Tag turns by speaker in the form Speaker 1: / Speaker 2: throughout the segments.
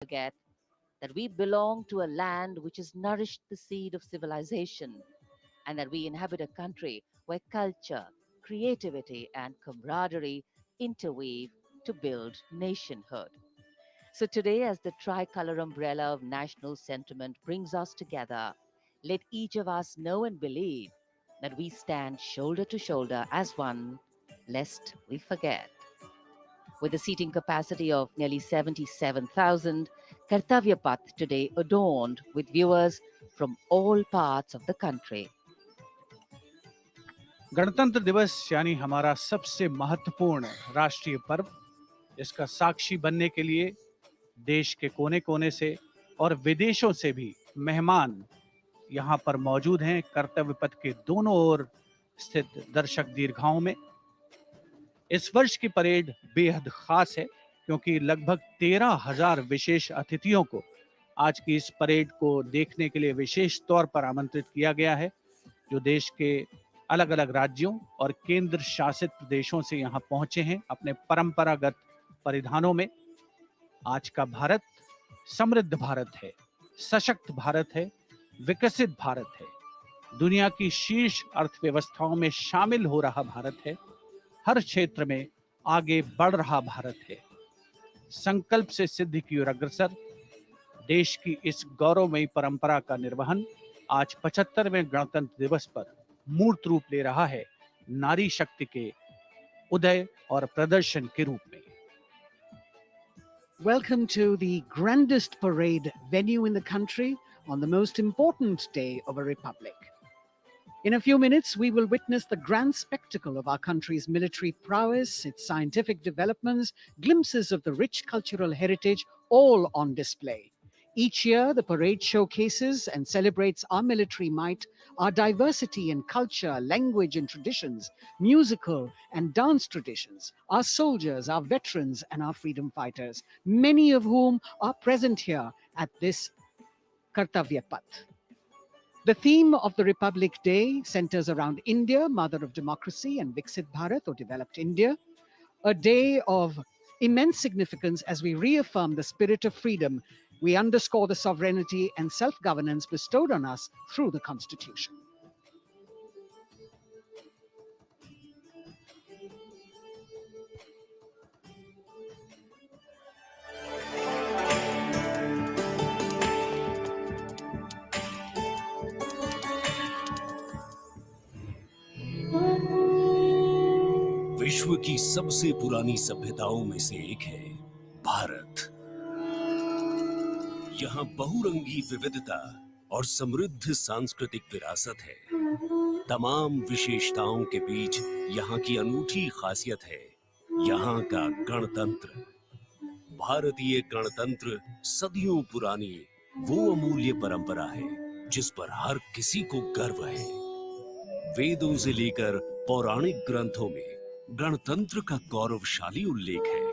Speaker 1: forget that we belong to a land which has nourished the seed of civilization and that we inhabit a country where culture, creativity, and camaraderie interweave to build nationhood. So today, as the tricolor umbrella of national sentiment brings us together, let each of us know and believe that we stand shoulder to shoulder as one, lest we forget. With a seating capacity of nearly 77,000, Kartavya Path today adorned with viewers from all parts of the country.
Speaker 2: गणतंत्र दिवस यानी हमारा सबसे महत्वपूर्ण राष्ट्रीय पर्व, इसका साक्षी बनने के लिए देश के कोने कोने से और विदेशों से भी मेहमान यहाँ पर मौजूद हैं। कर्तव्य पथ के दोनों ओर स्थित दर्शक दीर्घाओं में इस वर्ष की परेड बेहद खास है, क्योंकि लगभग 13,000 विशेष अतिथियों को आज की इस परेड को देखने के लिए विशेष तौर पर आमंत्रित किया गया है, जो देश के अलग अलग राज्यों और केंद्र शासित प्रदेशों से यहाँ पहुंचे हैं अपने परंपरागत परिधानों में। आज का भारत समृद्ध भारत है, सशक्त भारत है, विकसित भारत है, दुनिया की शीर्ष अर्थव्यवस्थाओं में शामिल हो रहा भारत है, हर क्षेत्र में आगे बढ़ रहा भारत है, संकल्प से सिद्धि की ओर अग्रसर। देश की इस गौरवमयी परंपरा का निर्वहन आज 75वें गणतंत्र दिवस पर मूर्त रूप ले रहा है, नारी शक्ति के उदय और प्रदर्शन के रूप में।
Speaker 3: Welcome to the grandest parade venue in the country on the most important day of a republic. In a few minutes, we will witness the grand spectacle of our country's military prowess, its scientific developments, glimpses of the rich cultural heritage, all on display. Each year, the parade showcases and celebrates our military might, our diversity in culture, language, and traditions, musical and dance traditions, our soldiers, our veterans, and our freedom fighters, many of whom are present here at this Kartavya Path. The theme of the Republic Day centers around India, mother of democracy, and Viksit Bharat, or developed India, a day of immense significance as we reaffirm the spirit of freedom. We underscore the sovereignty and self-governance bestowed on us through the Constitution.
Speaker 4: विश्व की सबसे पुरानी सभ्यताओं में से एक है भारत। यहाँ बहुरंगी विविधता और समृद्ध सांस्कृतिक विरासत है। तमाम विशेषताओं के बीच यहाँ की अनूठी खासियत है यहाँ का गणतंत्र। भारतीय गणतंत्र सदियों पुरानी वो अमूल्य परंपरा है जिस पर हर किसी को गर्व है। वेदों से लेकर पौराणिक ग्रंथों में गणतंत्र का गौरवशाली उल्लेख है।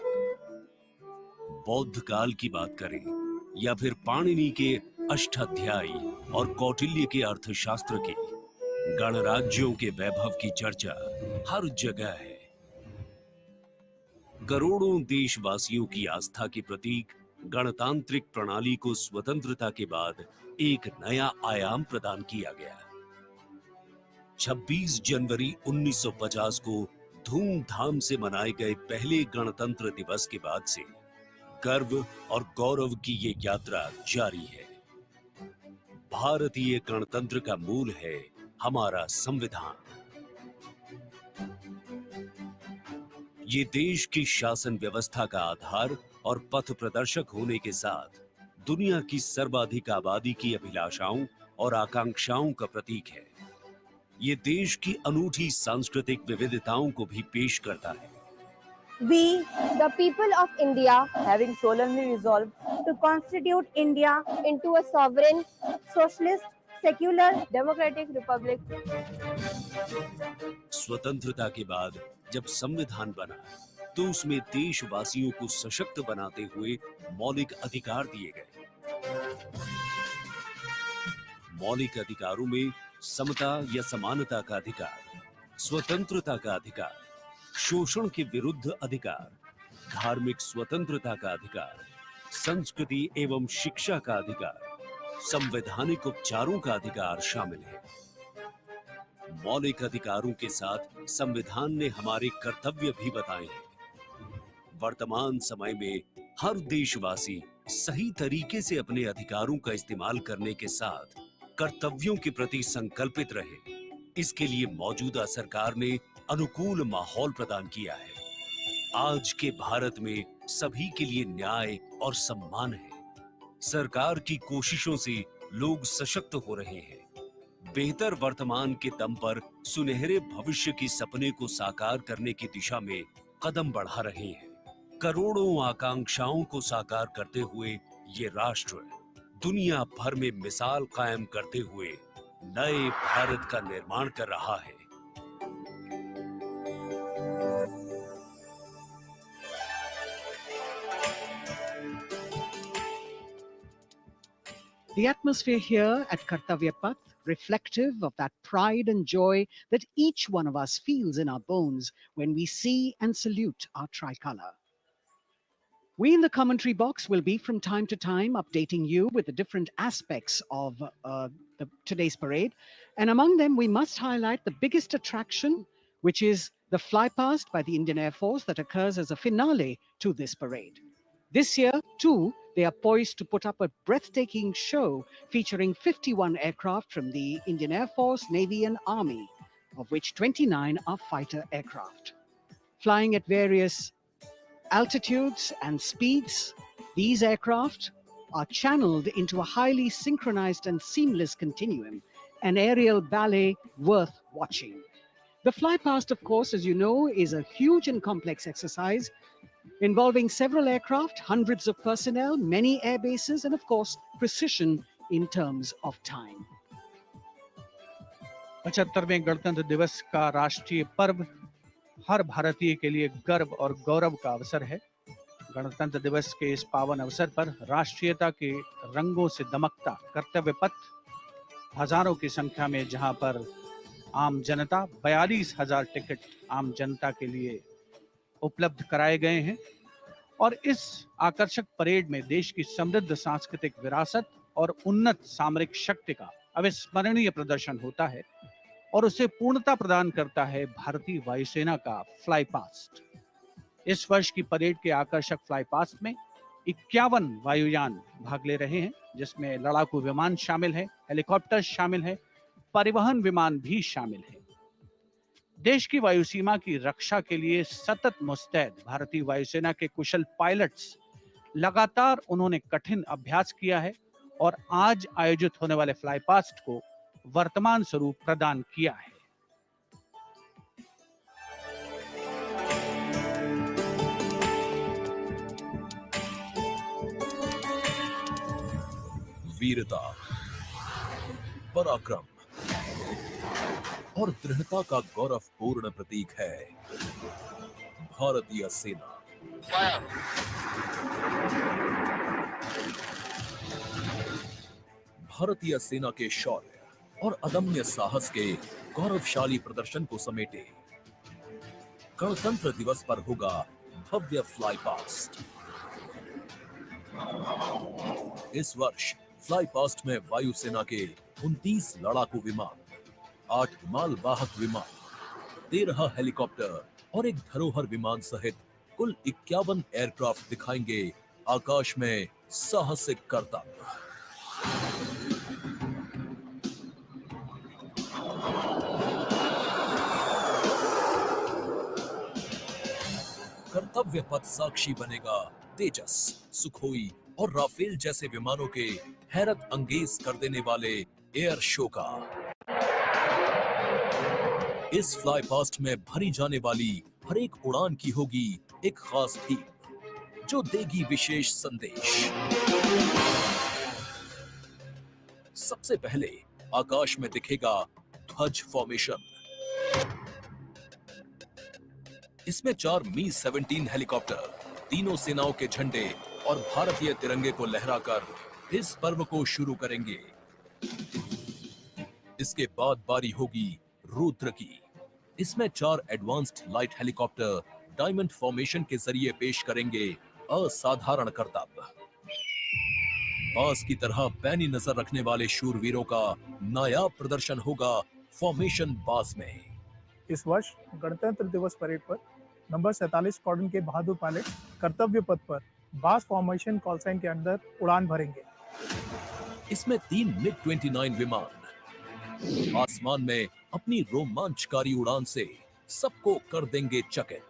Speaker 4: बौद्ध काल की बात करें या फिर पाणिनि के अष्टाध्यायी और कौटिल्य के अर्थशास्त्र की, गणराज्यों के वैभव की चर्चा हर जगह है। करोड़ों देशवासियों की आस्था के प्रतीक गणतांत्रिक प्रणाली को स्वतंत्रता के बाद एक नया आयाम प्रदान किया गया। 26 जनवरी 1950 को धूमधाम से मनाए गए पहले गणतंत्र दिवस के बाद से गर्व और गौरव की ये यात्रा जारी है। भारतीय गणतंत्र का मूल है हमारा संविधान। ये देश की शासन व्यवस्था का आधार और पथ प्रदर्शक होने के साथ दुनिया की सर्वाधिक आबादी की अभिलाषाओं और आकांक्षाओं का प्रतीक है। ये देश की अनूठी सांस्कृतिक विविधताओं को भी पेश करता है।
Speaker 5: We, the people of India, having solemnly resolved to constitute India into a sovereign, socialist, secular, democratic republic.
Speaker 4: स्वतंत्रता के बाद जब संविधान बना तो उसमें देशवासियों को सशक्त बनाते हुए मौलिक अधिकार दिए गए। मौलिक अधिकारों में समता या समानता का अधिकार, स्वतंत्रता का अधिकार, शोषण के विरुद्ध अधिकार, धार्मिक स्वतंत्रता का अधिकार, संस्कृति एवं शिक्षा का अधिकार, संवैधानिक उपचारों का अधिकार शामिल है। मौलिक अधिकारों के साथ संविधान ने हमारे कर्तव्य भी बताए हैं। वर्तमान समय में हर देशवासी सही तरीके से अपने अधिकारों का इस्तेमाल करने के साथ कर्तव्यों के प्रति संकल्पित रहे, इसके लिए मौजूदा सरकार ने अनुकूल माहौल प्रदान किया है। आज के भारत में सभी के लिए न्याय और सम्मान है। सरकार की कोशिशों से लोग सशक्त हो रहे हैं। बेहतर वर्तमान के दम पर सुनहरे भविष्य की सपने को साकार करने की दिशा में कदम बढ़ा रहे हैं। करोड़ों आकांक्षाओं को साकार करते हुए ये राष्ट्र दुनिया भर में मिसाल कायम करते हुए नए भारत का निर्माण कर रहा है।
Speaker 3: The atmosphere here at Kartavya Path, reflective of that pride and joy that each one of us feels in our bones when we see and salute our tricolour. We in the commentary box will be from time to time updating you with the different aspects of today's parade. And among them, we must highlight the biggest attraction, which is the flypast by the Indian Air Force that occurs as a finale to this parade. This year, too, they are poised to put up a breathtaking show featuring 51 aircraft from the Indian Air Force, Navy, and Army, of which 29 are fighter aircraft. Flying at various altitudes and speeds, these aircraft are channeled into a highly synchronized and seamless continuum, an aerial ballet worth watching. The flypast, of course, as you know, is a huge and complex exercise involving several aircraft, hundreds of personnel, many air bases, and of course, precision in terms of time.
Speaker 2: 75वें गणतंत्र दिवस का राष्ट्रीय पर्व हर भारतीय के लिए गर्व और गौरव का अवसर है। गणतंत्र दिवस के इस पावन अवसर पर राष्ट्रीयता के रंगों से दमकता कर्तव्य पथ, हजारों की संख्या में जहां पर आम जनता 42,000 टिकट आम जनता के लिए उपलब्ध कराए गए हैं और इस आकर्षक परेड में देश की समृद्ध सांस्कृतिक विरासत और उन्नत सामरिक शक्ति का अविस्मरणीय प्रदर्शन होता है और उसे पूर्णता प्रदान करता है भारतीय वायुसेना का फ्लाई पास्ट। इस वर्ष की परेड के आकर्षक फ्लाई पास्ट में 51 वायुयान भाग ले रहे हैं, जिसमें लड़ाकू विमान शामिल है, हेलीकॉप्टर शामिल है, परिवहन विमान भी शामिल है। देश की वायु सीमा की रक्षा के लिए सतत मुस्तैद भारतीय वायुसेना के कुशल पायलट्स लगातार उन्होंने कठिन अभ्यास किया है और आज आयोजित होने वाले फ्लाई पास्ट को वर्तमान स्वरूप प्रदान किया है।
Speaker 6: वीरता, पराक्रम और दृढ़ता का गौरवपूर्ण प्रतीक है भारतीय सेना। भारतीय सेना के शौर्य और अदम्य साहस के गौरवशाली प्रदर्शन को समेटे गणतंत्र दिवस पर होगा भव्य फ्लाई पास्ट। इस वर्ष फ्लाई पास्ट में वायुसेना के 29 लड़ाकू विमान, 8 मालवाहक विमान, 13 हेलीकॉप्टर और एक धरोहर विमान सहित कुल 51 एयरक्राफ्ट दिखाएंगे आकाश में साहसिक करतब। कर्तव्य पथ साक्षी बनेगा तेजस, सुखोई और राफेल जैसे विमानों के हैरत अंगेज कर देने वाले एयर शो का। इस फ्लाई पास्ट में भरी जाने वाली हर एक उड़ान की होगी एक खास थीम, जो देगी विशेष संदेश। सबसे पहले आकाश में दिखेगा ध्वज फॉर्मेशन। इसमें 4 मी-17 हेलीकॉप्टर, तीनों सेनाओं के झंडे और भारतीय तिरंगे को लहराकर इस पर्व को शुरू करेंगे। इसके बाद बारी होगी रुद्र की। इसमें 4 advanced light helicopter diamond formation के जरिए पेश करेंगे असाधारण करतब। बाज की तरह पैनी नजर रखने वाले शूरवीरों का नायाब प्रदर्शन होगा फॉर्मेशन बाज में।
Speaker 7: इस वर्ष गणतंत्र दिवस परेड पर नंबर 47 स्क्वाड्रन के बहादुर पायलट कर्तव्य पथ पर बास फॉर्मेशन कॉल साइन के अंदर उड़ान भरेंगे।
Speaker 6: इसमें 3 MiG-29 विमान आसमान में अपनी रोमांचकारी उड़ान से सबको कर देंगे चकित।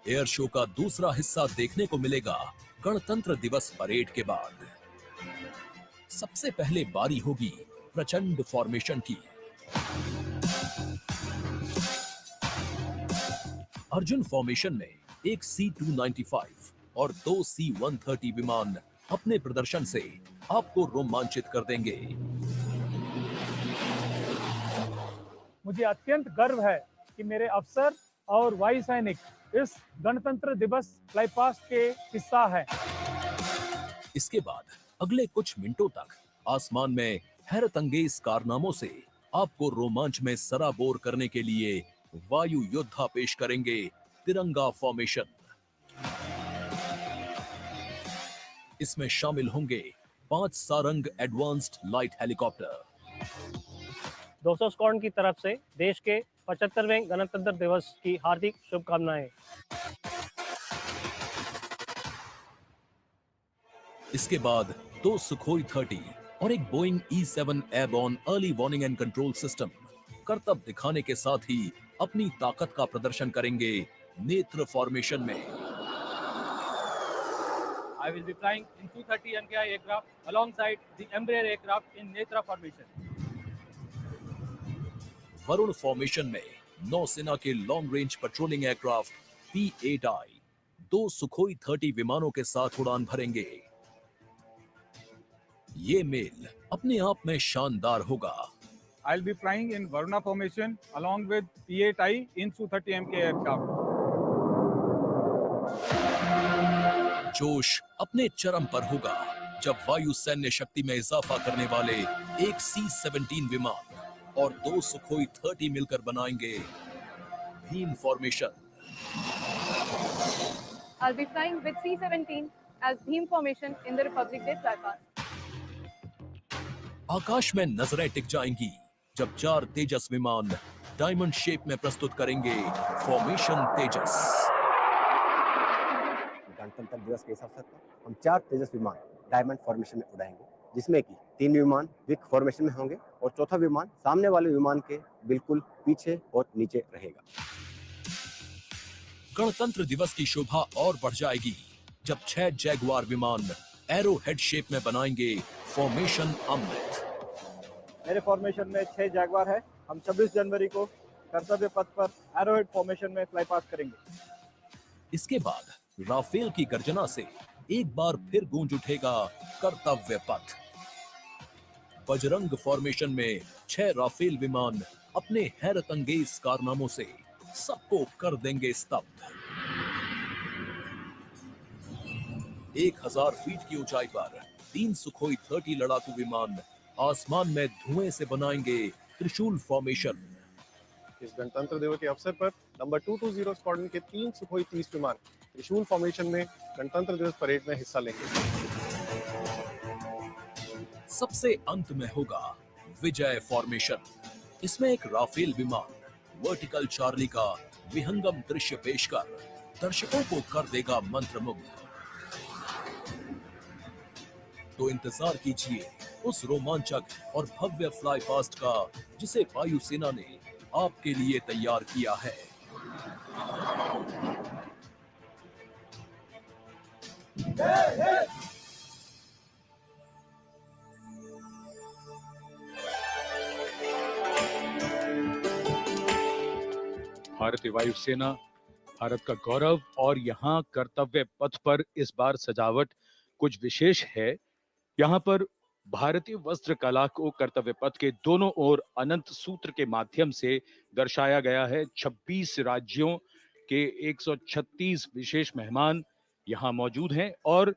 Speaker 6: एयर शो का दूसरा हिस्सा देखने को मिलेगा गणतंत्र दिवस परेड के बाद। सबसे पहले बारी होगी प्रचंड फॉर्मेशन की। अर्जुन फॉर्मेशन में एक C-295 और 2 C-130 विमान अपने प्रदर्शन से आपको रोमांचित कर देंगे।
Speaker 7: मुझे अत्यंत गर्व है कि मेरे अफसर और वायु सैनिक इस गणतंत्र दिवस फ्लाई पास्ट के हिस्सा है।
Speaker 6: इसके बाद अगले कुछ मिनटों तक आसमान में हैरत अंगेज कारनामों से आपको रोमांच में सराबोर करने के लिए वायु योद्धा पेश करेंगे तिरंगा फॉर्मेशन। इसमें शामिल होंगे 5 Sarang advanced light helicopter.
Speaker 8: 200 squadron की तरफ से देश के 75वें गणतंत्र दिवस की हार्दिक शुभकामनाएं।
Speaker 6: इसके बाद 2 सुखोई 30 और एक Boeing E-7 airborne early warning and control system करतब दिखाने के साथ ही अपनी ताकत का प्रदर्शन करेंगे नेत्र फॉर्मेशन में।
Speaker 9: I will be flying in Su-30 MKI aircraft alongside the Embraer aircraft in Netra formation.
Speaker 6: Varun formation में नौसेना के long range patrolling aircraft P-8I 2 Sukhoi 30 विमानों के साथ उड़ान भरेंगे। ये मेल अपने आप में शानदार होगा।
Speaker 9: I'll be flying in Varuna formation along with P-8I in Su-30 MK aircraft.
Speaker 6: जोश अपने चरम पर होगा जब वायु सैन्य शक्ति में इजाफा करने वाले एक C-17 विमान और 2 सुखोई 30 मिलकर बनाएंगे Bhim formation.
Speaker 10: I'll be flying with C-17 as Bhim formation in the Republic Day flypast.
Speaker 6: आकाश में नजरें टिक जाएंगी जब 4 तेजस विमान डायमंड शेप में प्रस्तुत करेंगे फॉर्मेशन तेजस।
Speaker 11: गणतंत्र दिवस के इस अवसर पर हम 4 तेजस विमान डायमंड फॉर्मेशन में उड़ाएंगे, जिसमें कि 3 विमान विक फॉर्मेशन में होंगे और चौथा विमान सामने वाले विमान के बिल्कुल पीछे और नीचे रहेगा।
Speaker 6: गणतंत्र दिवस की शोभा और बढ़ जाएगी जब 6 जैगुआर विमान एरो हेड शेप में बनाएंगे फॉर्मेशन अमृत।
Speaker 7: मेरे फॉर्मेशन में 6 जैगवार है। हम 26 जनवरी को कर्तव्य पथ पर एरोहेड फॉर्मेशन में फ्लाई पास करेंगे।
Speaker 6: इसके बाद राफेल की गर्जना से एक बार फिर गूंज उठेगा कर्तव्य पथ। बजरंग फॉर्मेशन में 6 राफेल विमान अपने हैरत अंगेज कारनामों से सबको कर देंगे स्तब्ध। 1000 फीट की ऊंचाई पर 3 सुखोई 30 लड़ाकू विमान आसमान में धुएं से बनाएंगे त्रिशूल फॉर्मेशन।
Speaker 12: इस गणतंत्र दिवस के अवसर पर नंबर 220 स्क्वाड्रन के 3 सुखोई 30 विमान त्रिशूल फॉर्मेशन में गणतंत्र दिवस परेड में हिस्सा लेंगे।
Speaker 6: सबसे अंत में होगा विजय फॉर्मेशन। इसमें एक राफेल विमान वर्टिकल चार्ली का विहंगम दृश्य पेश कर दर्शकों को कर देगा मंत्रमुग्ध। तो इंतजार कीजिए उस रोमांचक और भव्य फ्लाई पास्ट का जिसे वायुसेना ने आपके लिए तैयार किया है।
Speaker 2: भारतीय वायुसेना भारत का गौरव, और यहाँ कर्तव्य पथ पर इस बार सजावट कुछ विशेष है। यहाँ पर भारतीय वस्त्र कला को कर्तव्य पथ के दोनों ओर अनंत सूत्र के माध्यम से दर्शाया गया है। 26 राज्यों के 136 विशेष मेहमान यहाँ मौजूद हैं और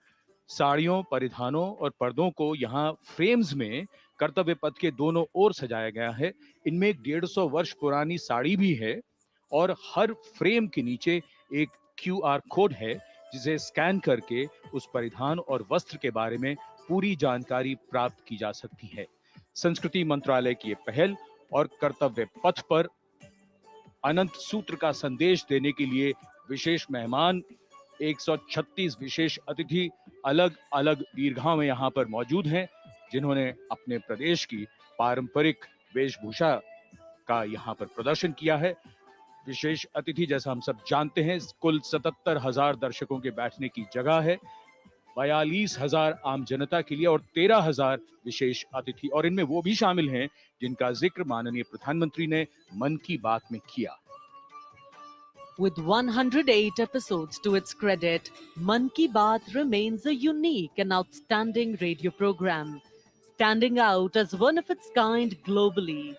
Speaker 2: साड़ियों, परिधानों और पर्दों को यहाँ फ्रेम्स में कर्तव्य पथ के दोनों ओर सजाया गया है। इनमें 150 वर्ष पुरानी साड़ी भी है और हर फ्रेम के नीचे एक QR कोड है
Speaker 13: जिसे स्कैन करके उस परिधान और वस्त्र के बारे में पूरी जानकारी प्राप्त की जा सकती है। संस्कृति मंत्रालय की ये पहल और कर्तव्य पथ पर अनंत सूत्र का संदेश देने के लिए विशेष मेहमान 136 विशेष अतिथि अलग अलग दीर्घाओं में यहाँ पर मौजूद हैं, जिन्होंने अपने प्रदेश की पारंपरिक वेशभूषा का यहाँ पर प्रदर्शन किया है। विशेष अतिथि, जैसा हम सब जानते हैं, कुल 77,000 दर्शकों के बैठने की जगह है, 42,000 आम जनता के लिए और 13,000 विशेष अतिथि, और इनमें वो भी शामिल हैं जिनका जिक्र माननीय प्रधानमंत्री ने मन की बात में किया।
Speaker 14: With 108 episodes to its credit, Man Ki Baat remains a unique and outstanding radio program, standing out as one of its kind globally.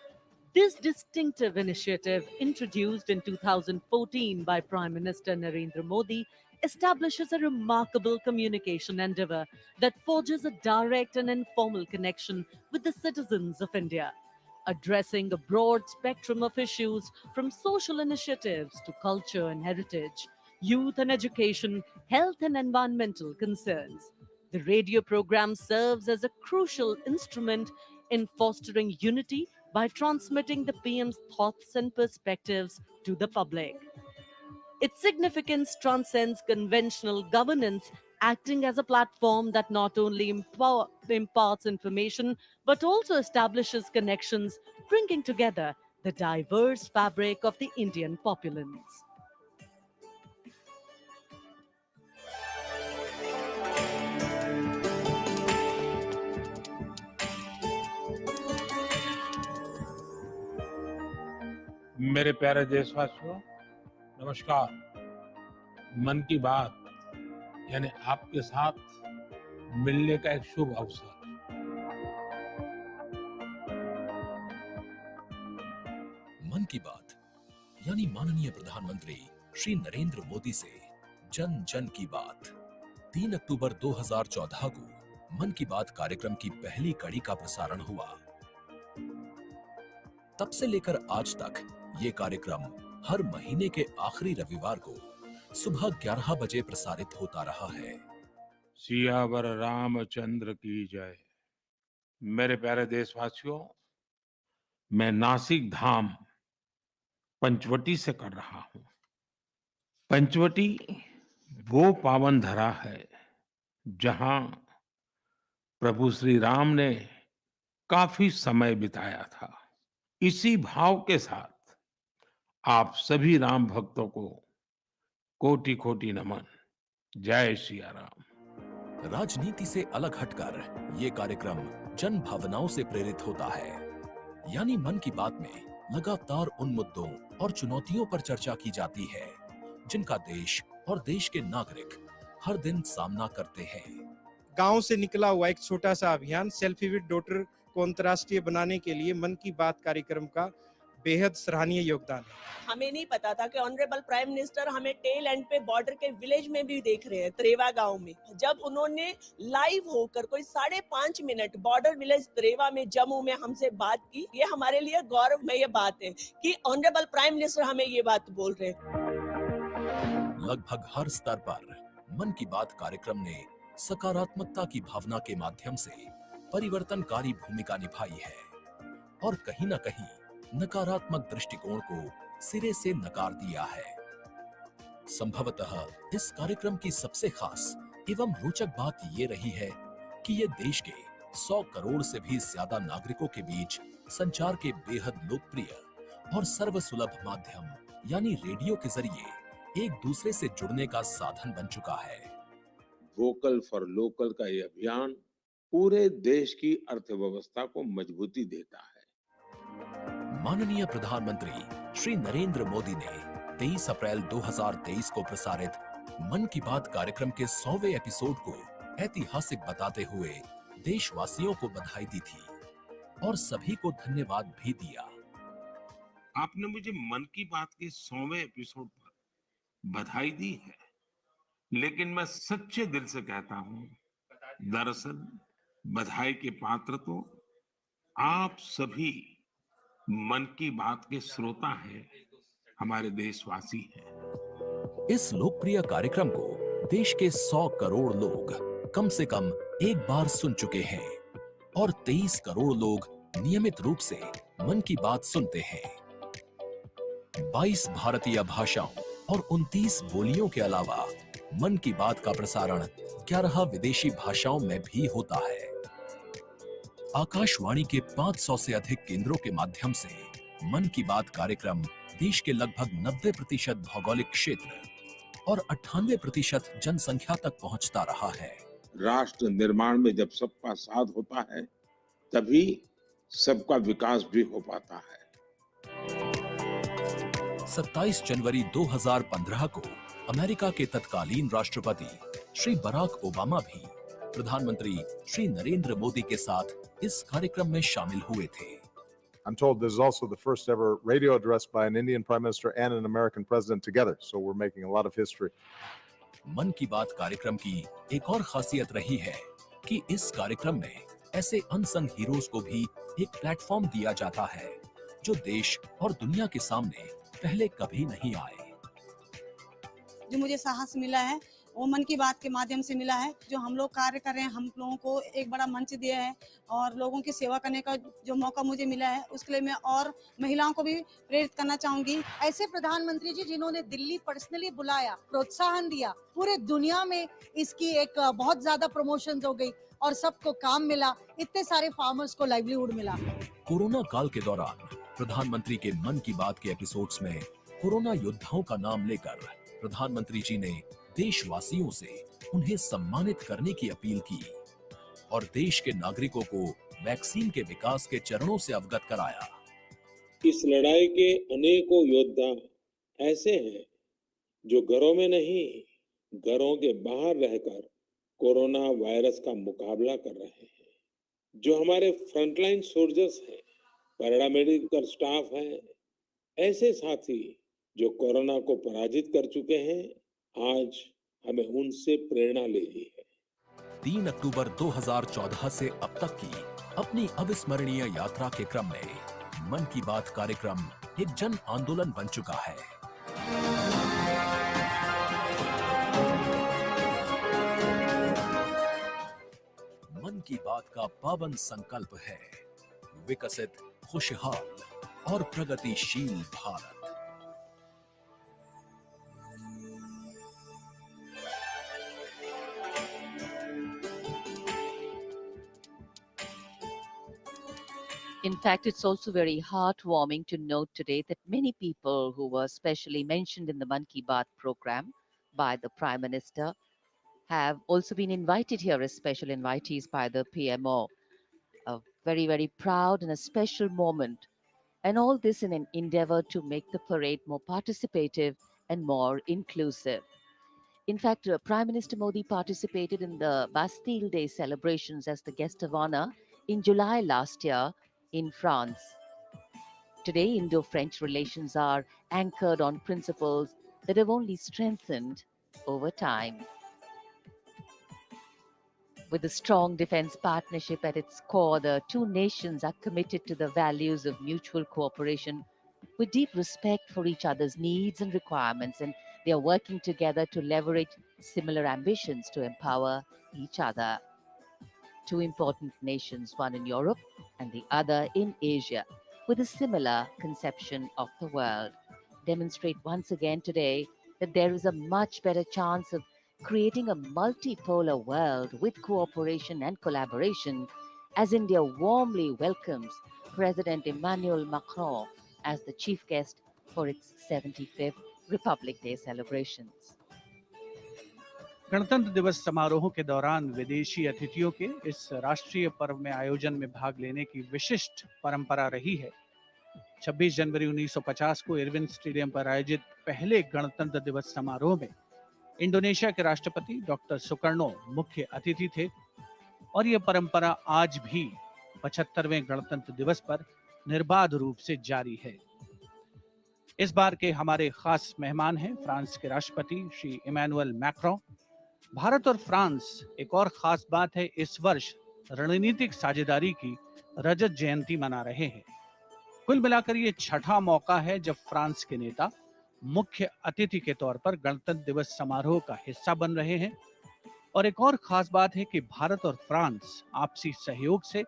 Speaker 14: This distinctive initiative, introduced in 2014 by Prime Minister Narendra Modi, establishes a remarkable communication endeavor that forges a direct and informal connection with the citizens of India, addressing a broad spectrum of issues from social initiatives to culture and heritage, youth and education, health and environmental concerns. The radio program serves as a crucial instrument in fostering unity by transmitting the PM's thoughts and perspectives to the public. Its significance transcends conventional governance, acting as a platform that not only imparts information but also establishes connections, bringing together the diverse fabric of the Indian populace.
Speaker 15: मेरे प्यारे देशवासियों, नमस्कार। मन की बात यानी आपके साथ मिलने का एक शुभ अवसर।
Speaker 6: मन की बात यानी माननीय प्रधानमंत्री श्री नरेंद्र मोदी से जन जन की बात। 3 अक्टूबर 2014 को मन की बात कार्यक्रम की पहली कड़ी का प्रसारण हुआ। तब से लेकर आज तक ये कार्यक्रम हर महीने के आखिरी रविवार को सुबह 11 बजे प्रसारित होता रहा है।
Speaker 15: सियावर रामचंद्र की जय। मेरे प्यारे देशवासियों, मैं नासिक धाम पंचवटी से कर रहा हूं। पंचवटी वो पावन धरा है जहां प्रभु श्री राम ने काफी समय बिताया था। इसी भाव के साथ आप सभी राम भक्तों को कोटि कोटि नमन। जय सिया राम।
Speaker 6: राजनीति से अलग हटकर ये कार्यक्रम जन भावनाओं से प्रेरित होता है। यानी मन की बात में लगातार उन मुद्दों और चुनौतियों पर चर्चा की जाती है जिनका देश और देश के नागरिक हर दिन सामना करते हैं।
Speaker 16: गांव से निकला हुआ एक छोटा सा अभियान सेल्फी विद डॉटर को अंतर्राष्ट्रीय बनाने के लिए मन की बात कार्यक्रम का बेहद सराहनीय योगदान है।
Speaker 17: हमें नहीं पता था कि ऑनरेबल प्राइम मिनिस्टर हमें टेल एंड पे बॉर्डर के विलेज में भी देख रहे हैं, त्रेवा गांव में। जब उन्होंने लाइव होकर कोई 5.5 मिनट बॉर्डर विलेज त्रेवा में जम्मू में हमसे बात की, ये हमारे लिए गौरवमय बात है कि ऑनरेबल प्राइम मिनिस्टर हमें ये बात बोल रहे हैं।
Speaker 6: लगभग हर स्तर पर मन की बात कार्यक्रम ने सकारात्मकता की भावना के माध्यम से परिवर्तनकारी भूमिका निभाई है और कहीं न कहीं नकारात्मक दृष्टिकोण को सिरे से नकार दिया है। संभवतः इस कार्यक्रम की सबसे खास एवं रोचक बात ये रही है कि ये देश के 100 करोड़ से भी ज्यादा नागरिकों के बीच संचार के बेहद लोकप्रिय और सर्वसुलभ माध्यम यानी रेडियो के जरिए एक दूसरे से जुड़ने का साधन बन चुका है।
Speaker 18: वोकल फॉर लोकल का ये अभियान पूरे देश की अर्थव्यवस्था को मजबूती देता है।
Speaker 6: माननीय प्रधानमंत्री श्री नरेंद्र मोदी ने 23 अप्रैल 2023 को प्रसारित मन की बात कार्यक्रम के 100वें एपिसोड को ऐतिहासिक बताते हुए देशवासियों को बधाई दी थी और सभी को धन्यवाद भी दिया।
Speaker 15: आपने मुझे मन की बात के 100वें एपिसोड पर बधाई दी है, लेकिन मैं सच्चे दिल से कहता हूं, दरअसल बधाई के पात्र तो आप सभी मन की बात के श्रोता हैं, हमारे देशवासी हैं।
Speaker 6: इस लोकप्रिय कार्यक्रम को देश के 100 करोड़ लोग कम से कम एक बार सुन चुके हैं और 23 करोड़ लोग नियमित रूप से मन की बात सुनते हैं। 22 भारतीय भाषाओं और 29 बोलियों के अलावा मन की बात का प्रसारण 11 विदेशी भाषाओं में भी होता है। आकाशवाणी के 500 से अधिक केंद्रों के माध्यम से मन की बात कार्यक्रम देश के लगभग 90% भौगोलिक क्षेत्र और 98% जनसंख्या तक पहुंचता रहा है।
Speaker 18: राष्ट्र निर्माण में जब सबका साथ होता है तभी सबका विकास भी हो पाता है।
Speaker 6: 27 जनवरी 2015 को अमेरिका के तत्कालीन राष्ट्रपति श्री बराक ओबामा भी प्रधानमंत्री श्री नरेंद्र मोदी के साथ इस कार्यक्रम में शामिल हुए थे।
Speaker 12: I'm told this is also the first ever radio address by an Indian Prime Minister and an American President together, so we're making a lot of history.
Speaker 6: मन की बात कार्यक्रम की एक और खासियत रही है कि इस कार्यक्रम में ऐसे अनसंग हीरोज को भी एक प्लेटफॉर्म दिया जाता है जो देश और दुनिया के सामने पहले कभी नहीं आए।
Speaker 19: जो मुझे साहस मिला है वो मन की बात के माध्यम से मिला है। जो हम लोग कार्य कर रहे हैं, हम लोगों को एक बड़ा मंच दिया है और लोगों की सेवा करने का जो मौका मुझे मिला है उसके लिए मैं और महिलाओं को भी प्रेरित करना चाहूंगी।
Speaker 20: ऐसे प्रधानमंत्री जी जिन्होंने दिल्ली पर्सनली बुलाया, प्रोत्साहन दिया, पूरे दुनिया में इसकी एक बहुत ज्यादा प्रमोशन हो गई और सबको काम मिला, इतने सारे फार्मर्स को लाइवलीहुड मिला।
Speaker 6: कोरोना काल के दौरान प्रधानमंत्री के मन की बात के एपिसोड्स में कोरोना योद्धाओं का नाम लेकर प्रधानमंत्री जी ने देशवासियों से उन्हें सम्मानित करने की अपील की और देश के नागरिकों को वैक्सीन के विकास के चरणों से अवगत कराया।
Speaker 18: इस लड़ाई के अनेकों योद्धा ऐसे हैं जो घरों में नहीं, घरों के बाहर रहकर कोरोना वायरस का मुकाबला कर रहे हैं। जो हमारे फ्रंटलाइन सोल्जर्स हैं, पैरामेडिकल स्टाफ है, ऐसे साथी जो कोरोना को पराजित कर चुके हैं, आज हमें उनसे प्रेरणा लेनी है।
Speaker 6: 3 अक्टूबर 2014 से अब तक की अपनी अविस्मरणीय यात्रा के क्रम में मन की बात कार्यक्रम एक जन आंदोलन बन चुका है। मन की बात का पावन संकल्प है विकसित, खुशहाल और प्रगतिशील Bharat.
Speaker 1: In fact, it's also very heartwarming to note today that many people who were specially mentioned in the Man Ki Baat program by the Prime Minister have also been invited here as special invitees by the PMO. A very, very proud and a special moment. And all this in an endeavor to make the parade more participative and more inclusive. In fact, Prime Minister Modi participated in the Bastille Day celebrations as the guest of honor in July last year in France. Today, Indo-French relations are anchored on principles that have only strengthened over time. With a strong defense partnership at its core, the two nations are committed to the values of mutual cooperation with deep respect for each other's needs and requirements, and they are working together to leverage similar ambitions to empower each other. Two important nations, one in Europe and the other in Asia, with a similar conception of the world, demonstrate once again today that there is a much better chance of creating a multipolar world with cooperation and collaboration as India warmly welcomes President Emmanuel Macron as the chief guest for its 75th Republic Day celebrations.
Speaker 2: गणतंत्र दिवस समारोहों के दौरान विदेशी अतिथियों के इस राष्ट्रीय पर्व में आयोजन में भाग लेने की विशिष्ट परंपरा रही है। 26 जनवरी 1950 को इरविन स्टेडियम पर आयोजित पहले गणतंत्र दिवस समारोह में इंडोनेशिया के राष्ट्रपति डॉक्टर सुकर्णो मुख्य अतिथि थे और यह परंपरा आज भी 75वें गणतंत्र दिवस पर निर्बाध रूप से जारी है। इस बार के हमारे खास मेहमान हैं फ्रांस के राष्ट्रपति श्री इमैनुअल मैक्रों। भारत और फ्रांस, एक और खास बात है, इस वर्ष रणनीतिक साझेदारी की रजत जयंती मना रहे हैं। कुल मिलाकर ये छठा मौका है जब फ्रांस के नेता मुख्य अतिथि के तौर पर गणतंत्र दिवस समारोह का हिस्सा बन रहे हैं। और एक और खास बात है कि भारत और फ्रांस आपसी सहयोग से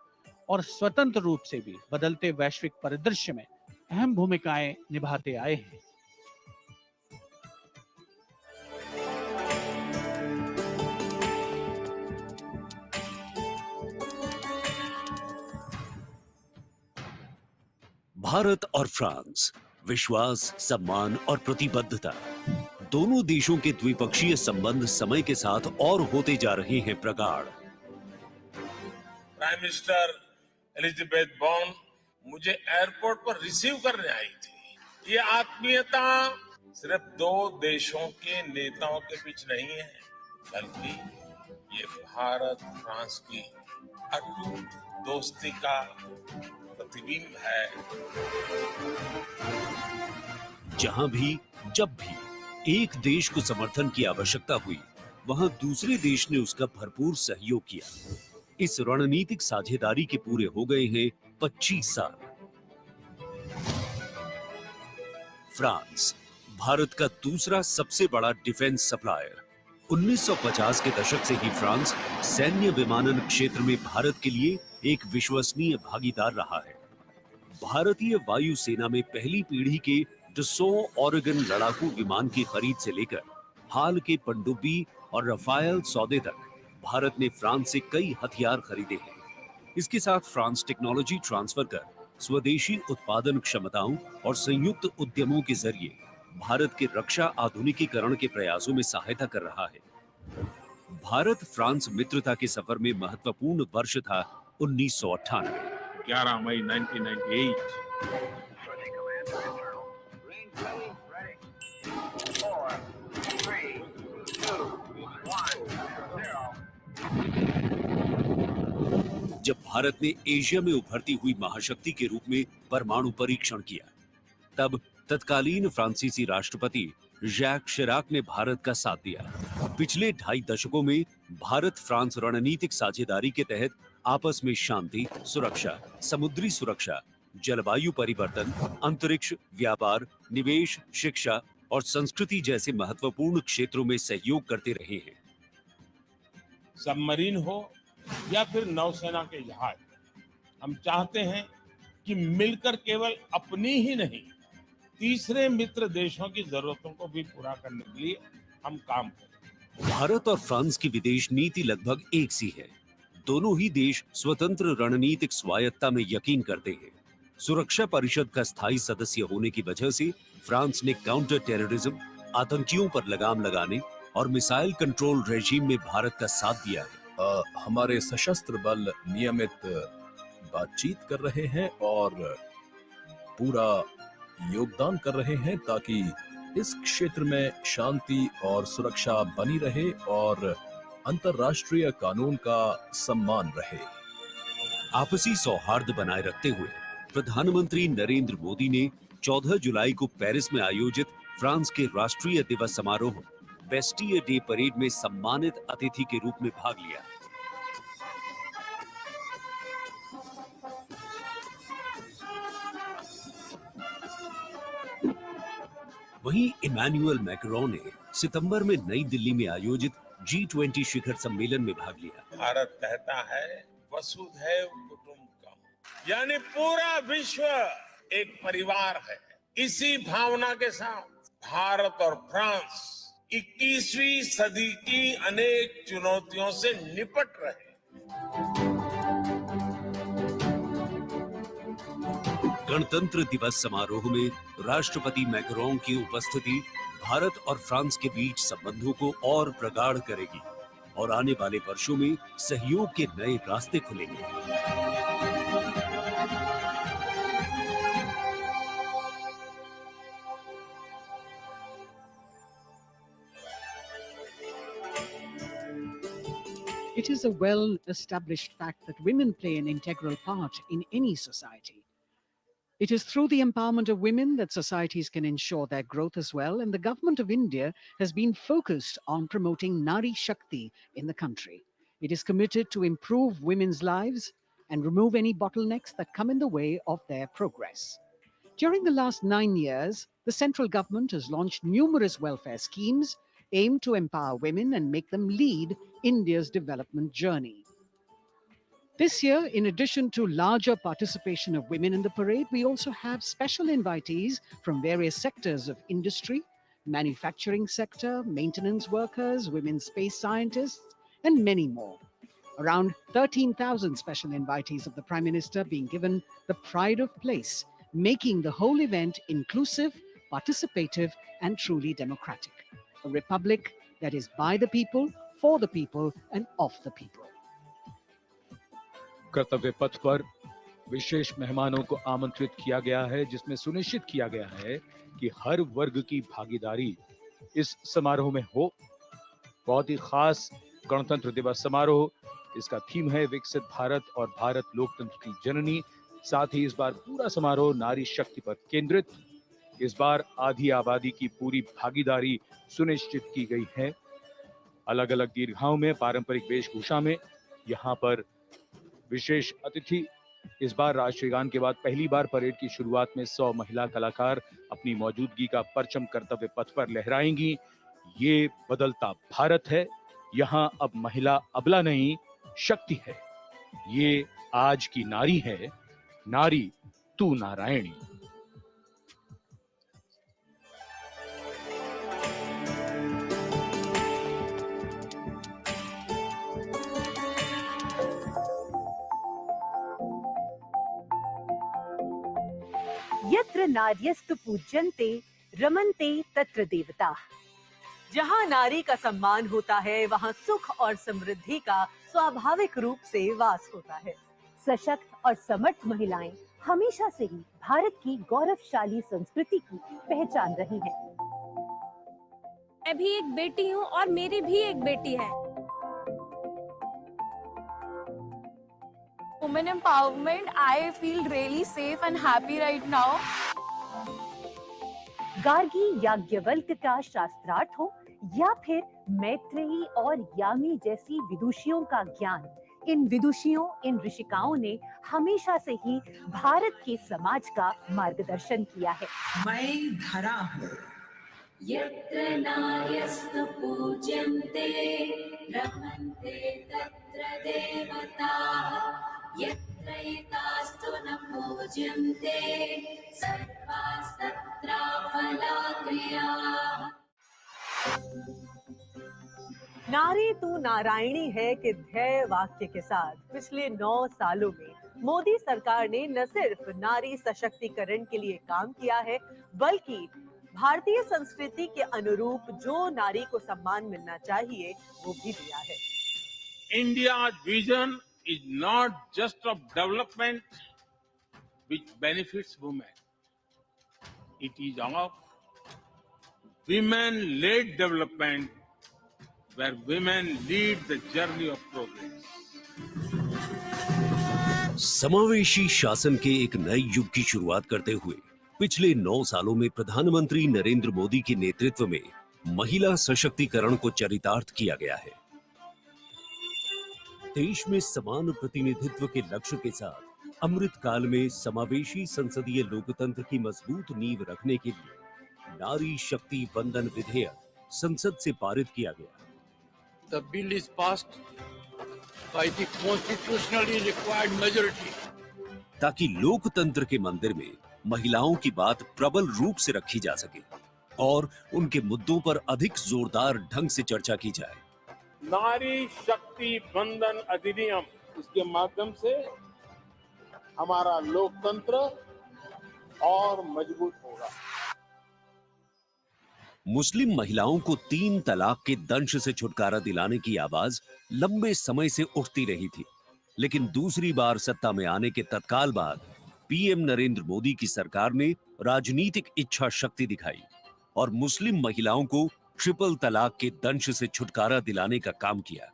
Speaker 2: और स्वतंत्र रूप से भी बदलते वैश्विक परिदृश्य में अहम भूमिकाएं निभाते आए हैं।
Speaker 4: भारत और फ्रांस, विश्वास, सम्मान और प्रतिबद्धता, दोनों देशों के द्विपक्षीय संबंध समय के साथ और होते जा रहे हैं प्रगाढ़।
Speaker 15: प्राइम मिनिस्टर एलिजाबेथ बॉर्न मुझे एयरपोर्ट पर रिसीव करने आई थी। ये आत्मीयता सिर्फ दो देशों के नेताओं के बीच नहीं है, बल्कि ये भारत फ्रांस की अटूट दोस्ती का प्रतिबिंब है।
Speaker 4: जहां भी, जब भी एक देश को समर्थन की आवश्यकता हुई, वहां दूसरे देश ने उसका भरपूर सहयोग किया। इस रणनीतिक साझेदारी के पूरे हो गए हैं 25 साल। फ्रांस, भारत का दूसरा सबसे बड़ा डिफेंस सप्लायर। 1950 के दशक से ही फ्रांस सैन्य विमानन क्षेत्र में भारत के लिए एक विश्वसनीय भागीदार रहा है। भारतीय वायुसेना में पहली पीढ़ी के डसो ऑरेगन लड़ाकू विमान की खरीद से लेकर हाल के पनडुब्बी और रफायल सौदे तक भारत ने फ्रांस से कई हथियार खरीदे हैं। इसके साथ फ्रांस टेक्नोलॉजी ट्रांसफर कर स्वदेशी उत्पादन क्षमताओं और संयुक्त उद्यमों के जरिए भारत के रक्षा आधुनिकीकरण के प्रयासों में सहायता कर रहा है। भारत फ्रांस मित्रता के सफर में महत्वपूर्ण वर्ष था 1998।
Speaker 15: 11 मई 1998।
Speaker 4: जब भारत ने एशिया में उभरती हुई महाशक्ति के रूप में परमाणु परीक्षण किया, तब तत्कालीन फ्रांसीसी राष्ट्रपति जैक शिराक ने भारत का साथ दिया। पिछले 2.5 दशकों में भारत फ्रांस रणनीतिक साझेदारी के तहत आपस में शांति, सुरक्षा, समुद्री सुरक्षा, जलवायु परिवर्तन, अंतरिक्ष, व्यापार, निवेश, शिक्षा और संस्कृति जैसे महत्वपूर्ण क्षेत्रों में सहयोग करते रहे हैं।
Speaker 15: सबमरीन हो या फिर नौसेना के जहाज, हम चाहते हैं कि मिलकर केवल अपनी ही नहीं, तीसरे मित्र देशों की जरूरतों को भी पूरा करने के लिए हम काम करें।
Speaker 4: भारत और फ्रांस की विदेश नीति लगभग एक सी है। दोनों ही देश स्वतंत्र रणनीतिक स्वायत्ता में यकीन करते हैं। सुरक्षा परिषद का स्थायी सदस्य होने की वजह से फ्रांस ने काउंटर टेररिज्म, आतंकियों पर लगाम लगाने और मिसाइल कंट्रोल रेजीम में भारत का साथ दिया है।
Speaker 6: हमारे सशस्त्र बल नियमित बातचीत कर रहे हैं और पूरा योगदान कर रहे हैं ताकि इस क्षेत्र में शांति और सुरक्षा बनी रहे और अंतर्राष्ट्रीय कानून का सम्मान रहे।
Speaker 4: आपसी सौहार्द बनाए रखते हुए प्रधानमंत्री नरेंद्र मोदी ने 14 जुलाई को पेरिस में आयोजित फ्रांस के राष्ट्रीय दिवस समारोह बेस्टियर डे परेड में सम्मानित अतिथि के रूप में भाग लिया। वहीं इमैनुअल मैक्रोन ने सितंबर में नई दिल्ली में आयोजित G20 शिखर सम्मेलन में भाग लिया।
Speaker 15: भारत कहता है वसुधैव कुटुंबकम, यानी पूरा विश्व एक परिवार है। इसी भावना के साथ भारत और फ्रांस 21वीं सदी की अनेक चुनौतियों से निपट रहे।
Speaker 4: गणतंत्र दिवस समारोह में राष्ट्रपति मैक्रोन की उपस्थिति भारत और फ्रांस के बीच संबंधों को और प्रगाढ़ करेगी और आने वाले वर्षों में सहयोग के नए रास्ते खुलेंगे।
Speaker 3: It is a well-established fact that women play an integral part in any society. It is through the empowerment of women that societies can ensure their growth as well, and the government of India has been focused on promoting Nari Shakti in the country. It is committed to improve women's lives and remove any bottlenecks that come in the way of their progress. During the last 9 years, the central government has launched numerous welfare schemes aimed to empower women and make them lead India's development journey. This year, in addition to larger participation of women in the parade, we also have special invitees from various sectors of industry, manufacturing sector, maintenance workers, women space scientists, and many more. Around 13,000 special invitees of the Prime Minister being given the pride of place, making the whole event inclusive, participative, and truly democratic. A republic that is by the people, for the people, and of the people.
Speaker 13: कर्तव्य पथ पर विशेष मेहमानों को आमंत्रित किया गया है, जिसमें सुनिश्चित किया गया है कि हर वर्ग की भागीदारी इस समारोह में हो। बहुत ही खास गणतंत्र दिवस समारोह, इसका थीम है विकसित भारत और भारत लोकतंत्र की जननी। साथ ही इस बार पूरा समारोह नारी शक्ति पर केंद्रित। इस बार आधी आबादी की पूरी भागीदारी सुनिश्चित की गई है। अलग अलग दीर्घाओं में पारंपरिक वेशभूषा में यहाँ पर विशेष अतिथि। इस बार राष्ट्रीय गान के बाद पहली बार परेड की शुरुआत में 100 महिला कलाकार अपनी मौजूदगी का परचम कर्तव्य पथ पर लहराएंगी। ये बदलता भारत है, यहाँ अब महिला अबला नहीं, शक्ति है। ये आज की नारी है, नारी तू नारायणी।
Speaker 21: यत्र नार्यस्तु पूज्यन्ते रमन्ते तत्र देवताः।
Speaker 14: जहाँ नारी का सम्मान होता है, वहाँ सुख और समृद्धि का स्वाभाविक रूप से वास होता है।
Speaker 21: सशक्त और समर्थ महिलाएं हमेशा से ही भारत की गौरवशाली संस्कृति की पहचान रही हैं।
Speaker 5: मैं भी एक बेटी हूँ और मेरी भी एक बेटी है। Women empowerment, I feel really safe and happy right now.
Speaker 21: Gargi Yajnavalkya का शास्त्रार्थ हो या फिर मैत्रेयी और यामी जैसी विदुषियों का ज्ञान, इन विदुषियों, इन ऋषिकाओं ने हमेशा से ही भारत के समाज का मार्गदर्शन किया है।
Speaker 22: मैं धरा हूँ। यत्र नार्यस्तु पूज्यन्ते रमन्ते तत्र देवताः। यत्र एतास्तु न पूज्यन्ते सर्वास्तत्र फलाक्रियाः।
Speaker 14: नारी तू नारायणी है के ध्येय वाक्य के साथ पिछले 9 सालों में मोदी सरकार ने न सिर्फ नारी सशक्तिकरण के लिए काम किया है, बल्कि भारतीय संस्कृति के अनुरूप जो नारी को सम्मान मिलना चाहिए वो भी दिया है।
Speaker 15: India's vision is not just of development which benefits women. It is of women-led development where women lead the journey of progress.
Speaker 4: समावेशी शासन के एक नए युग की शुरुआत करते हुए पिछले 9 सालों में प्रधानमंत्री नरेंद्र मोदी के नेतृत्व में महिला सशक्तिकरण को चरितार्थ किया गया है। देश में समान प्रतिनिधित्व के लक्ष्य के साथ अमृत काल में समावेशी संसदीय लोकतंत्र की मजबूत नींव रखने के लिए नारी शक्ति वंदन विधेयक संसद से पारित किया गया।
Speaker 23: The bill is passed by the constitutionally required majority.
Speaker 4: ताकि लोकतंत्र के मंदिर में महिलाओं की बात प्रबल रूप से रखी जा सके और उनके मुद्दों पर अधिक जोरदार ढंग से चर्चा की जाए।
Speaker 15: नारी शक्ति वंदन अधिनियम, इसके माध्यम से हमारा लोकतंत्र और मजबूत होगा।
Speaker 4: मुस्लिम महिलाओं को 3 तलाक के दंश से छुटकारा दिलाने की आवाज लंबे समय से उठती रही थी, लेकिन दूसरी बार सत्ता में आने के तत्काल बाद पीएम नरेंद्र मोदी की सरकार ने राजनीतिक इच्छा शक्ति दिखाई और मुस्लिम महिलाओं को ट्रिपल तलाक के दंश से छुटकारा दिलाने का काम किया।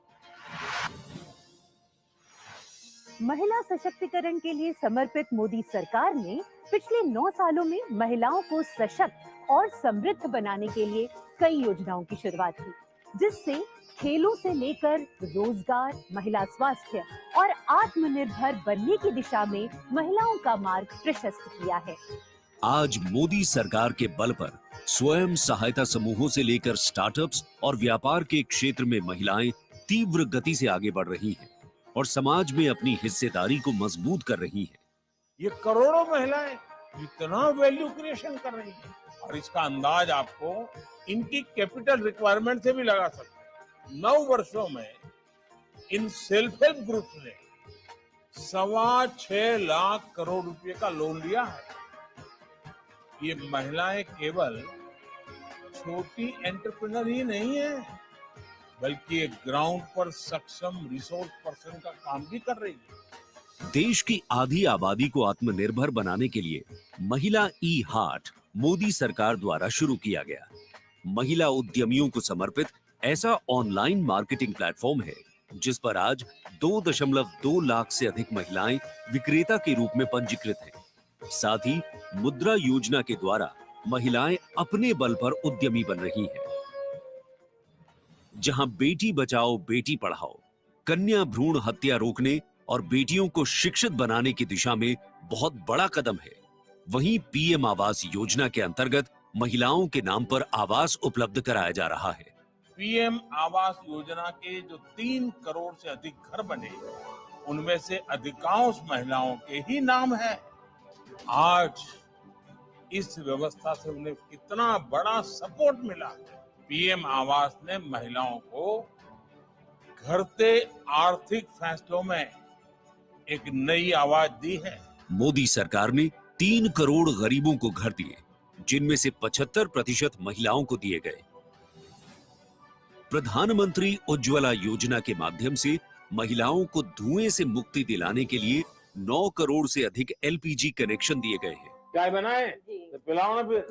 Speaker 21: महिला सशक्तिकरण के लिए समर्पित मोदी सरकार ने पिछले 9 सालों में महिलाओं को सशक्त और समृद्ध बनाने के लिए कई योजनाओं की शुरुआत की, जिससे खेलों से लेकर रोजगार, महिला स्वास्थ्य और आत्मनिर्भर बनने की दिशा में महिलाओं का मार्ग प्रशस्त किया है।
Speaker 4: आज मोदी सरकार के बल पर स्वयं सहायता समूहों से लेकर स्टार्टअप्स और व्यापार के क्षेत्र में महिलाएं तीव्र गति से आगे बढ़ रही हैं और समाज में अपनी हिस्सेदारी को मजबूत कर रही हैं।
Speaker 15: ये करोड़ों महिलाएं इतना वैल्यू क्रिएशन कर रही हैं और इसका अंदाज आपको इनकी कैपिटल रिक्वायरमेंट से भी लगा सकते हैं। 9 वर्षों में इन सेल्फ हेल्प ग्रुप ने 6.25 लाख करोड़ रुपए का लोन लिया है। ये महिलाएं केवल छोटी एंटरप्रेन्योर ही नहीं है, बल्कि एक ग्राउंड पर सक्षम रिसोर्स पर्सन का काम भी कर रही है।
Speaker 4: देश की आधी आबादी को आत्मनिर्भर बनाने के लिए महिला ई हाट मोदी सरकार द्वारा शुरू किया गया। महिला उद्यमियों को समर्पित ऐसा ऑनलाइन मार्केटिंग प्लेटफॉर्म है जिस पर आज 2.2 लाख से अधिक महिलाएं विक्रेता के रूप में पंजीकृत हैं। साथ ही मुद्रा योजना के द्वारा महिलाएं अपने बल पर उद्यमी बन रही हैं। जहां बेटी बचाओ बेटी पढ़ाओ, कन्या भ्रूण हत्या रोकने और बेटियों को शिक्षित बनाने की दिशा में बहुत बड़ा कदम है, वहीं पीएम आवास योजना के अंतर्गत महिलाओं के नाम पर आवास उपलब्ध कराया जा रहा है।
Speaker 15: पीएम आवास योजना के जो 3 करोड़ से अधिक घर बने, उनमें से अधिकांश महिलाओं के ही नाम है। आज इस व्यवस्था से उन्हें कितना बड़ा सपोर्ट मिला। पीएम आवास ने महिलाओं को घरते आर्थिक फैसलों में एक नई आवाज दी है।
Speaker 4: मोदी सरकार ने 3 करोड़ गरीबों को घर दिए, जिनमें से 75% महिलाओं को दिए गए। प्रधानमंत्री उज्ज्वला योजना के माध्यम से महिलाओं को धुएं से मुक्ति दिलाने के लिए 9 करोड़ से अधिक एलपीजी कनेक्शन दिए गए हैं।
Speaker 15: चाय बनाए तो पिलाओ ना फिर।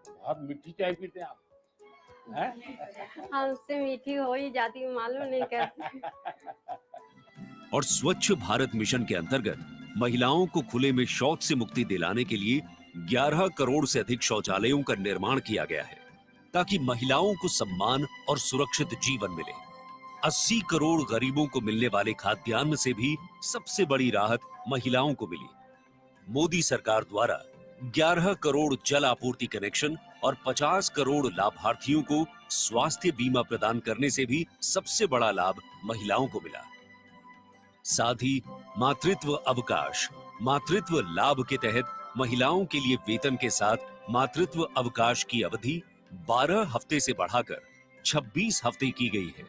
Speaker 15: बहुत मीठी चाय पीते हैं आप, हैं?
Speaker 5: हमसे मीठी हो ही जाती, मालूम नहीं कैसे।
Speaker 4: और स्वच्छ भारत मिशन के अंतर्गत महिलाओं को खुले में शौच से मुक्ति दिलाने के लिए 11 करोड़ से अधिक शौचालयों का निर्माण किया गया है, ताकि महिलाओं को सम्मान और सुरक्षित जीवन मिले। 80 करोड़ गरीबों को मिलने वाले खाद्यान्न से भी सबसे बड़ी राहत महिलाओं को मिली। मोदी सरकार द्वारा 11 करोड़ जल आपूर्ति कनेक्शन और 50 करोड़ लाभार्थियों को स्वास्थ्य बीमा प्रदान करने से भी सबसे बड़ा लाभ महिलाओं को मिला। साथ ही मातृत्व अवकाश, मातृत्व लाभ के तहत महिलाओं के लिए वेतन के साथ मातृत्व अवकाश की अवधि 12 हफ्ते से बढ़ाकर 26 हफ्ते की गई है।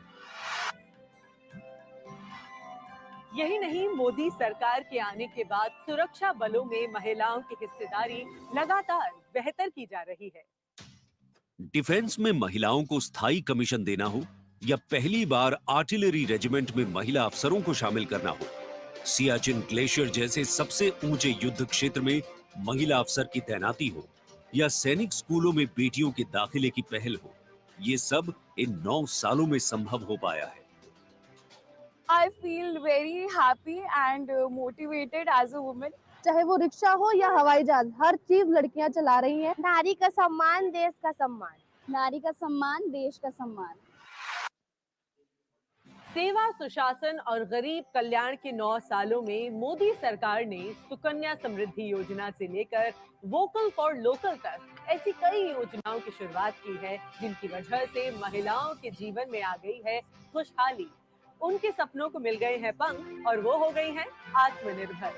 Speaker 21: यही नहीं, मोदी सरकार के आने के बाद सुरक्षा बलों में महिलाओं की हिस्सेदारी लगातार बेहतर की जा रही है।
Speaker 4: डिफेंस में महिलाओं को स्थायी कमीशन देना हो या पहली बार आर्टिलरी रेजिमेंट में महिला अफसरों को शामिल करना हो, सियाचिन ग्लेशियर जैसे सबसे ऊंचे युद्ध क्षेत्र में महिला अफसर की तैनाती हो या सैनिक स्कूलों में बेटियों के दाखिले की पहल हो, ये सब इन 9 सालों में संभव हो पाया है।
Speaker 8: I feel very happy and motivated as a woman. चाहे वो रिक्शा हो या हवाई जहाज, हर चीज लड़कियां चला रही हैं। नारी का सम्मान, देश का सम्मान। नारी का सम्मान, देश का सम्मान।
Speaker 21: सेवा, सुशासन और गरीब कल्याण के 9 सालों में मोदी सरकार ने सुकन्या समृद्धि योजना से लेकर वोकल फॉर लोकल तक ऐसी कई योजनाओं की शुरुआत की है, जिनकी वजह से महिलाओं के जीवन में आ गई है खुशहाली। उनके सपनों को मिल गए हैं पंख और वो हो गई हैं आत्मनिर्भर।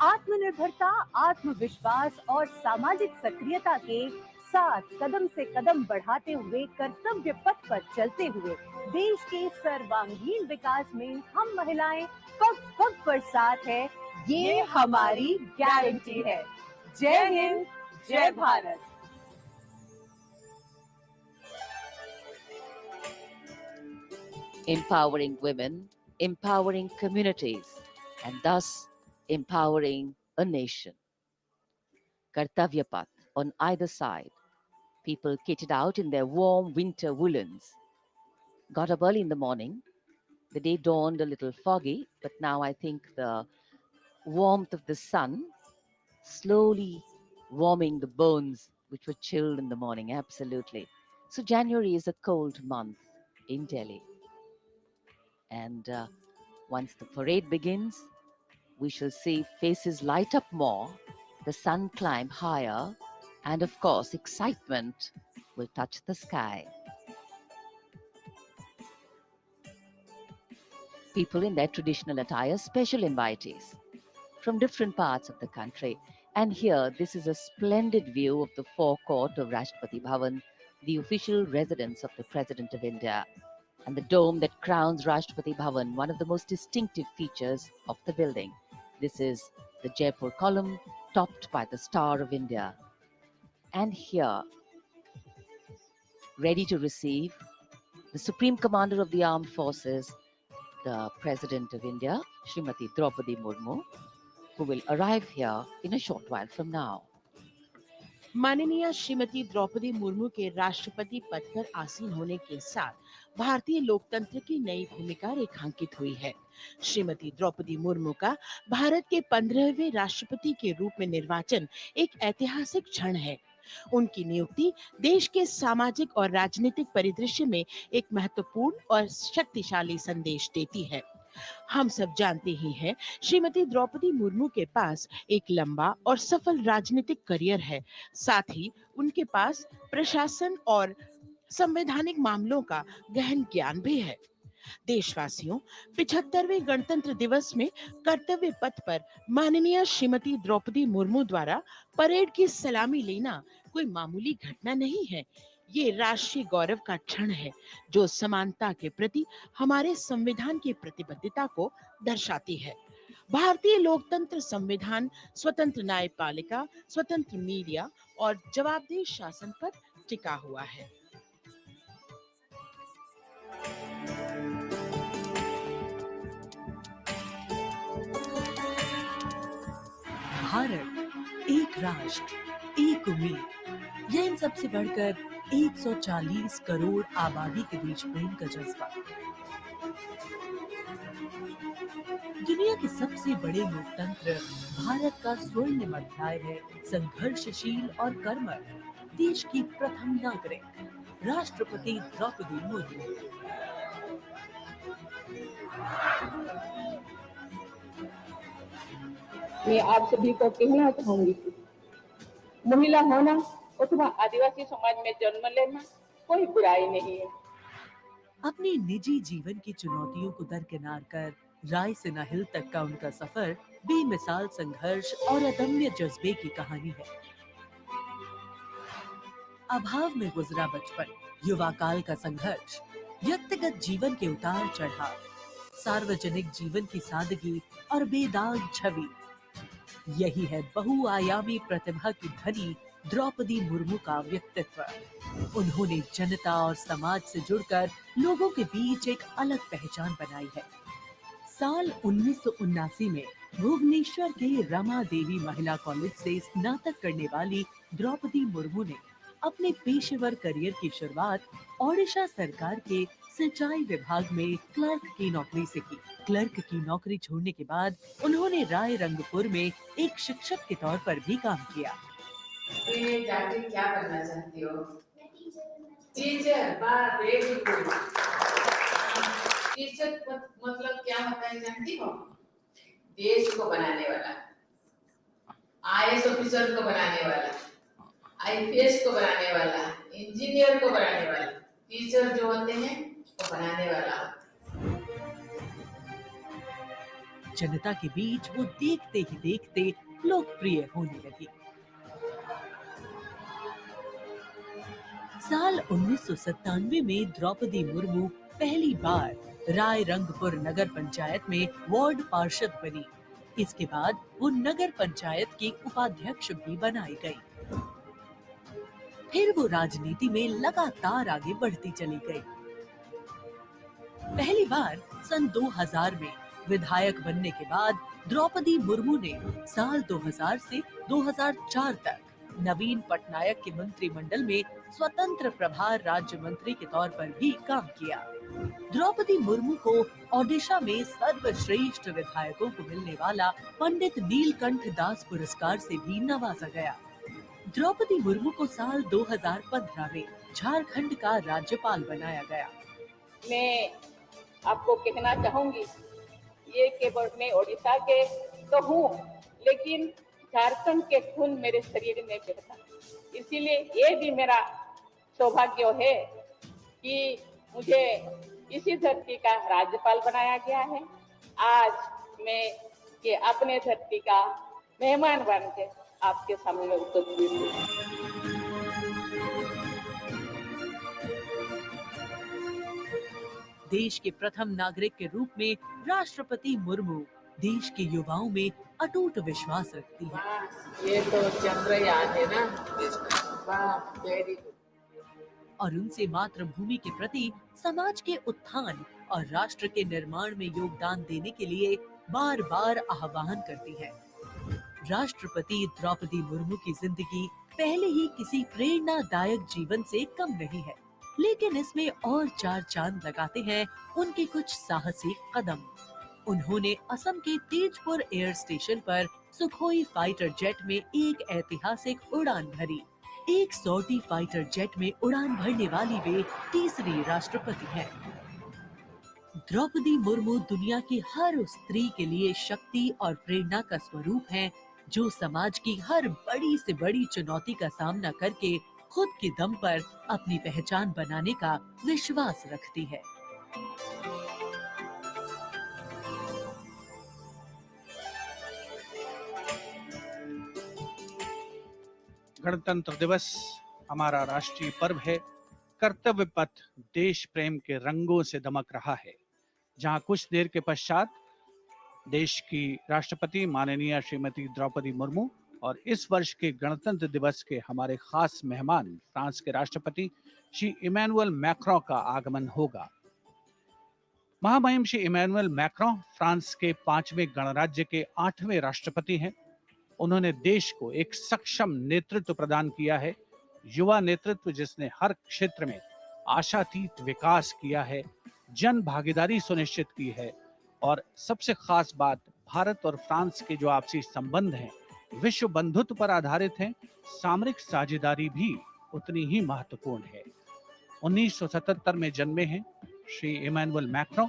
Speaker 21: आत्मनिर्भरता, आत्मविश्वास और सामाजिक सक्रियता के साथ कदम से कदम बढ़ाते हुए कर्तव्य पथ पर चलते हुए देश के सर्वांगीण विकास में हम महिलाएं पग पग पर साथ है, ये हमारी गारंटी है। जय हिंद, जय Bharat.
Speaker 1: Empowering women, empowering communities, and thus empowering a nation. Kartavya path on either side. People kitted out in their warm winter woolens. Got up early in the morning. The day dawned a little foggy, but now I think the warmth of the sun slowly warming the bones which were chilled in the morning. Absolutely. So January is a cold month in Delhi. And once the parade begins, we shall see faces light up more, the sun climb higher, and of course, excitement will touch the sky. People in their traditional attire, special invitees from different parts of the country. And here, this is a splendid view of the forecourt of Rashtrapati Bhavan, the official residence of the President of India, and the dome that crowns Rashtrapati Bhavan, one of the most distinctive features of the building. This is the Jaipur column, topped by the Star of India. And here, ready to receive the Supreme Commander of the Armed Forces, the President of India, Srimati Draupadi Murmu, who will arrive here in a short while from now.
Speaker 9: माननीय श्रीमती द्रौपदी मुर्मू के राष्ट्रपति पद पर आसीन होने के साथ भारतीय लोकतंत्र की नई भूमिका रेखांकित हुई है। श्रीमती द्रौपदी मुर्मू का भारत के 15वें राष्ट्रपति के रूप में निर्वाचन एक ऐतिहासिक क्षण है। उनकी नियुक्ति देश के सामाजिक और राजनीतिक परिदृश्य में एक महत्वपूर्ण और शक्तिशाली संदेश देती है। हम सब जानते ही हैं, श्रीमती द्रौपदी मुर्मू के पास एक लंबा और सफल राजनीतिक करियर है। साथ ही उनके पास प्रशासन और संवैधानिक मामलों का गहन ज्ञान भी है। देशवासियों, 75वें गणतंत्र दिवस में कर्तव्य पथ पर माननीय श्रीमती द्रौपदी मुर्मू द्वारा परेड की सलामी लेना कोई मामूली घटना नहीं है। ये राष्ट्रीय गौरव का क्षण है, जो समानता के प्रति हमारे संविधान की प्रतिबद्धता को दर्शाती है। भारतीय लोकतंत्र संविधान स्वतंत्र न्यायपालिका, स्वतंत्र मीडिया और जवाबदेह शासन पर टिका हुआ है।
Speaker 10: भारत एक राष्ट्र, एक उम्मीद, यह इन सबसे बढ़कर 140 करोड़ आबादी के बीच प्रेम का जज्बा। दुनिया के सबसे बड़े लोकतंत्र भारत का स्वर्णिम अध्याय है। संघर्षशील और कर्मठ देश की प्रथम नागरिक राष्ट्रपति द्रौपदी मुर्मू।
Speaker 11: मैं आप सभी को कहना चाहूंगी, महिला होना अथवा आदिवासी समाज में जन्म लेना कोई बुराई नहीं है।
Speaker 10: अपने निजी जीवन की चुनौतियों को दरकिनार कर रायसीना हिल तक का उनका सफर बेमिसाल संघर्ष और अदम्य जज्बे की कहानी है। अभाव में गुजरा बचपन, युवा काल का संघर्ष, व्यक्तिगत जीवन के उतार चढ़ाव, सार्वजनिक जीवन की सादगी और बेदाग छवि, यही है बहुआयामी प्रतिभा की धनी द्रौपदी मुर्मू का व्यक्तित्व। उन्होंने जनता और समाज से जुड़कर लोगों के बीच एक अलग पहचान बनाई है। साल 1979 में भुवनेश्वर के रमा देवी महिला कॉलेज से स्नातक करने वाली द्रौपदी मुर्मू ने अपने पेशेवर करियर की शुरुआत ओडिशा सरकार के सिंचाई विभाग में क्लर्क की नौकरी से की। क्लर्क की नौकरी छोड़ने के बाद उन्होंने राय रंगपुर में एक शिक्षक के तौर पर भी काम किया।
Speaker 11: जाके क्या करना चाहती हो? टीचर। बात वेरी गुड। टीचर मतलब क्या होता है जानती हो? देश को बनाने वाला, आईएएस ऑफिसर को बनाने वाला, आईपीएस को बनाने वाला, इंजीनियर को बनाने वाला। टीचर जो होते हैं वो बनाने वाला।
Speaker 10: जनता के बीच वो देखते ही देखते लोकप्रिय होने लगी। साल 1997 में द्रौपदी मुर्मू पहली बार राय रंगपुर नगर पंचायत में वार्ड पार्षद बनी। इसके बाद वो नगर पंचायत की उपाध्यक्ष भी बनाई गई। फिर वो राजनीति में लगातार आगे बढ़ती चली गई। पहली बार सन 2000 में विधायक बनने के बाद द्रौपदी मुर्मू ने साल 2000 से 2004 तक नवीन पटनायक के मंत्रिमंडल में स्वतंत्र प्रभार राज्य मंत्री के तौर पर भी काम किया। द्रौपदी मुर्मू को ओडिशा में सर्वश्रेष्ठ विधायकों को मिलने वाला पंडित नीलकंठ दास पुरस्कार से भी नवाजा गया।
Speaker 14: द्रौपदी मुर्मू को साल 2015 में झारखंड का राज्यपाल बनाया गया।
Speaker 11: मैं आपको कहना चाहूंगी, ये केवल मैं ओडिशा के तो हूँ, लेकिन झारखंड के खून मेरे शरीर में बहता है। इसीलिए ये भी मेरा सौभाग्य है कि मुझे इसी धरती का राज्यपाल बनाया गया है। आज मैं ये अपने धरती का मेहमान बन के आपके सामने उपस्थित हूँ।
Speaker 14: देश के प्रथम नागरिक के रूप में राष्ट्रपति मुर्मू देश के युवाओं में अटूट विश्वास रखती है।
Speaker 11: ये तो चंद्रयान है ना, वाह, वेरी गुड।
Speaker 14: और उनसे मातृभूमि के प्रति समाज के उत्थान और राष्ट्र के निर्माण में योगदान देने के लिए बार बार आह्वान करती है। राष्ट्रपति द्रौपदी मुर्मू की जिंदगी पहले ही किसी प्रेरणादायक जीवन से कम नहीं है, लेकिन इसमें और चार चांद लगाते हैं उनके कुछ साहसिक कदम। उन्होंने असम के तेजपुर एयर स्टेशन पर सुखोई फाइटर जेट में एक ऐतिहासिक उड़ान भरी। एक सॉर्टी फाइटर जेट में उड़ान भरने वाली वे तीसरी राष्ट्रपति हैं। द्रौपदी मुर्मू दुनिया की हर उस स्त्री के लिए शक्ति और प्रेरणा का स्वरूप हैं, जो समाज की हर बड़ी से बड़ी चुनौती का सामना करके खुद के दम पर अपनी पहचान बनाने का विश्वास रखती है।
Speaker 2: गणतंत्र दिवस हमारा राष्ट्रीय पर्व है। कर्तव्य पथ देश प्रेम के रंगों से दमक रहा है, जहां कुछ देर के पश्चात देश की राष्ट्रपति माननीय श्रीमती द्रौपदी मुर्मू और इस वर्ष के गणतंत्र दिवस के हमारे खास मेहमान फ्रांस के राष्ट्रपति श्री इमैनुअल मैक्रों का आगमन होगा। महामहिम श्री इमैनुअल मैक्रों फ्रांस के 5वें गणराज्य के 8वें राष्ट्रपति हैं। उन्होंने देश को एक सक्षम नेतृत्व प्रदान किया है, युवा नेतृत्व जिसने हर क्षेत्र में आशातीत विकास किया है, जन भागीदारी सुनिश्चित की है और सबसे खास बात, भारत और फ्रांस के जो आपसी संबंध हैं विश्व बंधुत्व पर आधारित हैं। सामरिक साझेदारी भी उतनी ही महत्वपूर्ण है। 1977 में जन्मे हैं श्री इमैनुअल मैक्रों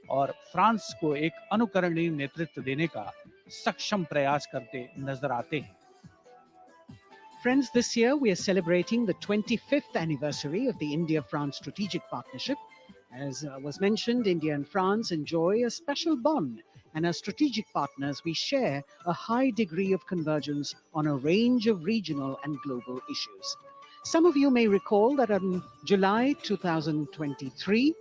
Speaker 2: और फ्रांस को एक अनुकरणीय नेतृत्व देने का सक्षम प्रयास करते नजर आते हैं।
Speaker 3: Friends, this year we are celebrating the 25th anniversary of the India-France strategic partnership. As was mentioned, India and France enjoy a special bond, and as strategic partners, we share a high degree of convergence on a range of regional and global issues. Some of you may recall that in July 2023,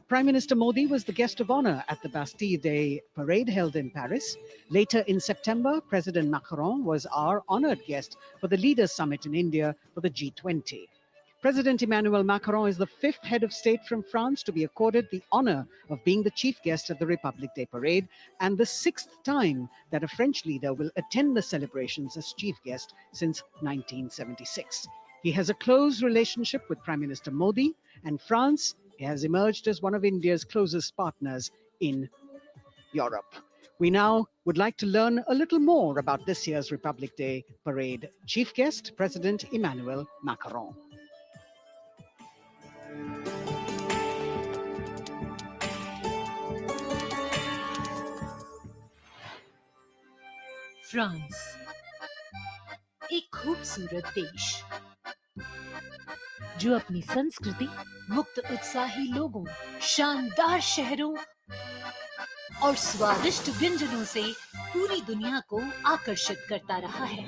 Speaker 3: Prime Minister Modi was the guest of honor at the Bastille Day parade held in Paris. Later in September, President Macron was our honored guest for the Leaders Summit in India for the G20. President Emmanuel Macron is the 5th head of state from France to be accorded the honor of being the chief guest at the Republic Day parade, and the 6th time that a French leader will attend the celebrations as chief guest since 1976. He has a close relationship with Prime Minister Modi, and France has emerged as one of India's closest partners in Europe. We now would like to learn a little more about this year's Republic Day parade. Chief guest, President Emmanuel Macron.
Speaker 14: France, एक खूबसूरत देश जो अपनी संस्कृति, मुक्त उत्साही लोगों, शानदार शहरों और स्वादिष्ट व्यंजनों से पूरी दुनिया को आकर्षित करता रहा है।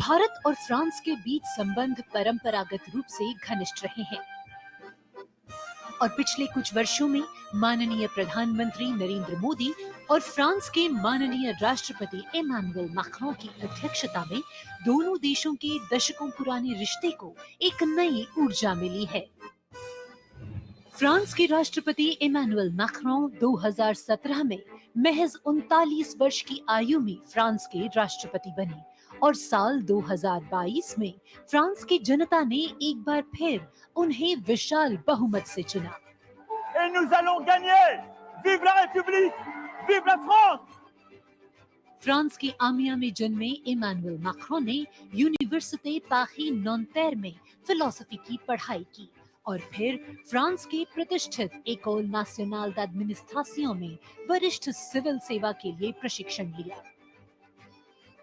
Speaker 14: भारत और फ्रांस के बीच संबंध परंपरागत रूप से घनिष्ठ रहे हैं और पिछले कुछ वर्षों में माननीय प्रधानमंत्री नरेंद्र मोदी और फ्रांस के माननीय राष्ट्रपति इमैनुअल मैक्रों की अध्यक्षता में दोनों देशों के दशकों पुराने रिश्ते को एक नई ऊर्जा मिली है। फ्रांस के राष्ट्रपति इमैनुअल मैक्रों 2017 में महज 39 वर्ष की आयु में फ्रांस के राष्ट्रपति बने और साल 2022 में फ्रांस की जनता ने एक बार फिर उन्हें विशाल बहुमत से चुना।
Speaker 7: Et nous allons gagner! Vive la République! Vive la France!
Speaker 21: France के आमिया में जन्मे इमानुएल मैक्रों ने यूनिवर्सिटी पारी नॉन्तेर में फिलोसफी की पढ़ाई की और फिर फ्रांस के प्रतिष्ठित एकोल नेशनल d'administration में वरिष्ठ सिविल सेवा के लिए प्रशिक्षण लिया।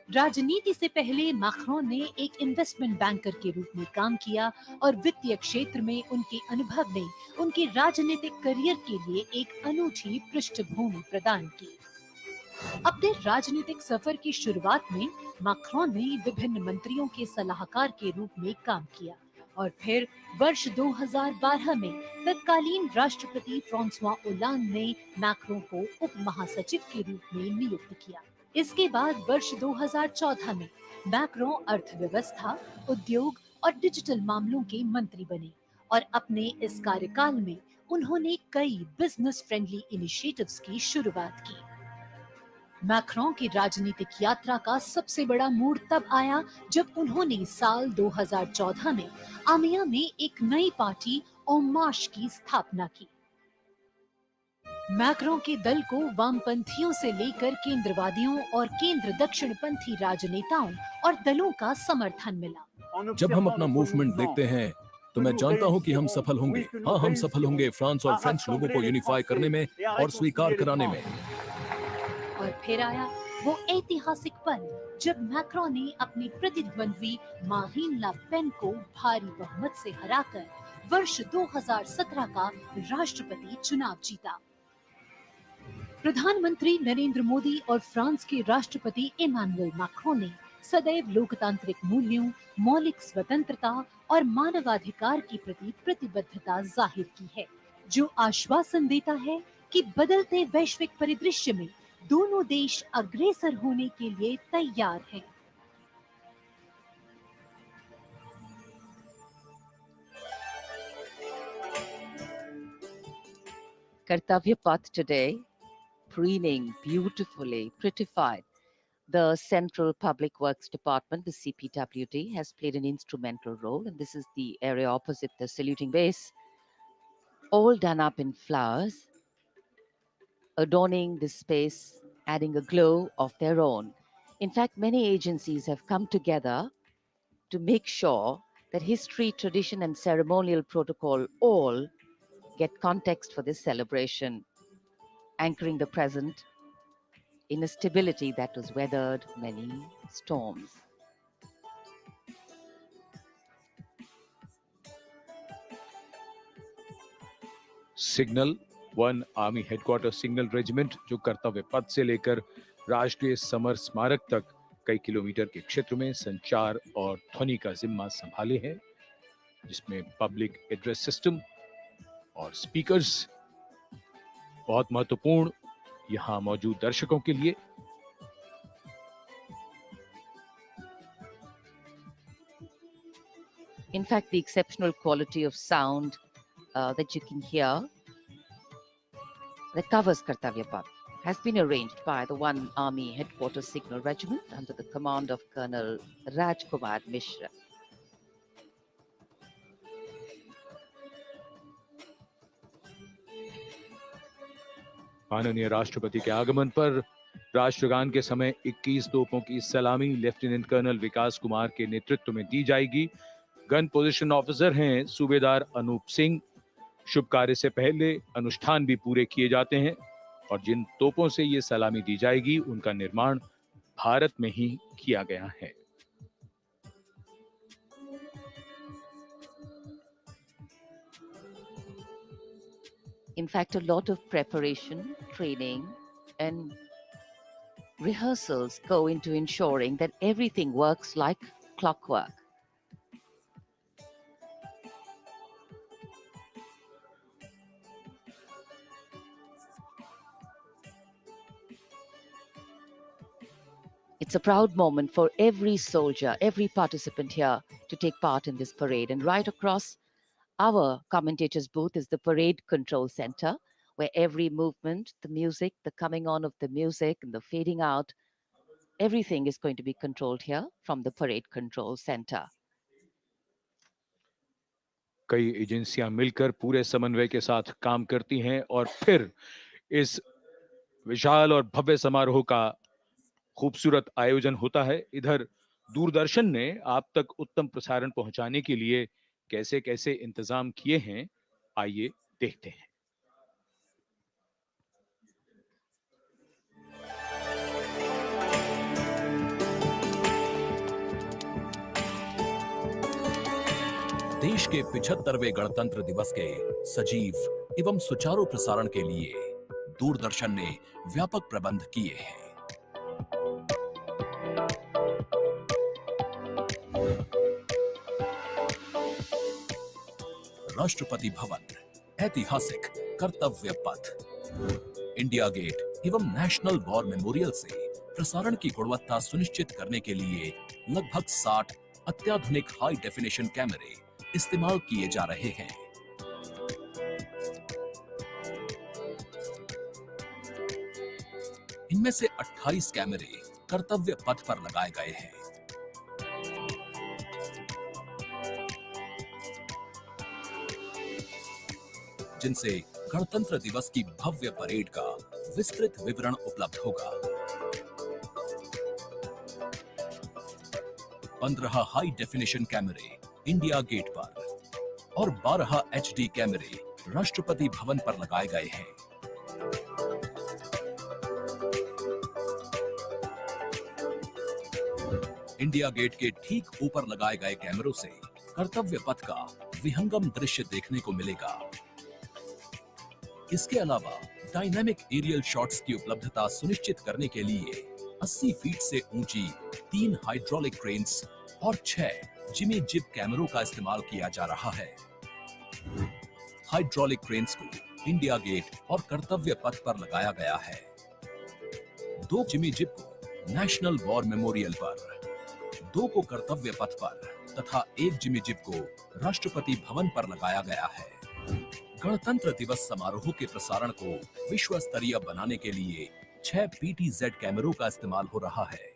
Speaker 21: राजनीति से पहले मैक्रों ने एक इन्वेस्टमेंट बैंकर के रूप में काम किया और वित्तीय क्षेत्र में उनके अनुभव ने उनके राजनीतिक करियर के लिए एक अनूठी पृष्ठभूमि प्रदान की। अपने राजनीतिक सफर की शुरुआत में मैक्रों ने विभिन्न मंत्रियों के सलाहकार के रूप में काम किया और फिर वर्ष 2012 में तत्कालीन राष्ट्रपति फ्रांसवा ओलांद ने मैक्रों को उप महासचिव के रूप में नियुक्त किया। इसके बाद वर्ष 2014 में मैक्रों अर्थव्यवस्था, उद्योग और डिजिटल मामलों के मंत्री बने और अपने इस कार्यकाल में उन्होंने कई बिजनेस फ्रेंडली इनिशिएटिव्स की शुरुआत की। मैक्रों की राजनीतिक यात्रा का सबसे बड़ा मोड़ तब आया जब उन्होंने साल 2014 में आमिया में एक नई पार्टी En Marche की स्थापना की। मैक्रों के दल को वामपंथियों से लेकर केंद्रवादियों और केंद्र दक्षिणपंथी राजनेताओं और दलों का समर्थन मिला।
Speaker 6: जब हम अपना मूवमेंट देखते हैं तो मैं जानता हूं कि हम सफल होंगे। हाँ, हम सफल होंगे फ्रांस और फ्रेंच लोगों को यूनिफाई करने में और स्वीकार कराने में।
Speaker 21: और फिर आया वो ऐतिहासिक पल जब मैक्रों ने अपने प्रतिद्वंद्वी मारीन ला पेन को भारी बहुमत से हराकर वर्ष 2017 का राष्ट्रपति चुनाव जीता। प्रधानमंत्री नरेंद्र मोदी और फ्रांस के राष्ट्रपति इमानुएल मैक्रों ने सदैव लोकतांत्रिक मूल्यों, मौलिक स्वतंत्रता और मानवाधिकार के प्रति प्रतिबद्धता जाहिर की है, जो आश्वासन देता है कि बदलते वैश्विक परिदृश्य में दोनों देश अग्रसर होने के लिए तैयार हैं।
Speaker 1: Kartavya path today, preening beautifully prettified. The Central Public Works Department, the CPWD, has played an instrumental role, and this is the area opposite the saluting base, all done up in flowers, adorning this space, adding a glow of their own. In fact, many agencies have come together to make sure that history, tradition, and ceremonial protocol all get context for this celebration, anchoring the present in a stability that has weathered many storms.
Speaker 13: Signal 1 army headquarter signal regiment जो कर्तव्य पथ से लेकर राष्ट्रीय summer स्मारक तक कई kilometre के क्षेत्र में संचार और ध्वनि का जिम्मा संभाले है, जिसमें पब्लिक एड्रेस सिस्टम और स्पीकर्स बहुत महत्वपूर्ण यहां मौजूद दर्शकों के लिए।
Speaker 1: In fact, the exceptional quality of sound that you can hear that covers Kartavya Path has been arranged by the 1 Army Headquarters Signal Regiment under the command of Colonel Rajkumar Mishra.
Speaker 13: माननीय राष्ट्रपति के आगमन पर राष्ट्रगान के समय 21 तोपों की सलामी लेफ्टिनेंट कर्नल विकास कुमार के नेतृत्व में दी जाएगी। गन पोजीशन ऑफिसर हैं सूबेदार अनूप सिंह। शुभ कार्य से पहले अनुष्ठान भी पूरे किए जाते हैं और जिन तोपों से ये सलामी दी जाएगी उनका निर्माण भारत में ही किया गया है।
Speaker 1: In fact, a lot of preparation, training, and rehearsals go into ensuring that everything works like clockwork. It's a proud moment for every soldier, every participant here to take part in this parade. And right across our commentator's booth is the Parade Control Center, where every movement, the music, the coming on of the music, and the fading out, everything is going to be controlled here from the Parade Control Center.
Speaker 13: कई एजेंसियां मिलकर पूरे समन्वय के साथ काम करती हैं और फिर इस विशाल और भव्य समारोह का खूबसूरत आयोजन होता है। इधर दूरदर्शन ने आप तक उत्तम प्रसारण पहुंचाने के लिए कैसे-कैसे इंतजाम किए हैं, आइए देखते हैं।
Speaker 6: देश के 75वें गणतंत्र दिवस के सजीव एवं सुचारू प्रसारण के लिए दूरदर्शन ने व्यापक प्रबंध किए हैं। राष्ट्रपति भवन, ऐतिहासिक कर्तव्य पथ, इंडिया गेट एवं नेशनल वॉर मेमोरियल से प्रसारण की गुणवत्ता सुनिश्चित करने के लिए लगभग 60 अत्याधुनिक हाई डेफिनेशन कैमरे इस्तेमाल किए जा रहे हैं। इनमें से 28 कैमरे कर्तव्य पथ पर लगाए गए हैं। जिनसे गणतंत्र दिवस की भव्य परेड का विस्तृत विवरण उपलब्ध होगा। 15 हाई डेफिनेशन कैमरे इंडिया गेट पर और 12 HD कैमरे राष्ट्रपति भवन पर लगाए गए हैं। इंडिया गेट के ठीक ऊपर लगाए गए कैमरों से कर्तव्य पथ का विहंगम दृश्य देखने को मिलेगा। इसके अलावा डायनामिक एरियल शॉट्स की उपलब्धता सुनिश्चित करने के लिए 80 फीट से ऊंची 3 हाइड्रोलिक क्रेन्स और 6 जिमी जिब कैमरों का इस्तेमाल किया जा रहा है। हाइड्रोलिक क्रेन्स को इंडिया गेट और कर्तव्य पथ पर लगाया गया है। 2 जिमी जिब को नेशनल वॉर मेमोरियल पर, 2 को कर्तव्य पथ पर तथा 1 जिमी जिब को राष्ट्रपति भवन पर लगाया गया है। गणतंत्र दिवस समारोह के प्रसारण को विश्व स्तरीय बनाने के लिए 6 PTZ कैमरों का इस्तेमाल हो रहा है।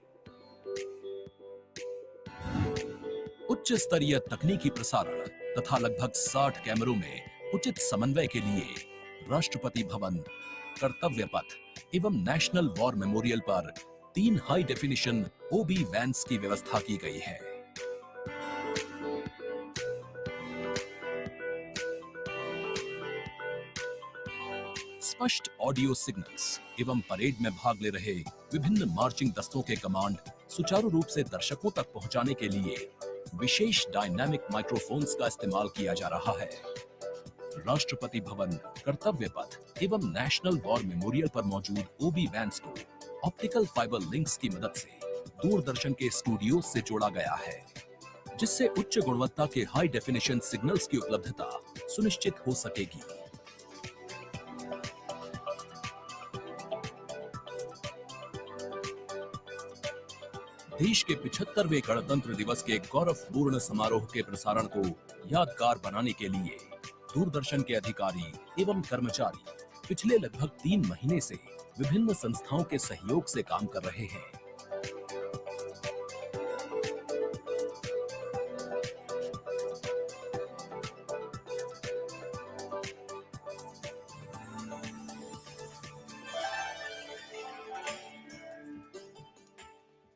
Speaker 6: उच्च स्तरीय तकनीकी प्रसारण तथा लगभग 60 कैमरों में उचित समन्वय के लिए राष्ट्रपति भवन, कर्तव्य पथ एवं नेशनल वॉर मेमोरियल पर 3 हाई डेफिनेशन OB वैन्स की व्यवस्था की गई है। स्पष्ट ऑडियो सिग्नल्स एवं परेड में भाग ले रहे विभिन्न मार्चिंग दस्तों के कमांड सुचारू रूप से दर्शकों तक पहुंचाने के लिए विशेष डायनामिक माइक्रोफोन्स का इस्तेमाल किया जा रहा है। राष्ट्रपति भवन, कर्तव्य पथ एवं नेशनल वॉर मेमोरियल पर मौजूद OB वैन्स को ऑप्टिकल फाइबर लिंक्स की मदद से दूरदर्शन के स्टूडियो से जोड़ा गया है, जिससे उच्च गुणवत्ता के हाई डेफिनेशन सिग्नल्स की उपलब्धता सुनिश्चित हो सकेगी। देश के 75वें गणतंत्र दिवस के गौरवपूर्ण समारोह के प्रसारण को यादगार बनाने के लिए दूरदर्शन के अधिकारी एवं कर्मचारी पिछले लगभग 3 महीने से विभिन्न संस्थाओं के सहयोग से काम कर रहे हैं।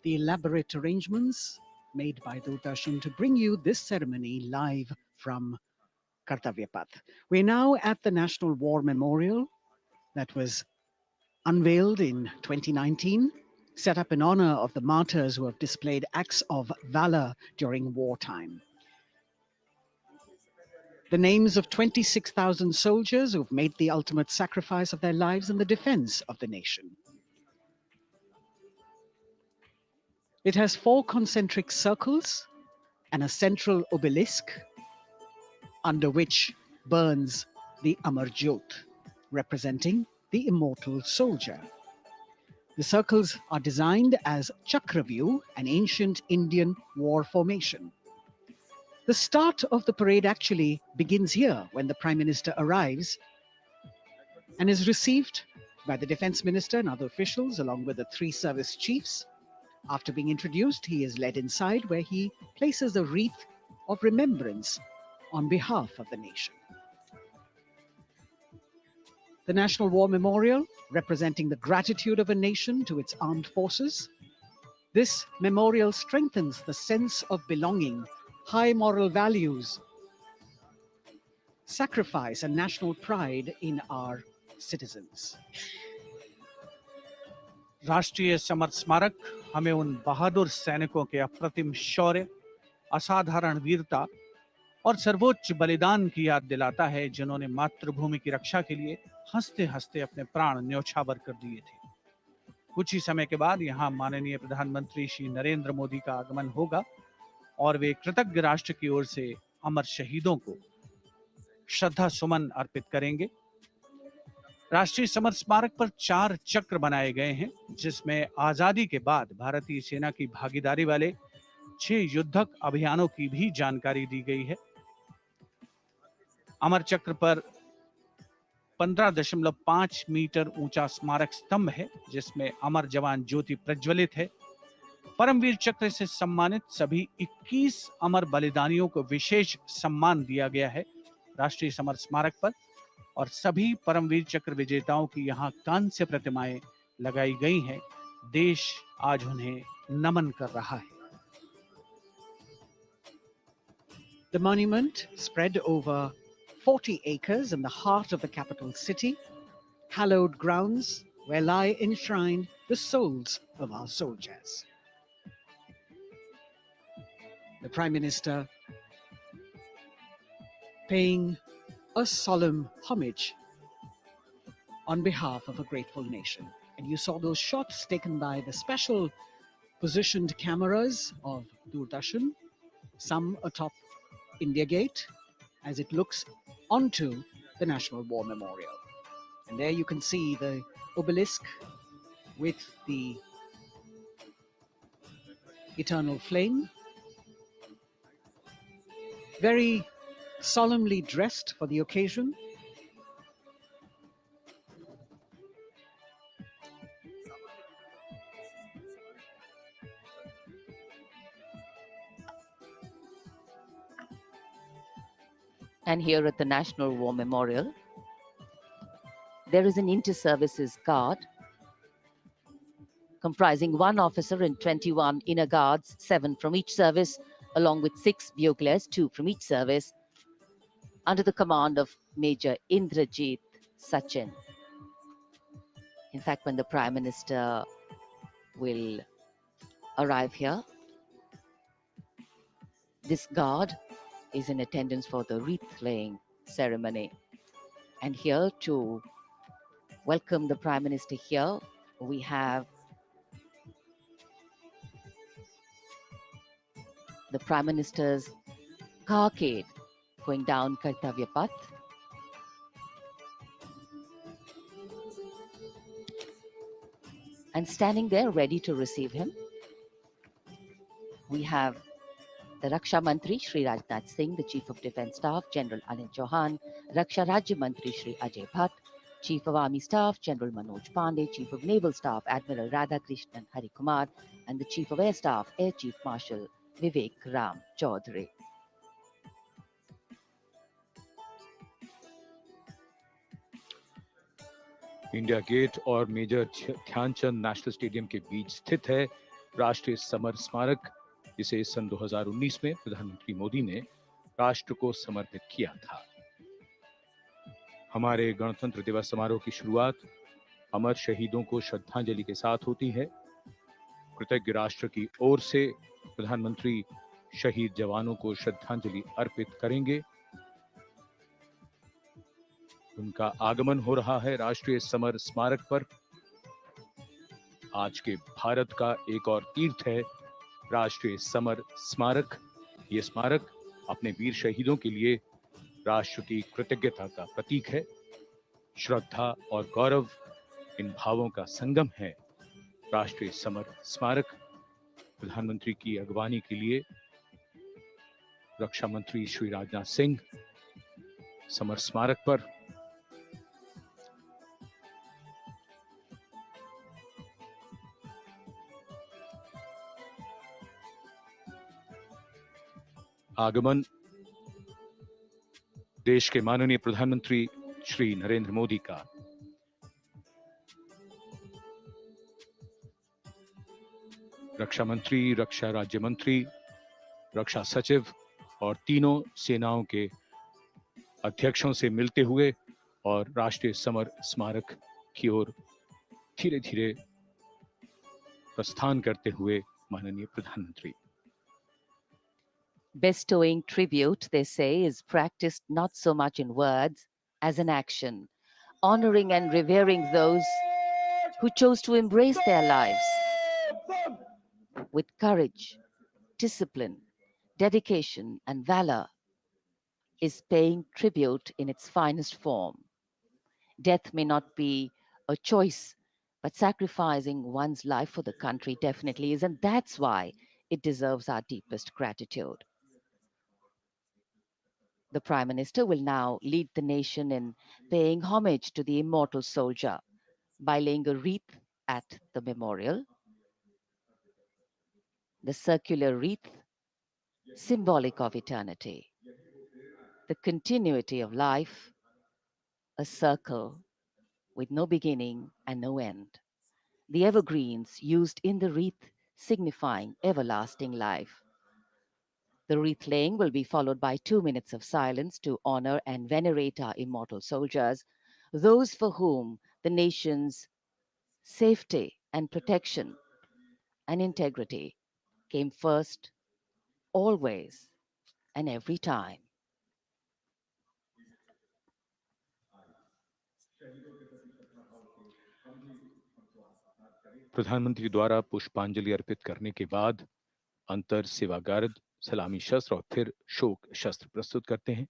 Speaker 3: The elaborate arrangements made by Doordarshan to bring you this ceremony live from Kartavya Path. We're now at the National War Memorial that was unveiled in 2019, set up in honor of the martyrs who have displayed acts of valor during wartime. The names of 26,000 soldiers who've made the ultimate sacrifice of their lives in the defense of the nation. It has 4 concentric circles and a central obelisk under which burns the Amar Jyot, representing the immortal soldier. The circles are designed as Chakravyu, an ancient Indian war formation. The start of the parade actually begins here when the Prime Minister arrives and is received by the Defence Minister and other officials along with the 3 service chiefs. After being introduced, he is led inside where he places a wreath of remembrance on behalf of the nation. The National War Memorial, representing the gratitude of a nation to its armed forces, This memorial strengthens the sense of belonging, high moral values, sacrifice, and national pride in our citizens.
Speaker 2: राष्ट्रीय summer स्मारक हमें उन बहादुर सैनिकों के अप्रतिम शौर्य, असाधारण वीरता और सर्वोच्च बलिदान की याद दिलाता है, जिन्होंने मातृभूमि की रक्षा के लिए हंसते हंसते अपने प्राण न्यौछावर कर दिए थे। कुछ ही समय के बाद यहाँ माननीय प्रधानमंत्री श्री नरेंद्र मोदी का आगमन होगा और वे कृतज्ञ राष्ट्र की ओर से अमर शहीदों को श्रद्धा सुमन अर्पित करेंगे। राष्ट्रीय समर स्मारक पर 4 चक्र बनाए गए हैं, जिसमें आजादी के बाद भारतीय सेना की भागीदारी वाले 6 युद्धक अभियानों की भी जानकारी दी गई है। अमर चक्र पर 15.5 मीटर ऊंचा स्मारक स्तंभ है, जिसमें अमर जवान ज्योति प्रज्वलित है। परमवीर चक्र से सम्मानित सभी 21 अमर बलिदानियों को विशेष सम्मान दिया गया है राष्ट्रीय समर स्मारक पर, और सभी परमवीर चक्र विजेताओं की यहाँ कांस्य प्रतिमाएं लगाई गई हैं। देश आज उन्हें नमन कर रहा है।
Speaker 3: The monument, spread over 40 acres in the heart of the capital city, hallowed grounds where lie enshrined the souls of our soldiers. The Prime Minister paying a solemn homage on behalf of a grateful nation. And you saw those shots taken by the special positioned cameras of Doordarshan, some atop India Gate, as it looks onto the National War Memorial. And there you can see the obelisk with the eternal flame, very solemnly dressed for the occasion.
Speaker 1: And here at the National War Memorial, there is an inter-services guard comprising 1 officer and 21 inner guards, 7 from each service, along with 6 buglers, 2 from each service, under the command of Major Indrajit Sachin. In fact, when the Prime Minister will arrive here, this guard is in attendance for the wreath-laying ceremony. And here to welcome the Prime Minister here, we have the Prime Minister's carcade going down Kartavya Path. And standing there ready to receive him, we have the Raksha Mantri Shri Rajnath Singh, the Chief of Defence Staff General Anil Chauhan, Raksha Rajya Mantri Shri Ajay Bhatt, Chief of Army Staff General Manoj Pandey, Chief of Naval Staff Admiral Radhakrishnan Harikumar, and the Chief of Air Staff Air Chief Marshal Vivek Ram Chaudhary.
Speaker 13: India Gate और Major Dhyan Chand National Stadium के बीच स्थित है राष्ट्रीय summer स्मारक, जिसे सन 2019 में प्रधानमंत्री मोदी ने राष्ट्र को समर्पित किया था। हमारे गणतंत्र दिवस समारोह की शुरुआत अमर शहीदों को श्रद्धांजलि के साथ होती है। कृतज्ञ राष्ट्र की ओर से प्रधानमंत्री शहीद जवानों को श्रद्धांजलि अर्पित करेंगे। उनका आगमन हो रहा है राष्ट्रीय समर स्मारक पर। आज के भारत का एक और तीर्थ है राष्ट्रीय समर स्मारक। ये स्मारक अपने वीर शहीदों के लिए राष्ट्र की कृतज्ञता का प्रतीक है। श्रद्धा और गौरव, इन भावों का संगम है राष्ट्रीय समर स्मारक। प्रधानमंत्री की अगवानी के लिए रक्षा मंत्री श्री राजनाथ सिंह समर स्मारक पर आगमन देश के माननीय प्रधानमंत्री श्री नरेंद्र मोदी का रक्षा मंत्री, रक्षा राज्य मंत्री, रक्षा सचिव और तीनों सेनाओं के अध्यक्षों से मिलते हुए और राष्ट्रीय समर स्मारक की ओर धीरे धीरे प्रस्थान करते हुए माननीय प्रधानमंत्री।
Speaker 1: Bestowing tribute, they say, is practiced not so much in words as in action, honoring and revering those who chose to embrace their lives with courage, discipline, dedication, and valor is paying tribute in its finest form. Death may not be a choice, but sacrificing one's life for the country definitely is, and that's why it deserves our deepest gratitude. The Prime Minister will now lead the nation in paying homage to the immortal soldier by laying a wreath at the memorial. The circular wreath, symbolic of eternity, the continuity of life, a circle with no beginning and no end. The evergreens used in the wreath signifying everlasting life. The wreath laying will be followed by 2 minutes of silence to honor and venerate our immortal soldiers, those for whom the nation's safety and protection and integrity came first, always and every time.
Speaker 13: प्रधानमंत्री द्वारा पुष्पांजलि अर्पित करने के बाद अंतर सेवा guard सलामी शस्त्र और फिर शोक शस्त्र प्रस्तुत करते हैं।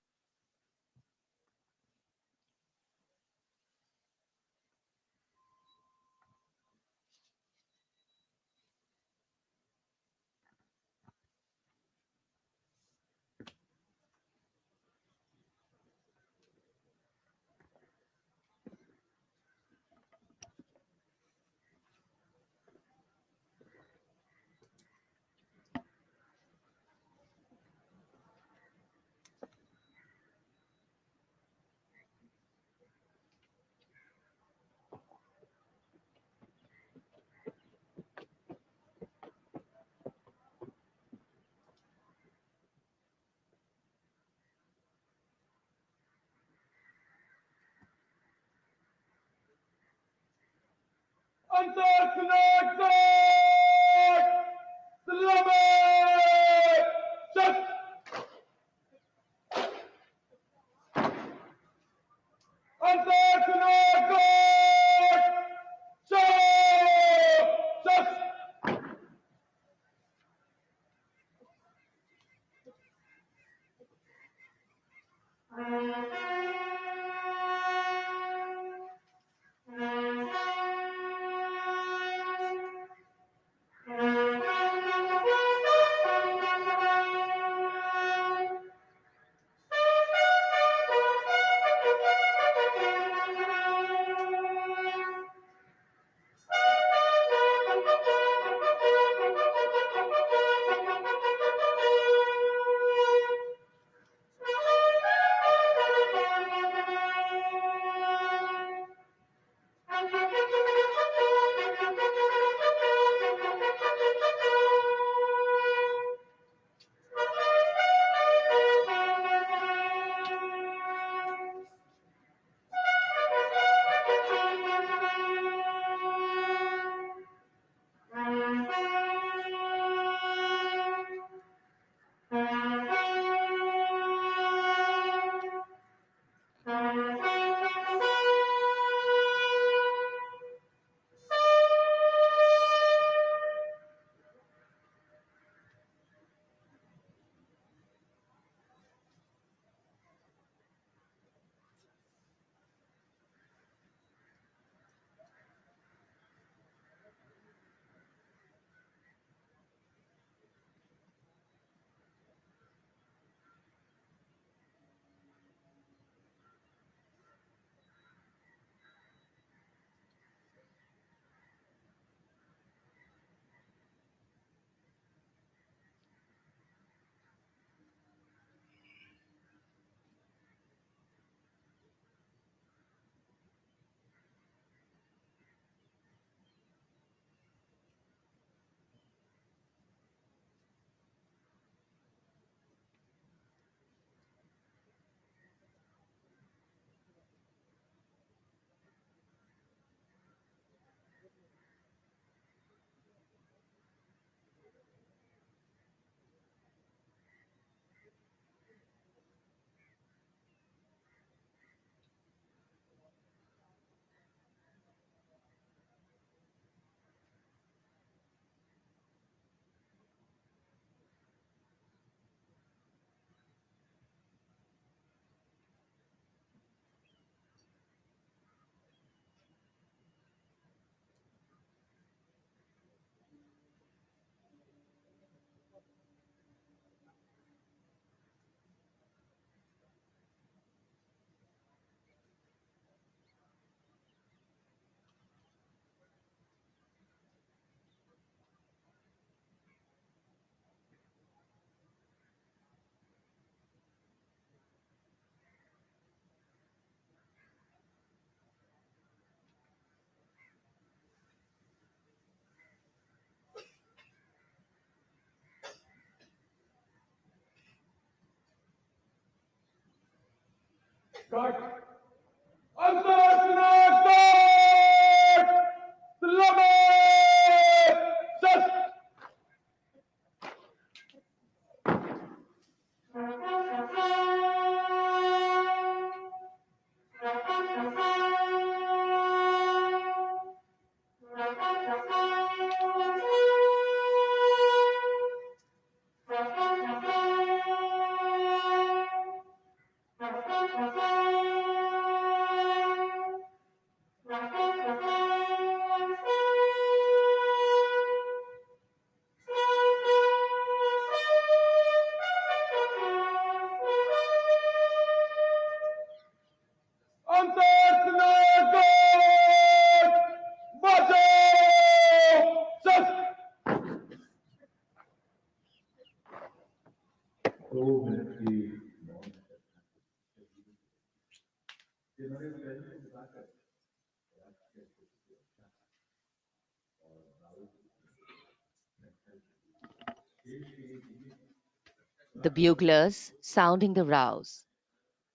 Speaker 1: The buglers sounding the rouse,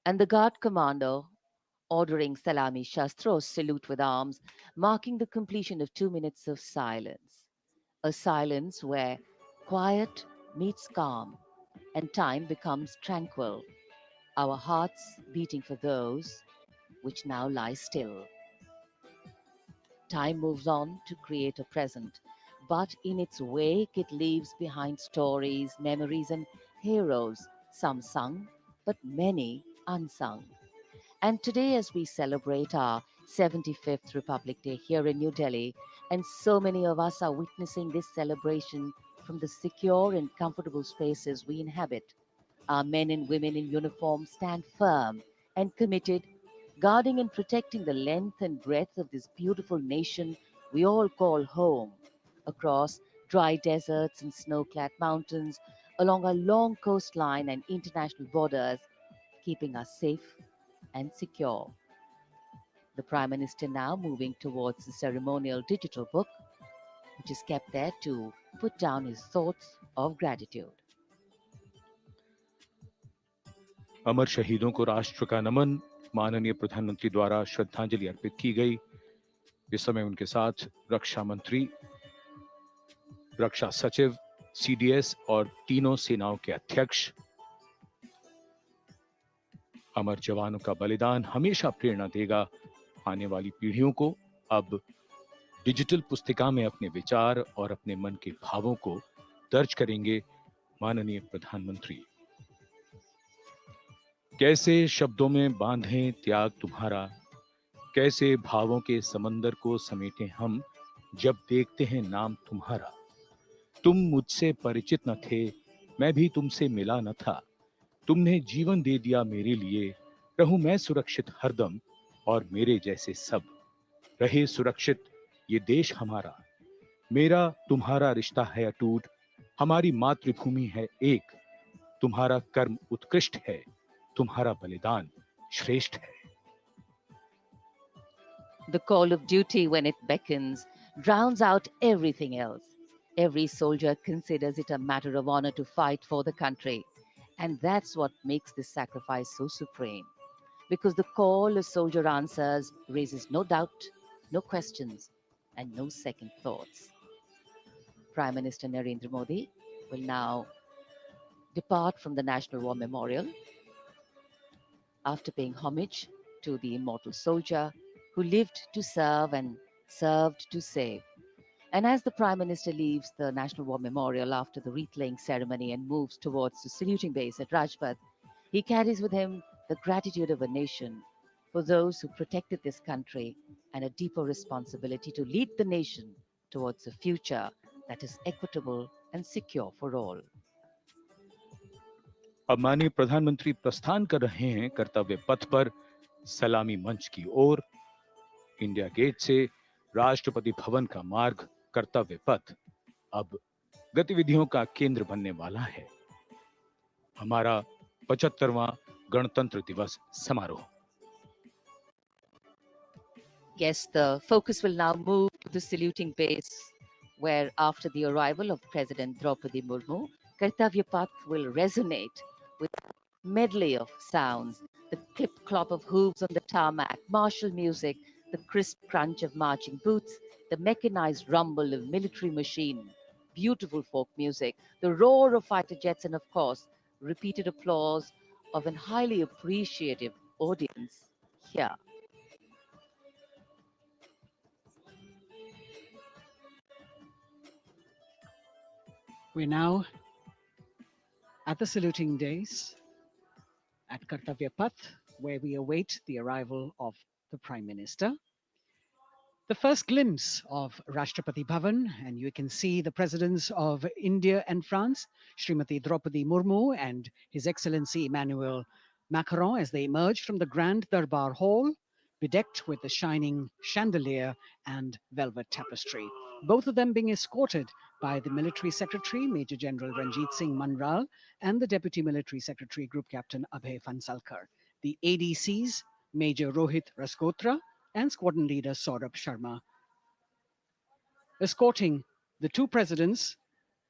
Speaker 1: and the guard commander ordering Salami Shastros salute with arms, marking the completion of 2 minutes of silence. A silence where quiet meets calm and time becomes tranquil, our hearts beating for those which now lie still. Time moves on to create a present, but in its wake it leaves behind stories, memories, and heroes, some sung, but many unsung. And today, as we celebrate our 75th Republic Day here in New Delhi, and so many of us are witnessing this celebration from the secure and comfortable spaces we inhabit, our men and women in uniform stand firm and committed, guarding and protecting the length and breadth of this beautiful nation we all call home, across dry deserts and snow clad mountains, along our long coastline and international borders, keeping us safe and secure. The Prime Minister now moving towards the ceremonial digital book, which is kept there to put down his thoughts of gratitude.
Speaker 13: अमर शहीदों को राष्ट्र का नमन। माननीय प्रधानमंत्री द्वारा श्रद्धांजलि अर्पित की गई। इस समय उनके साथ रक्षा मंत्री, रक्षा सचिव, सीडीएस और तीनों सेनाओं के अध्यक्ष। अमर जवानों का बलिदान हमेशा प्रेरणा देगा आने वाली पीढ़ियों को। अब डिजिटल पुस्तिका में अपने विचार और अपने मन के भावों को दर्ज करेंगे माननीय प्रधानमंत्री। कैसे शब्दों में बांधें त्याग तुम्हारा, कैसे भावों के समंदर को समेटें हम जब देखते हैं नाम तुम्हारा। तुम मुझसे परिचित न थे, मैं भी तुमसे मिला न था, तुमने जीवन दे दिया मेरे लिए, रहूं मैं सुरक्षित हरदम और मेरे जैसे सब रहे सुरक्षित ये देश हमारा। मेरा तुम्हारा रिश्ता है अटूट, हमारी मातृभूमि है एक, तुम्हारा कर्म उत्कृष्ट है, तुम्हारा बलिदान श्रेष्ठ है।
Speaker 1: The call of duty, when it beckons, drowns out everything else. Every soldier considers it a matter of honor to fight for the country. And that's what makes this sacrifice so supreme. Because the call a soldier answers raises no doubt, no questions, and no second thoughts. Prime Minister Narendra Modi will now depart from the National War Memorial after paying homage to the immortal soldier who lived to serve and served to save. And as the Prime Minister leaves the National War Memorial after the wreath laying ceremony and moves towards the saluting base at Rajpath, he carries with him the gratitude of a nation for those who protected this country and a deeper responsibility to lead the nation towards a future that is equitable and secure for all.
Speaker 13: अब माननीय प्रधानमंत्री प्रस्थान कर रहे हैं कर्तव्य पथ पर सलामी मंच की ओर। इंडिया गेट से राष्ट्रपति भवन का मार्ग कर्तव्य पथ अब गतिविधियों का केंद्र बनने वाला है। हमारा 75वां गणतंत्र दिवस समारोह।
Speaker 1: Yes, the focus will now move to the saluting base, where after the arrival of President Draupadi Murmu, Kartavya Path will resonate with a medley of sounds, The clip clop of hooves on the tarmac, martial music, the crisp crunch of marching boots, the mechanized rumble of military machine, beautiful folk music, the roar of fighter jets, and of course, repeated applause of an highly appreciative audience here.
Speaker 3: We're now at the saluting days at Kartavya Path, where we await the arrival of the Prime Minister. The first glimpse of Rashtrapati Bhavan, and you can see the presidents of India and France, Srimati Draupadi Murmu and His Excellency Emmanuel Macron, as they emerge from the Grand Darbar Hall, bedecked with the shining chandelier and velvet tapestry. Both of them being escorted by the Military Secretary, Major General Ranjit Singh Manral, and the Deputy Military Secretary, Group Captain Abhay Fansalkar. The ADCs, Major Rohit Rasgotra and Squadron Leader Saurabh Sharma, escorting the two presidents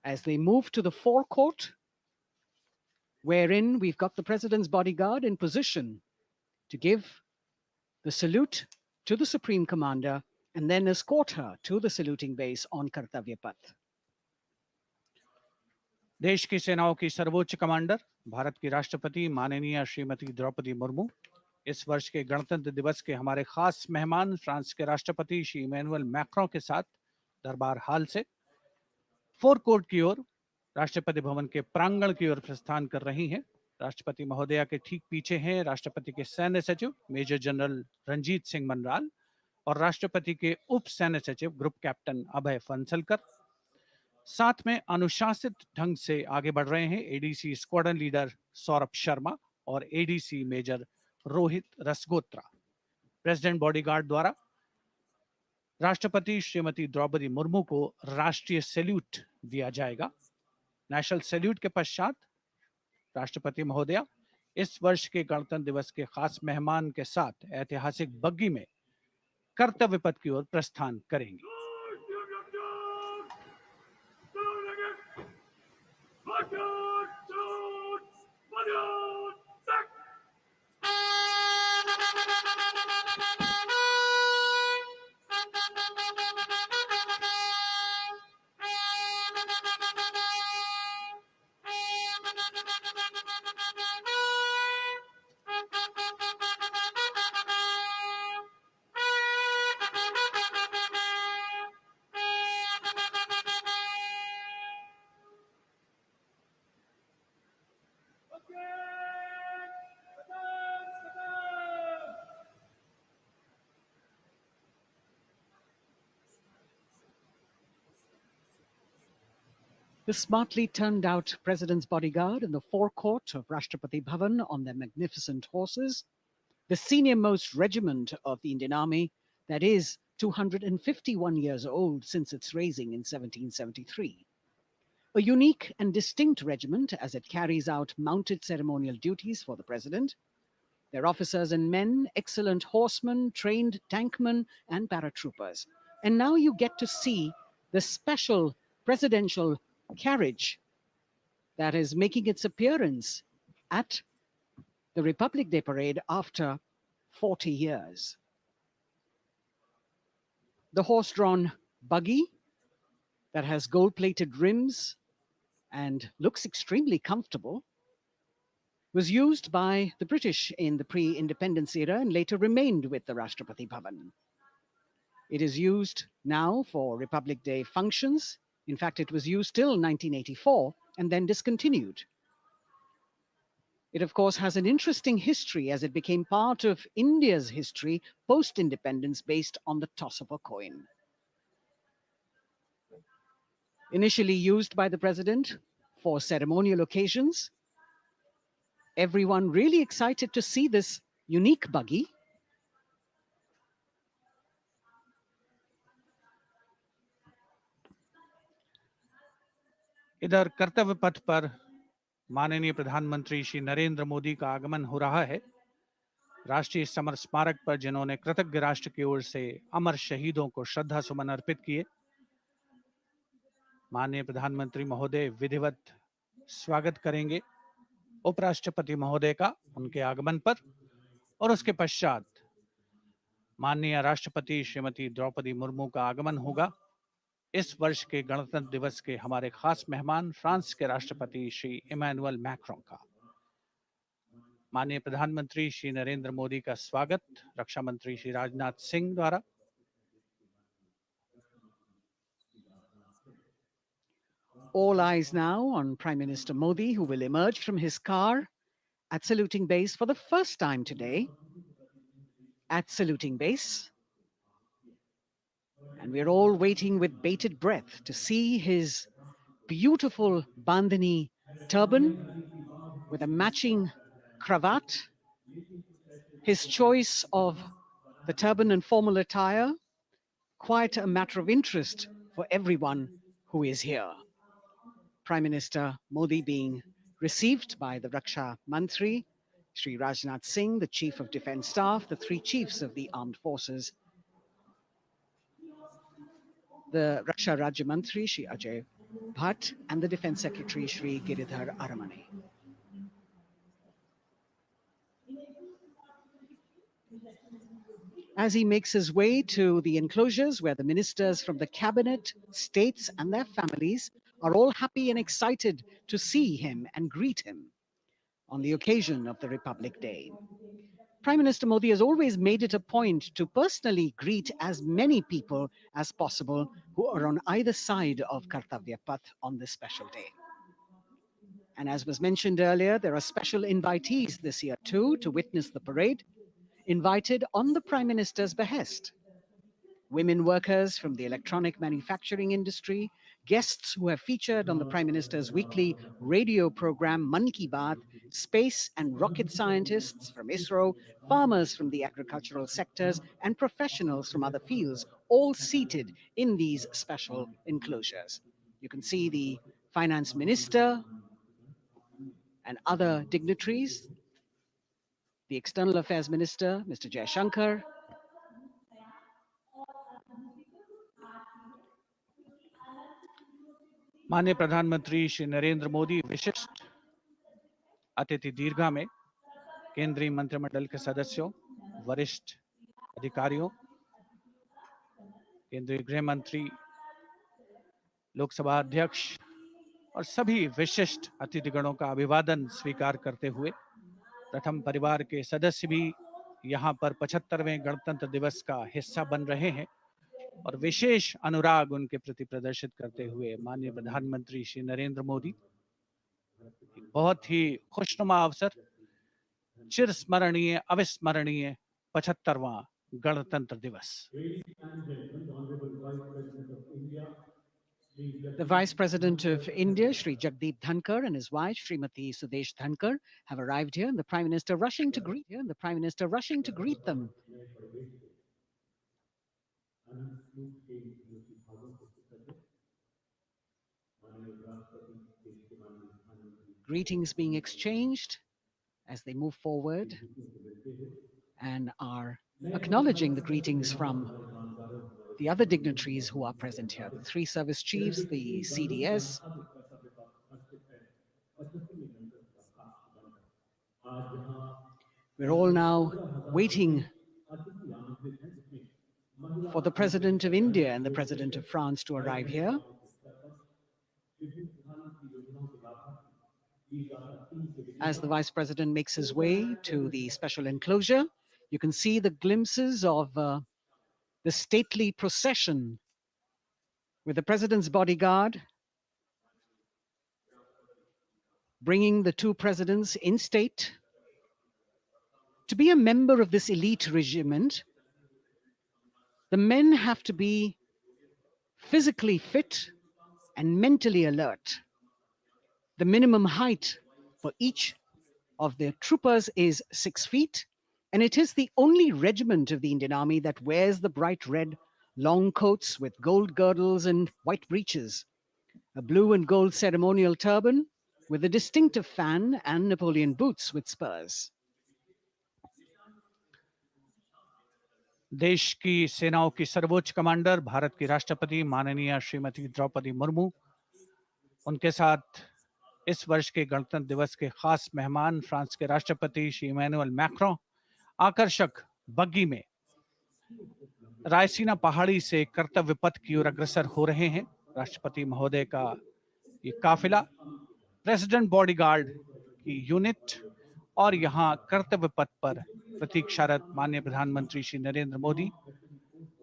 Speaker 3: as they move to the forecourt, wherein we've got the president's bodyguard in position to give the salute to the Supreme Commander and then escort her to the saluting base on Kartavya Path.
Speaker 2: देश की सेनाओं की सर्वोच्च commander Bharat की राष्ट्रपति माननीय श्रीमती द्रौपदी मुर्मू इस वर्ष के गणतंत्र दिवस के हमारे खास मेहमान फ्रांस के राष्ट्रपति श्री इमैनुअल मैक्रों के साथ दरबार हाल से फोर कोर्ट की ओर राष्ट्रपति भवन के प्रांगण की ओर प्रस्थान कर रही हैं। राष्ट्रपति महोदया के ठीक पीछे हैं राष्ट्रपति के सैन्य सचिव मेजर जनरल रंजीत सिंह मनराल और राष्ट्रपति के उप सैन्य सचिव ग्रुप कैप्टन अभय फंसलकर। साथ में अनुशासित ढंग से आगे बढ़ रहे हैं ADC squadron leader Saurabh Sharma और ADC major Rohit Rasgotra. President bodyguard द्वारा राष्ट्रपति श्रीमती द्रौपदी मुर्मू को राष्ट्रीय सैल्यूट दिया जाएगा। नेशनल सैल्यूट के पश्चात राष्ट्रपति महोदया इस वर्ष के गणतंत्र दिवस के खास मेहमान के साथ ऐतिहासिक बग्गी में कर्तव्य पथ की ओर प्रस्थान करेंगी।
Speaker 3: The smartly turned out president's bodyguard in the forecourt of Rashtrapati Bhavan on their magnificent horses, the senior most regiment of the Indian Army, that is 251 years old since its raising in 1773. A unique and distinct regiment as it carries out mounted ceremonial duties for the president. Their officers and men, excellent horsemen, trained tankmen and paratroopers. And now you get to see the special presidential carriage that is making its appearance at the Republic Day parade after 40 years. The horse-drawn buggy that has gold-plated rims and looks extremely comfortable was used by the British in the pre-independence era and later remained with the Rashtrapati Bhavan. It is used now for Republic Day functions. In fact, it was used till 1984 and then discontinued. It, of course, has an interesting history as it became part of India's history post-independence based on the toss of a coin. Initially used by the president for ceremonial occasions, everyone really excited to see this unique buggy.
Speaker 2: इधर कर्तव्य पथ पर माननीय प्रधानमंत्री श्री नरेंद्र मोदी का आगमन हो रहा है। राष्ट्रीय समर स्मारक पर जिन्होंने कृतज्ञ राष्ट्र की ओर से अमर शहीदों को श्रद्धा सुमन अर्पित किए, माननीय प्रधानमंत्री महोदय विधिवत स्वागत करेंगे उपराष्ट्रपति महोदय का उनके आगमन पर और उसके पश्चात माननीय राष्ट्रपति श्रीमती द्रौपदी मुर्मू का आगमन होगा। इस वर्ष के गणतंत्र दिवस के हमारे खास मेहमान फ्रांस के राष्ट्रपति श्री इमैनुअल मैक्रों का। माननीय प्रधानमंत्री श्री नरेंद्र मोदी का स्वागत रक्षा मंत्री श्री राजनाथ सिंह द्वारा।
Speaker 3: All eyes now on Prime Minister Modi, who will emerge from his car at saluting base for the first time today. At saluting base. And we're all waiting with bated breath to see his beautiful bandhani turban with a matching cravat. His choice of the turban and formal attire, quite a matter of interest for everyone who is here. Prime Minister Modi being received by the Raksha Mantri, Sri Rajnath Singh, the Chief of Defence Staff, the three chiefs of the armed forces, the Raksha Rajya Mantri, Sri Ajay Bhatt, and the Defence Secretary, Sri Giridhar Aramani. As he makes his way to the enclosures where the ministers from the cabinet, states, and their families are all happy and excited to see him and greet him on the occasion of the Republic Day. Prime Minister Modi has always made it a point to personally greet as many people as possible who are on either side of Kartavya Path on this special day. And as was mentioned earlier, there are special invitees this year too to witness the parade, invited on the Prime Minister's behest. Women workers from the electronic manufacturing industry, guests who have featured on the Prime Minister's weekly radio program Mann Ki Baat, space and rocket scientists from ISRO, farmers from the agricultural sectors, and professionals from other fields, all seated in these special enclosures. You can see the finance minister and other dignitaries, the external affairs minister, Mr. Jaishankar,
Speaker 2: माननीय प्रधानमंत्री श्री नरेंद्र मोदी विशिष्ट अतिथि दीर्घा में केंद्रीय मंत्रिमंडल के सदस्यों, वरिष्ठ अधिकारियों, केंद्रीय गृह मंत्री, लोकसभा अध्यक्ष और सभी विशिष्ट अतिथिगणों का अभिवादन स्वीकार करते हुए प्रथम परिवार के सदस्य भी यहां पर 75वें गणतंत्र दिवस का हिस्सा बन रहे हैं और विशेष अनुराग उनके प्रति प्रदर्शित करते हुए माननीय प्रधानमंत्री श्री नरेंद्र मोदी बहुत ही खुशनुमा अवसर, चिरस्मरणीय अविस्मरणीय 75वां गणतंत्र दिवस।
Speaker 3: The Vice President of India, Sri Jagdeep Dhankar, and his wife, Srimati Sudesh Dhankar, have arrived here, and the Prime Minister rushing to greet them. Greetings being exchanged as they move forward and are acknowledging the greetings from the other dignitaries who are present here, the three service chiefs, the CDS. We're all now waiting for the President of India and the President of France to arrive here. As the Vice President makes his way to the special enclosure, you can see the glimpses of the stately procession with the President's bodyguard bringing the two presidents in state. To be a member of this elite regiment, the men have to be physically fit and mentally alert. The minimum height for each of the troopers is 6 feet, and it is the only regiment of the Indian Army that wears the bright red long coats with gold girdles and white breeches, a blue and gold ceremonial turban with a distinctive fan and Napoleon boots with spurs.
Speaker 2: देश की सेनाओं की सर्वोच्च commander Bharat की राष्ट्रपति माननीय श्रीमती द्रौपदी मुर्मू, उनके साथ इस वर्ष के गणतंत्र दिवस के खास मेहमान फ्रांस के राष्ट्रपति श्री इमैनुअल मैक्रों आकर्षक बग्गी में रायसीना पहाड़ी से कर्तव्य पथ की ओर अग्रसर हो रहे हैं। राष्ट्रपति महोदय का ये काफिला प्रेसिडेंट बॉडीगार्ड की यूनिट और यहाँ कर्तव्य पथ पर प्रतीक्षारत माननीय प्रधानमंत्री श्री नरेंद्र मोदी,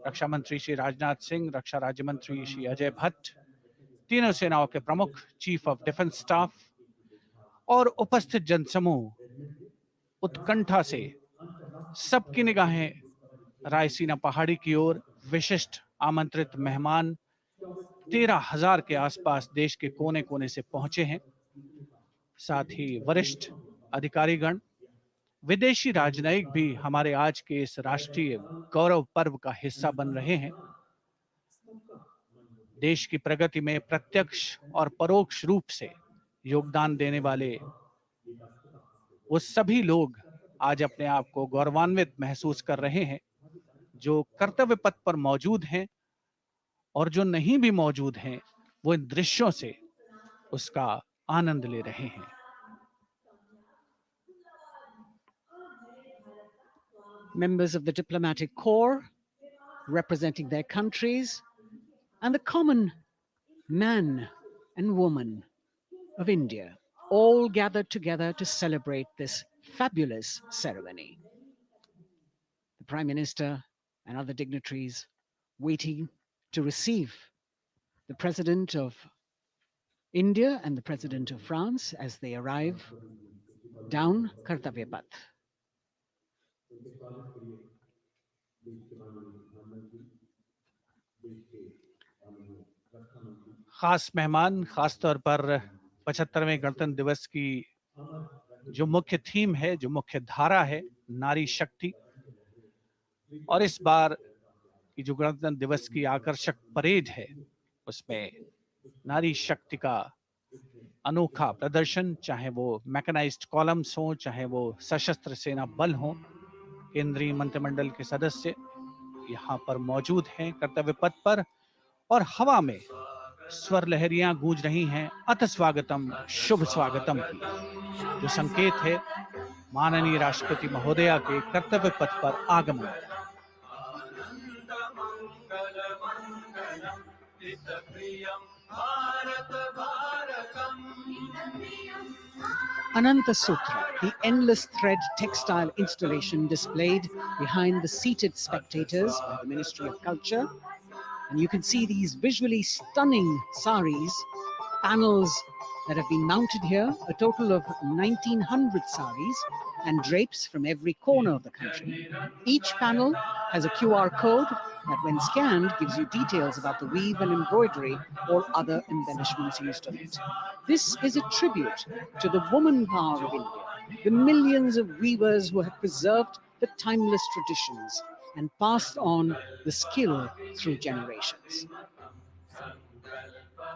Speaker 2: रक्षा मंत्री श्री राजनाथ सिंह, रक्षा राज्य मंत्री श्री अजय भट्ट, तीनों सेनाओं के प्रमुख, चीफ ऑफ डिफेंस स्टाफ और उपस्थित जनसमूह उत्कंठा से सबकी निगाहें रायसीना पहाड़ी की ओर। विशिष्ट आमंत्रित मेहमान 13,000 के आसपास देश के कोने कोने से पहुंचे हैं। साथ ही वरिष्ठ अधिकारीगण, विदेशी राजनयिक भी हमारे आज के इस राष्ट्रीय गौरव पर्व का हिस्सा बन रहे हैं। देश की प्रगति में प्रत्यक्ष और परोक्ष रूप से योगदान देने वाले वो सभी लोग आज अपने आप को गौरवान्वित महसूस कर रहे हैं, जो कर्तव्य पथ पर मौजूद हैं और जो नहीं भी मौजूद हैं, वो इन दृश्यों से उसका आनंद ले रहे हैं।
Speaker 3: Members of the diplomatic corps representing their countries and the common man and woman of India all gathered together to celebrate this fabulous ceremony. The Prime Minister and other dignitaries waiting to receive the President of India and the President of France as they arrive down Kartavya Path.
Speaker 2: खास मेहमान, खास तौर पर 75वें गणतंत्र दिवस की जो मुख्य थीम है, जो मुख्य धारा है, नारी शक्ति, और इस बार की जो गणतंत्र दिवस की आकर्षक परेड है, उसमें नारी शक्ति का अनोखा प्रदर्शन, चाहे वो मैकेनाइज्ड कॉलम्स हो, चाहे वो सशस्त्र सेना बल हो, केंद्रीय मंत्रिमंडल के सदस्य यहाँ पर मौजूद हैं कर्तव्य पथ पर, और हवा में स्वर लहरियां गूंज रही हैं अथ स्वागतम, शुभ स्वागतम की, जो संकेत है माननीय राष्ट्रपति महोदया के कर्तव्य पथ पर आगमन का।
Speaker 3: Ananta Sutra, the endless thread textile installation displayed behind the seated spectators by the Ministry of Culture. And you can see these visually stunning saris, panels that have been mounted here, a total of 1,900 saris and drapes from every corner of the country. Each panel has a QR code that when scanned gives you details about the weave and embroidery or other embellishments used on it. This is a tribute to the woman power of India, the millions of weavers who have preserved the timeless traditions and passed on the skill through generations.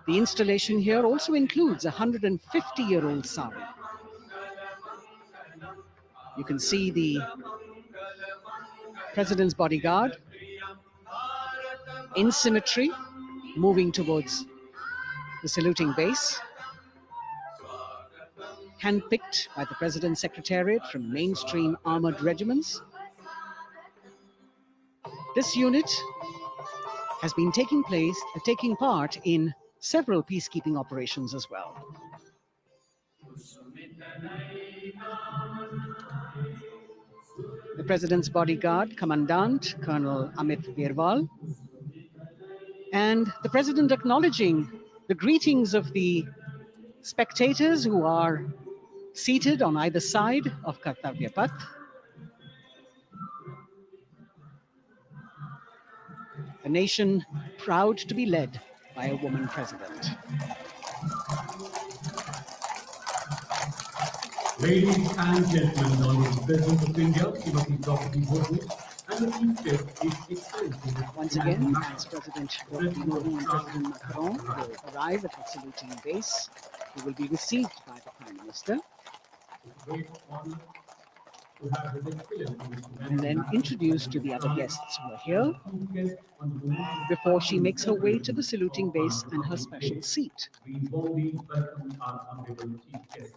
Speaker 3: The installation here also includes a 150-year-old sari. You can see the President's bodyguard in symmetry moving towards the saluting base, handpicked by the President's Secretariat from mainstream armored regiments. This unit has been taking part in several peacekeeping operations as well. The President's bodyguard, Commandant Colonel Amit Birwal, and the President acknowledging the greetings of the spectators who are seated on either side of Kartavya Path. A nation proud to be led by a woman president.
Speaker 7: Ladies and gentlemen, honorable President of India, Srimati Draupadi Murmu, and the Chief Guest is Excellency.
Speaker 3: Once again, as President Draupadi Murmu and President Macron will arrive at the saluting base, he will be received by the Prime Minister and then introduced to the other guests who are here before she makes her way to the saluting base and her special seat.
Speaker 7: We warmly welcome our honorable Chief Guest.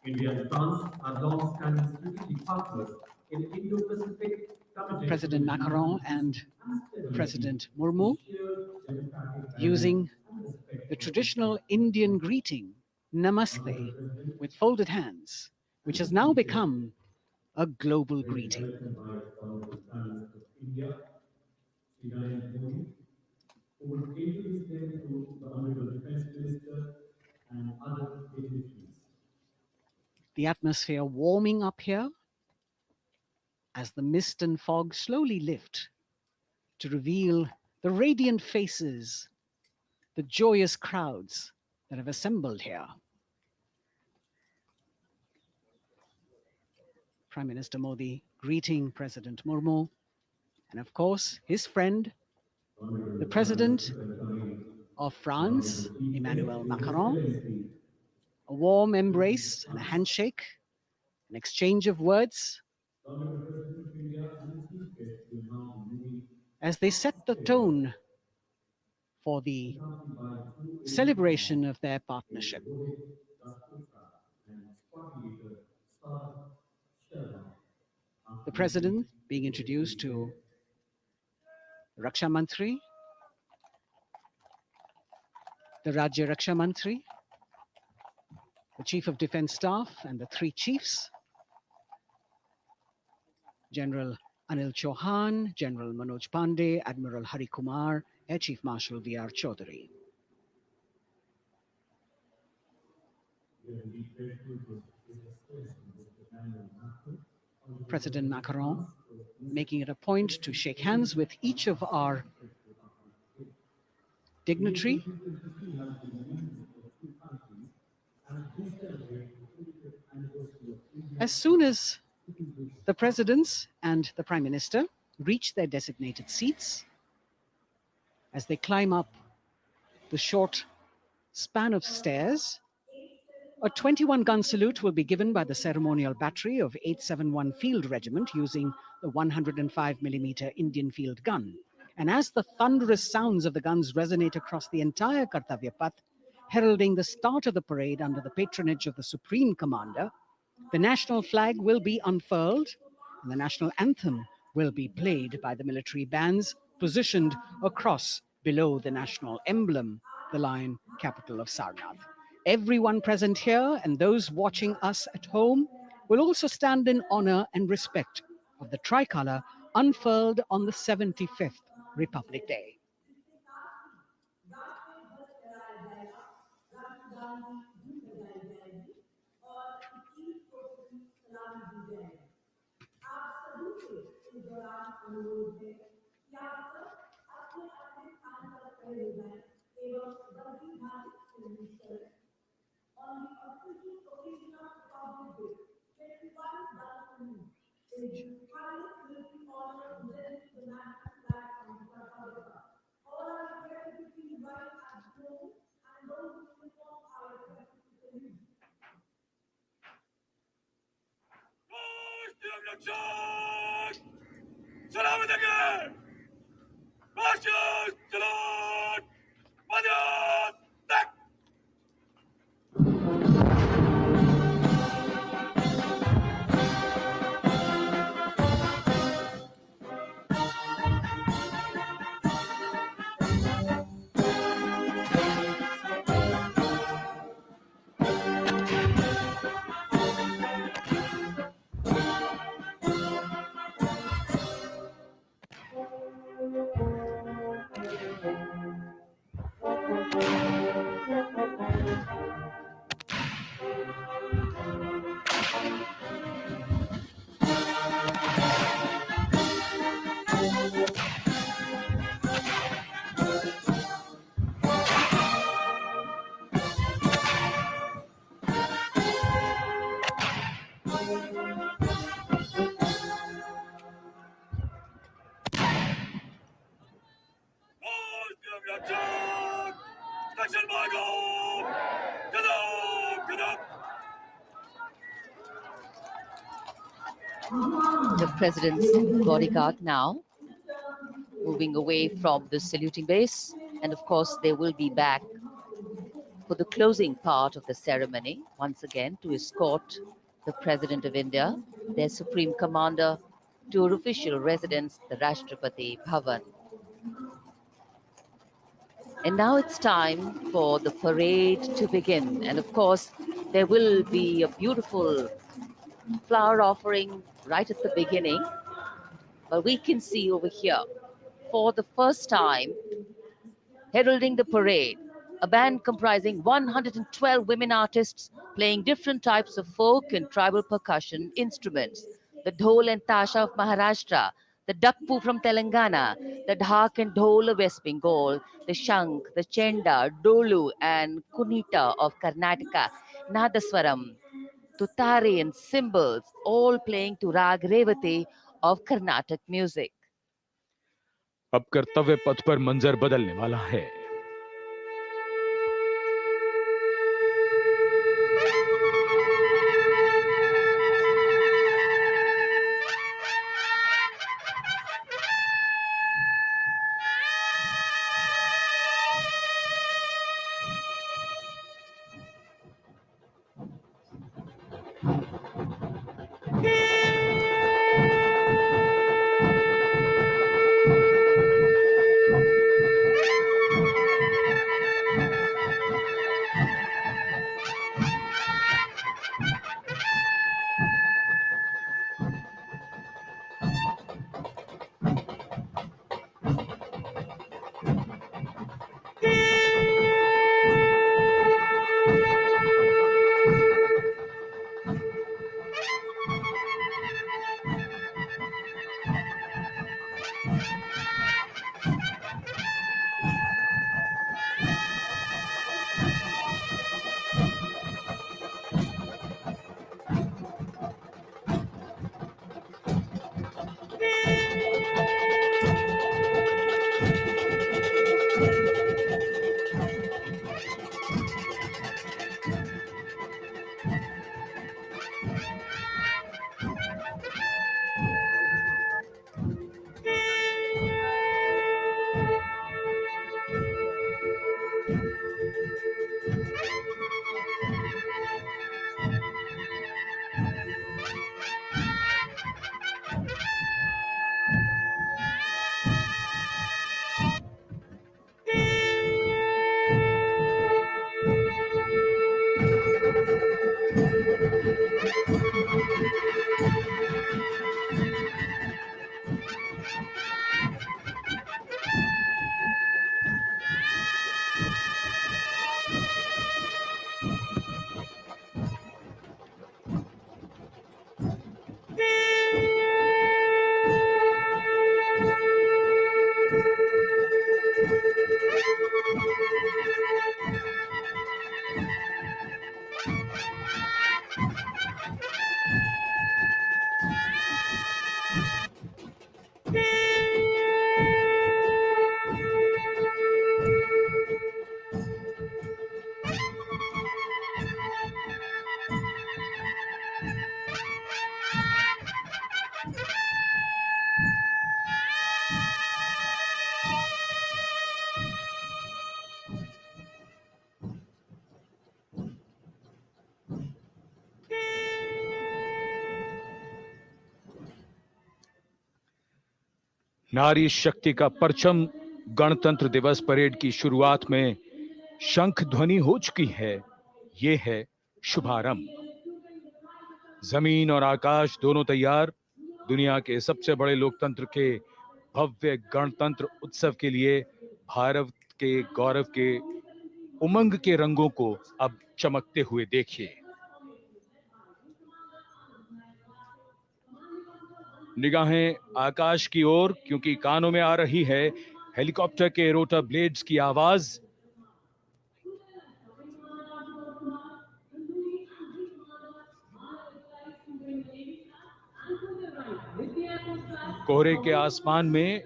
Speaker 7: India and France are long-standing strategic partners in Indo-Pacific
Speaker 3: President Macron and President Murmu, using the traditional Indian greeting, Namaste, with folded hands, which has now become a global greeting.
Speaker 7: India, Sri Narendra Modi, who will introduce them to the Honorable Defense Minister and other dignitaries.
Speaker 3: The atmosphere warming up here as the mist and fog slowly lift to reveal the radiant faces, the joyous crowds that have assembled here. Prime Minister Modi greeting President Murmu, and of course, his friend, the President of France, Emmanuel Macron. A warm embrace and a handshake, an exchange of words as they set the tone for the celebration of their partnership. The President being introduced to Raksha Mantri, the Rajya Raksha Mantri, the Chief of Defence Staff and the three chiefs, General Anil Chauhan, General Manoj Pandey, Admiral Hari Kumar, Air Chief Marshal V.R. Chaudhary. President Macron making it a point to shake hands with each of our dignitary. As soon as the presidents and the Prime Minister reach their designated seats, as they climb up the short span of stairs, a 21-gun salute will be given by the ceremonial battery of 871 Field Regiment using the 105mm Indian field gun. And as the thunderous sounds of the guns resonate across the entire Kartavya Path, heralding the start of the parade under the patronage of the Supreme Commander, the national flag will be unfurled and the national anthem will be played by the military bands positioned across below the national emblem, the lion capital of Sarnath. Everyone present here and those watching us at home will also stand in honor and respect of the tricolour unfurled on the 75th Republic Day.
Speaker 1: The president's bodyguard now moving away from the saluting base, and of course they will be back for the closing part of the ceremony once again to escort the President of India, their Supreme Commander, to her official residence, the Rashtrapati Bhavan. And now it's time for the parade to begin. And of course, there will be a beautiful flower offering right at the beginning. But we can see over here, for the first time, heralding the parade, a band comprising 112 women artists playing different types of folk and tribal percussion instruments. The dhol and tasha of Maharashtra, the dakpu from Telangana, the dhak and dhol of West Bengal, the shank, the chenda, dolu and kunita of Karnataka, nadaswaram, tutari and cymbals, all playing to rag revati of Carnatic music.
Speaker 13: अब कर्तव्य पथ पर मंजर बदलने वाला है। नारी शक्ति का परचम गणतंत्र दिवस परेड की शुरुआत में शंख ध्वनि हो चुकी है। ये है शुभारंभ। जमीन और आकाश दोनों तैयार, दुनिया के सबसे बड़े लोकतंत्र के भव्य गणतंत्र उत्सव के लिए भारत के गौरव के उमंग के रंगों को अब चमकते हुए देखिए। निगाहें आकाश की ओर, क्योंकि कानों में आ रही है हेलीकॉप्टर के रोटर ब्लेड्स की आवाज। कोहरे के आसमान में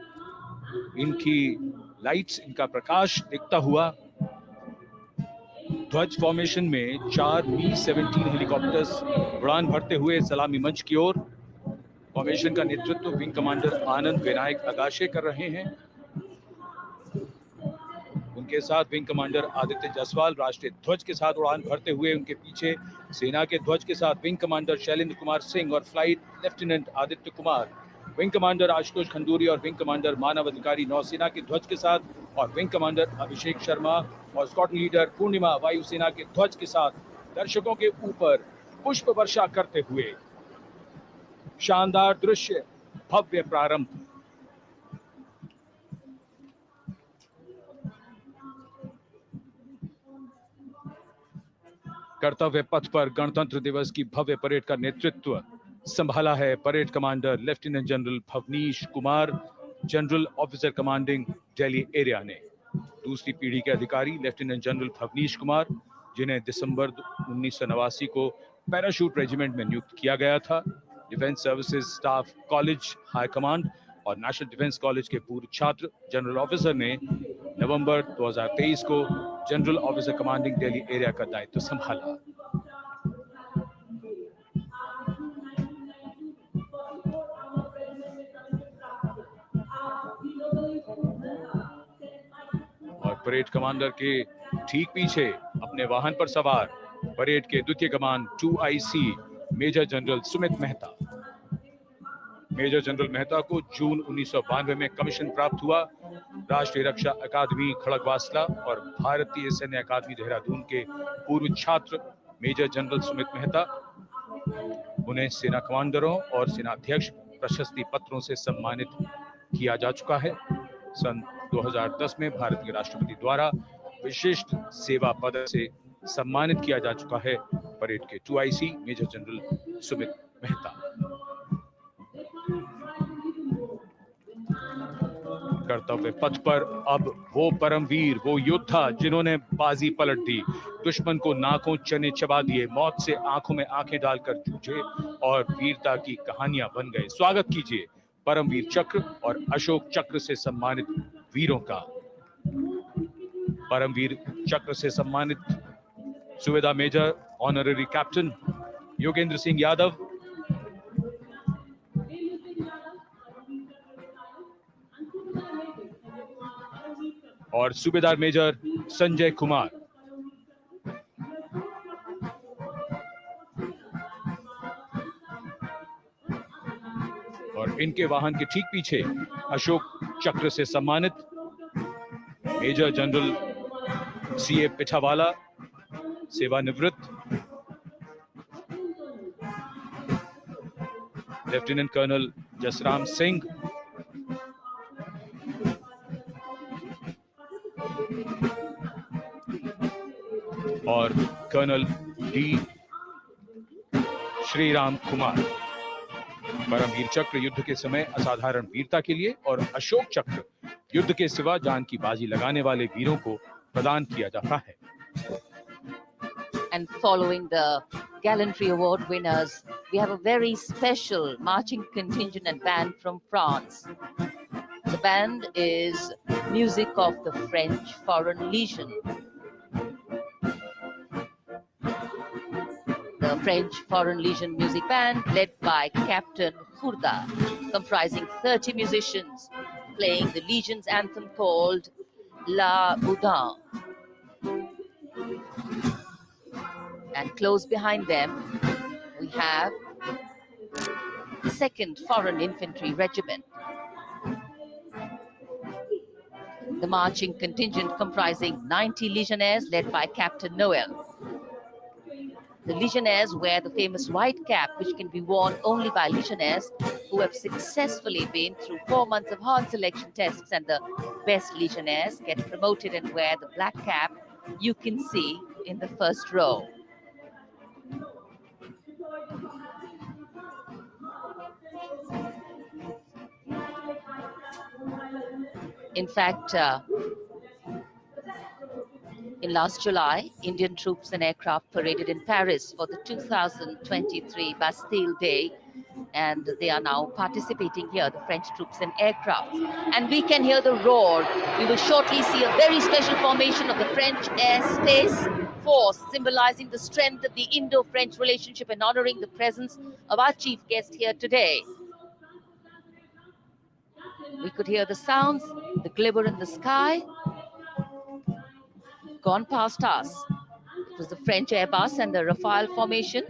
Speaker 13: इनकी लाइट्स, इनका प्रकाश दिखता हुआ ध्वज फॉर्मेशन में 4 मी-17 हेलीकॉप्टर्स उड़ान भरते हुए सलामी मंच की ओर। फॉर्मेशन का नेतृत्व विंग कमांडर आनंद विनायक अगाशे कर रहे हैं। उनके साथ विंग कमांडर आदित्य जायसवाल राष्ट्रीय ध्वज के साथ उड़ान भरते हुए उनके पीछे सेना के ध्वज के साथ विंग कमांडर शैलेंद्र कुमार सिंह और flight lieutenant Aditya Kumar, wing commander Ashutosh Khanduri और विंग कमांडर मानव अधिकारी नौसेना के ध्वज के साथ और विंग कमांडर अभिषेक शर्मा और स्क्वाड्रन लीडर पूर्णिमा वायुसेना के ध्वज के साथ दर्शकों के ऊपर पुष्प वर्षा करते हुए शानदार दृश्य, भव्य प्रारंभ। कर्तव्य पथ पर गणतंत्र दिवस की भव्य परेड का नेतृत्व संभाला है parade commander lieutenant general Bhavnish Kumar, general officer commanding Delhi area ने। दूसरी पीढ़ी के अधिकारी लेफ्टिनेंट जनरल भवनीश कुमार, जिन्हें दिसंबर 1989 को पैराशूट रेजिमेंट में नियुक्त किया गया था, defence services staff college high command और नेशनल डिफेंस कॉलेज के पूर्व छात्र जनरल ऑफिसर ने नवंबर 2023 को general officer commanding Delhi area का दायित्व संभाला। और परेड कमांडर के ठीक पीछे अपने वाहन पर सवार परेड के द्वितीय कमान 2IC Major General Sumit Mehta. Major General Mehta को जून 1992 में कमीशन प्राप्त हुआ। राष्ट्रीय रक्षा अकादमी खड़गवासला और भारतीय सैन्य अकादमी देहरादून के पूर्व छात्र मेजर जनरल सुमित मेहता, उन्हें सेना कमांडरों और सेनाध्यक्ष प्रशस्ति पत्रों से सम्मानित किया जा चुका है। सन 2010 में भारत के राष्ट्रपति द्वारा विशिष्ट सेवा पदक से सम्मानित किया जा चुका है परेड के 2IC Major General Sumit Mehta. कर्तव्य पथ पर अब वो परमवीर, वो योद्धा जिन्होंने बाजी पलट दी, दुश्मन को नाकों चने चबा दिए, मौत से आंखों में आंखें डालकर जूझे और वीरता की कहानियां बन गए। स्वागत कीजिए परमवीर चक्र और अशोक चक्र से सम्मानित वीरों का। परमवीर चक्र से सम्मानित सुबेदार major honorary captain Yogendra Singh Yadav, और सूबेदार मेजर संजय कुमार। और इनके वाहन के ठीक पीछे अशोक चक्र से सम्मानित मेजर जनरल CA पिठावाला, सेवानिवृत्त, लेफ्टिनेंट कर्नल जसराम सिंह, और कर्नल D श्रीराम कुमार। परमवीर चक्र युद्ध के समय असाधारण वीरता के लिए और अशोक चक्र युद्ध के सिवा जान की बाजी लगाने वाले वीरों को प्रदान किया जाता है।
Speaker 1: And following the Gallantry Award winners, we have a very special marching contingent and band from France. The band is music of the French Foreign Legion. The French Foreign Legion music band led by Captain Khurda, comprising 30 musicians, playing the Legion's anthem called La Boudin. And close behind them, we have the 2nd Foreign Infantry Regiment. The marching contingent comprising 90 Legionnaires led by Captain Noel. The Legionnaires wear the famous white cap, which can be worn only by Legionnaires who have successfully been through 4 months of hard selection tests, and the best Legionnaires get promoted and wear the black cap you can see in the first row. In fact, in last July, Indian troops and aircraft paraded in Paris for the 2023 Bastille Day, and they are now participating here, the French troops and aircraft. And we can hear the roar. We will shortly see a very special formation of the French Air Space Force, symbolizing the strength of the Indo-French relationship and honoring the presence of our chief guest here today. We could hear the sounds, the glimmer in the sky. gone past us. It was the French Airbus and the Rafale formation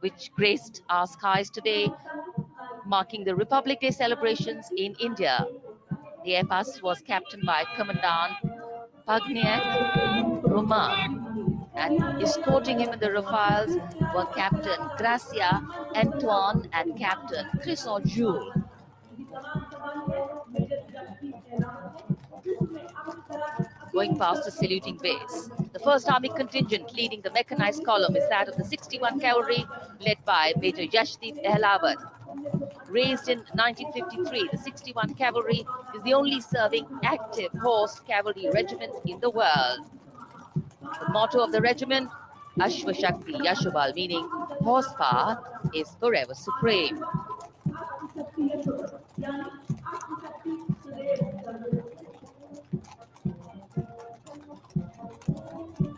Speaker 1: which graced our skies today, marking the Republic Day celebrations in India. The Airbus was captained by Commandant Pagniak Roman, and escorting him in the Rafales were Captain Gracia Antoine and Captain Crisson Jules. Going past the saluting base. The 1st Army contingent leading the mechanized column is that of the 61 Cavalry, led by Major Yashdeep Ehlawat. Raised in 1953, the 61 Cavalry is the only serving active horse cavalry regiment in the world. The motto of the regiment, Ashwa Shakti Yashobal, meaning horsepower is forever supreme.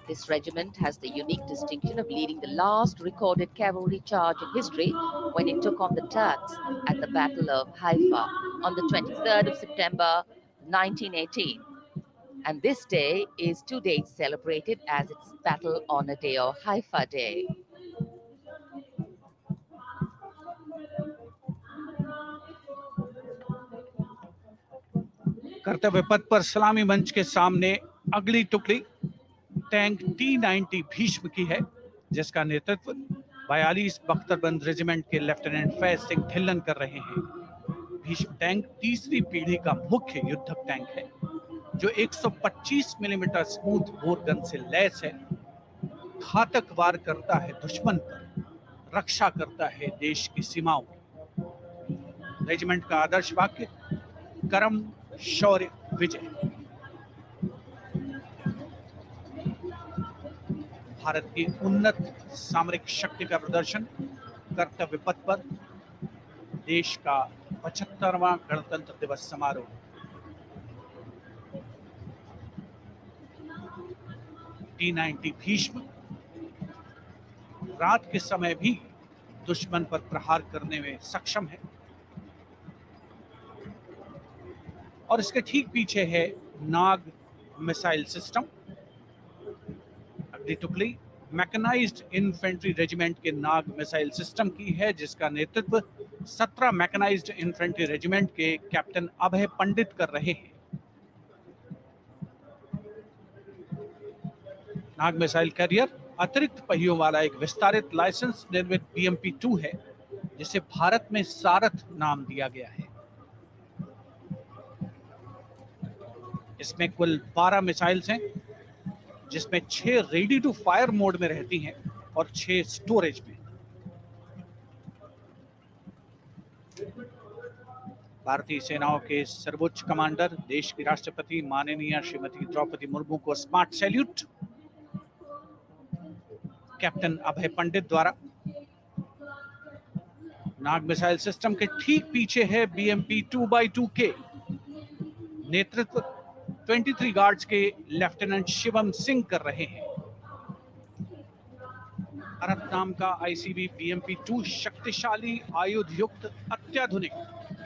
Speaker 1: This regiment has the unique distinction of leading the last recorded cavalry charge in history when it took on the Turks at the Battle of Haifa on the 23rd of September 1918. And this day is to date celebrated as its Battle Honor Day or Haifa Day.
Speaker 2: कर्तव्य पथ पर सलामी मंच के सामने अगली टुकड़ी tank T-90 Bhishma की है, जिसका नेतृत्व 42 बख्तरबंद रेजिमेंट के लेफ्टिनेंट फैज सिंह ढिल्लन कर रहे हैं। भीष्म टैंक तीसरी पीढ़ी का मुख्य युद्धक टैंक है, जो 125 मिलीमीटर स्मूथ बोर गन से लैस है, घातक वार करता है दुश्मन पर, रक्षा करता है देश की सीमाओं की। रेजिमेंट का आदर्श वाक्य कर्म शौर्य विजय। भारत की उन्नत सामरिक शक्ति का प्रदर्शन कर्तव्य पथ पर देश का 75वां गणतंत्र दिवस समारोह। T-90 भीष्म रात के समय भी दुश्मन पर प्रहार करने में सक्षम है और इसके ठीक पीछे है नाग मिसाइल सिस्टम। अगली टुकड़ी मैकेनाइज्ड इन्फेंट्री रेजिमेंट के नाग मिसाइल सिस्टम की है, जिसका नेतृत्व 17 मैकेनाइज्ड इन्फेंट्री रेजिमेंट के कैप्टन अभय पंडित कर रहे हैं। नाग मिसाइल कैरियर अतिरिक्त पहियों वाला एक विस्तारित लाइसेंस निर्मित BMP-2 है, जिसे भारत में सारथ नाम दिया गया है। इसमें कुल 12 मिसाइल्स हैं, जिसमें 6 रेडी टू फायर मोड में रहती हैं और 6 स्टोरेज में। भारतीय सेनाओं के सर्वोच्च कमांडर देश की राष्ट्रपति माननीय श्रीमती द्रौपदी मुर्मू को स्मार्ट सैल्यूट कैप्टन अभय पंडित द्वारा। नाग मिसाइल सिस्टम के ठीक पीछे है BMP-2x2K। नेतृत्व 23 गार्ड्स के लेफ्टिनेंट शिवम सिंह कर रहे हैं। भारत नाम का ICV BMP-2 शक्तिशाली आयुध युक्त अत्याधुनिक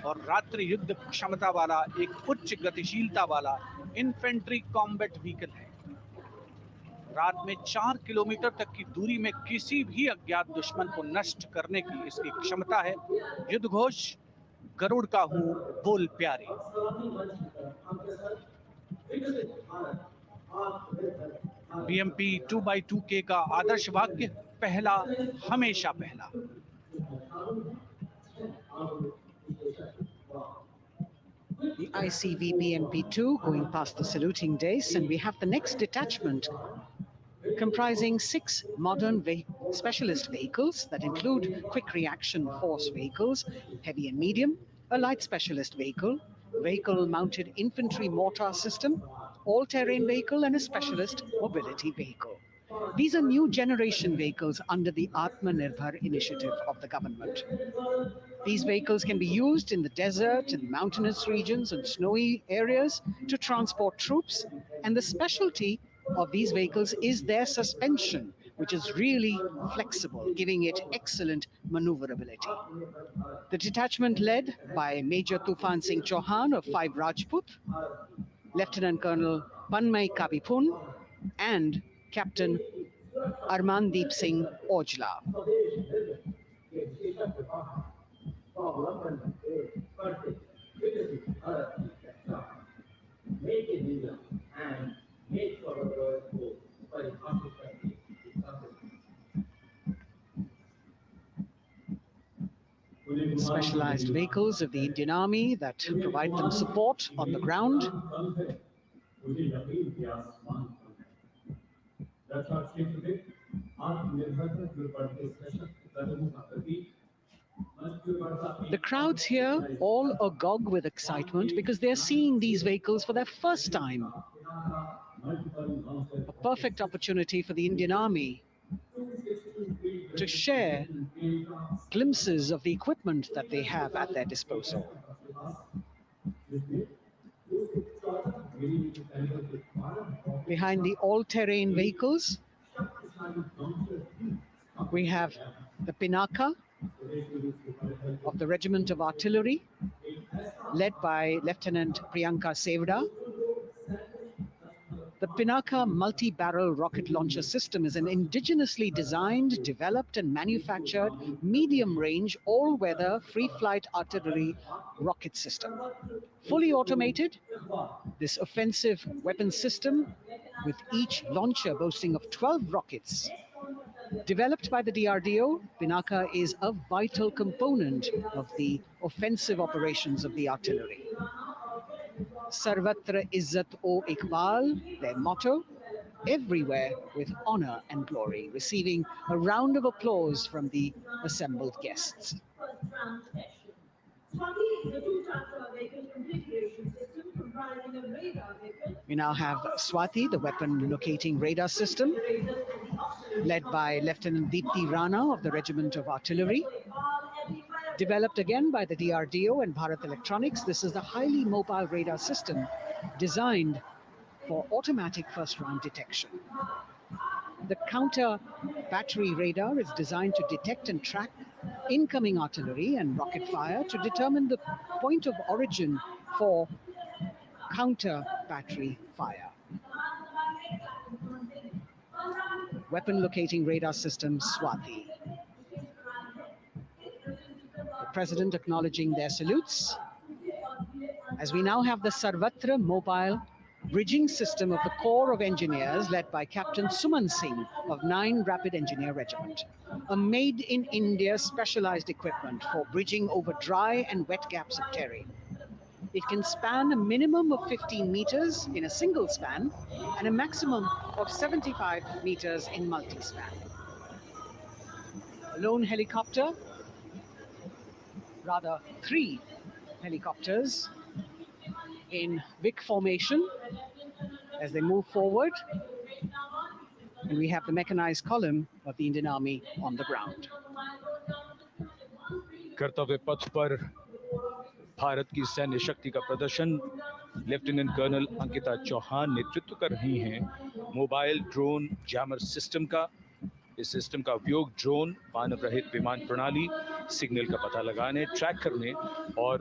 Speaker 2: और रात्रि युद्ध क्षमता वाला एक उच्च गतिशीलता वाला इन्फेंट्री कॉम्बैट व्हीकल है। रात में 4 किलोमीटर तक की दूरी में किसी भी अज्ञात दुश्मन को नष्ट करने की इसकी क्षमता है। युद्ध घोष गरुड़ का हूं बोल प्यारे। BMP-2x2K का आदर्श वाक्य पहला हमेशा पहला।
Speaker 3: The ICV BMP-2 going past the saluting dais, and we have the next detachment comprising 6 modern specialist vehicles that include quick reaction force vehicles, heavy and medium, a light specialist vehicle, vehicle-mounted infantry mortar system, all-terrain vehicle, and a specialist mobility vehicle. These are new generation vehicles under the Atmanirbhar initiative of the government. These vehicles can be used in the desert and mountainous regions and snowy areas to transport troops, and the specialty of these vehicles is their suspension, which is really flexible, giving it excellent maneuverability. The detachment led by Major Tufan Singh Chauhan of 5 Rajput, Lieutenant Colonel Panmay Kabipun, and Captain Armandeep Singh Ojla. Specialized vehicles of the Indian Army that provide them support on the ground. The crowds here all agog with excitement because they're seeing these vehicles for their first time. A perfect opportunity for the Indian Army to share glimpses of the equipment that they have at their disposal. Behind the all-terrain vehicles, we have the Pinaka of the Regiment of Artillery, led by Lieutenant Priyanka Sevda. The Pinaka multi-barrel rocket launcher system is an indigenously designed, developed and manufactured medium-range, all-weather, free-flight artillery rocket system. Fully automated, this offensive weapon system, with each launcher boasting of 12 rockets, developed by the DRDO, Pinaka is a vital component of the offensive operations of the artillery. Sarvatra Izzat o Iqbal, their motto, everywhere with honor and glory, receiving a round of applause from the assembled guests. We now have Swati, the weapon locating radar system, led by Lieutenant Deepti Rana of the Regiment of Artillery. Developed again by the DRDO and Bharat Electronics, this is a highly mobile radar system designed for automatic first-round detection. The counter battery radar is designed to detect and track incoming artillery and rocket fire to determine the point of origin for counter battery fire. Weapon locating radar system Swati. The President acknowledging their salutes, as we now have the Sarvatra mobile bridging system of the Corps of Engineers led by Captain Suman Singh of 9 Rapid Engineer Regiment, a made-in-India specialized equipment for bridging over dry and wet gaps of terrain. It can span a minimum of 15 meters in a single span and a maximum of 75 meters in multi-span. A lone helicopter, rather 3 helicopters in Vic formation as they move forward, and we have the mechanized column of the Indian Army on the ground.
Speaker 13: कर्तव्य पथ पर भारत की सैन्य शक्ति का प्रदर्शन lieutenant colonel Ankita Chauhan नेतृत्व कर रही हैं मोबाइल ड्रोन जैमर सिस्टम का। इस सिस्टम का उपयोग ड्रोन, मानव रहित विमान प्रणाली, सिग्नल का पता लगाने, ट्रैक करने और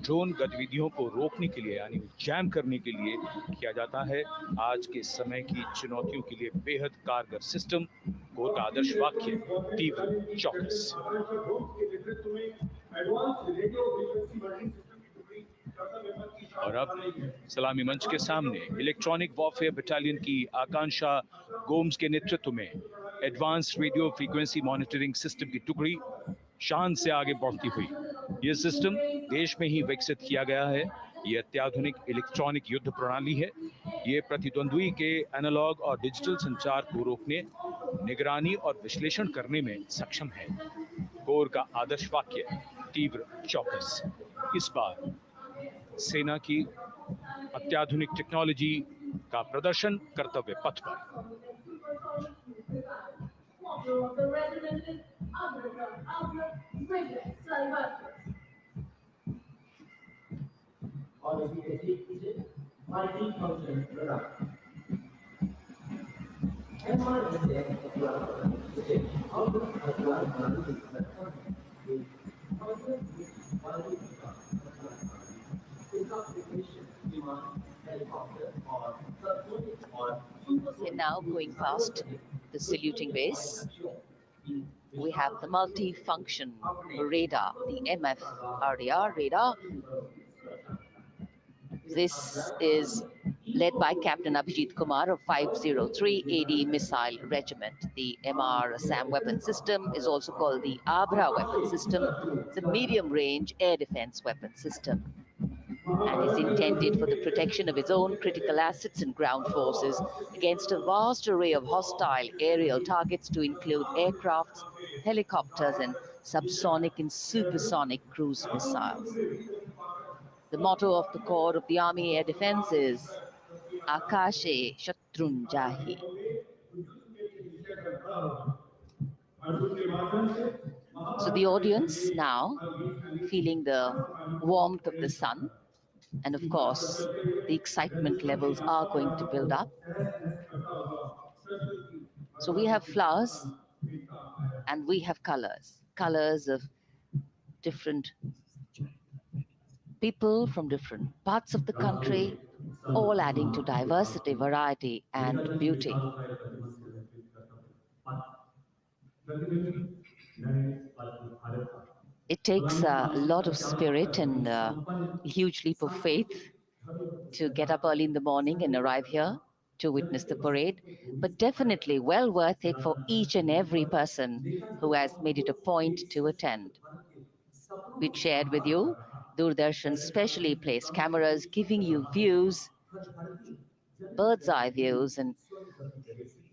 Speaker 13: ड्रोन गतिविधियों को रोकने के लिए यानी जैम करने के लिए किया जाता है। आज के समय की चुनौतियों के लिए बेहद कारगर सिस्टम, कोर का आदर्श वाक्य, तीव्र चौकस। और अब सलामी मंच के सामने इलेक्ट्रॉनिक वॉरफेयर बटालियन की आकांक्षा गोम्स के नेतृत्व में advance radio frequency monitoring system की टुकड़ी शान से आगे बढ़ती हुई। यह सिस्टम देश में ही विकसित किया गया है। यह अत्याधुनिक इलेक्ट्रॉनिक युद्ध प्रणाली है। यह प्रतिद्वंद्वी के एनालॉग और डिजिटल संचार को रोकने, निगरानी और विश्लेषण करने में सक्षम है। कोर का आदर्श वाक्य, तीव्र चौकस। इस बार सेना की अत्याधुनिक टेक्नोलॉजी का प्रदर्शन कर्तव्य पथ पर।
Speaker 1: And now now going past the saluting base. We have the multi-function radar, the MFRDR radar. This is led by Captain Abhijit Kumar of 503 AD Missile Regiment. The MR SAM weapon system is also called the Abra weapon system. It's a medium-range air defense weapon system and is intended for the protection of its own critical assets and ground forces against a vast array of hostile aerial targets to include aircrafts, helicopters, and subsonic and supersonic cruise missiles. The motto of the Corps of the Army Air Defense is Akashe Shatrunjahi. So the audience now feeling the warmth of the sun, and of course the excitement levels are going to build up. So we have flowers and we have colors of different people from different parts of the country, all adding to diversity, variety, and beauty. It takes a lot of spirit and a huge leap of faith to get up early in the morning and arrive here to witness the parade, but definitely well worth it for each and every person who has made it a point to attend. We shared with you Doordarshan's specially placed cameras giving you views, bird's eye views, and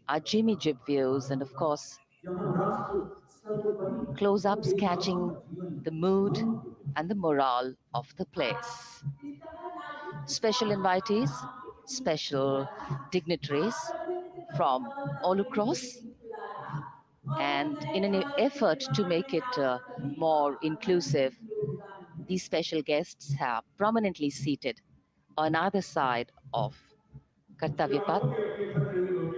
Speaker 1: our Jimmy Jib views, and of course, close ups catching the mood and the morale of the place. Special invitees, special dignitaries from all across, and in an effort to make it more inclusive, these special guests are prominently seated on either side of Kartavya Path,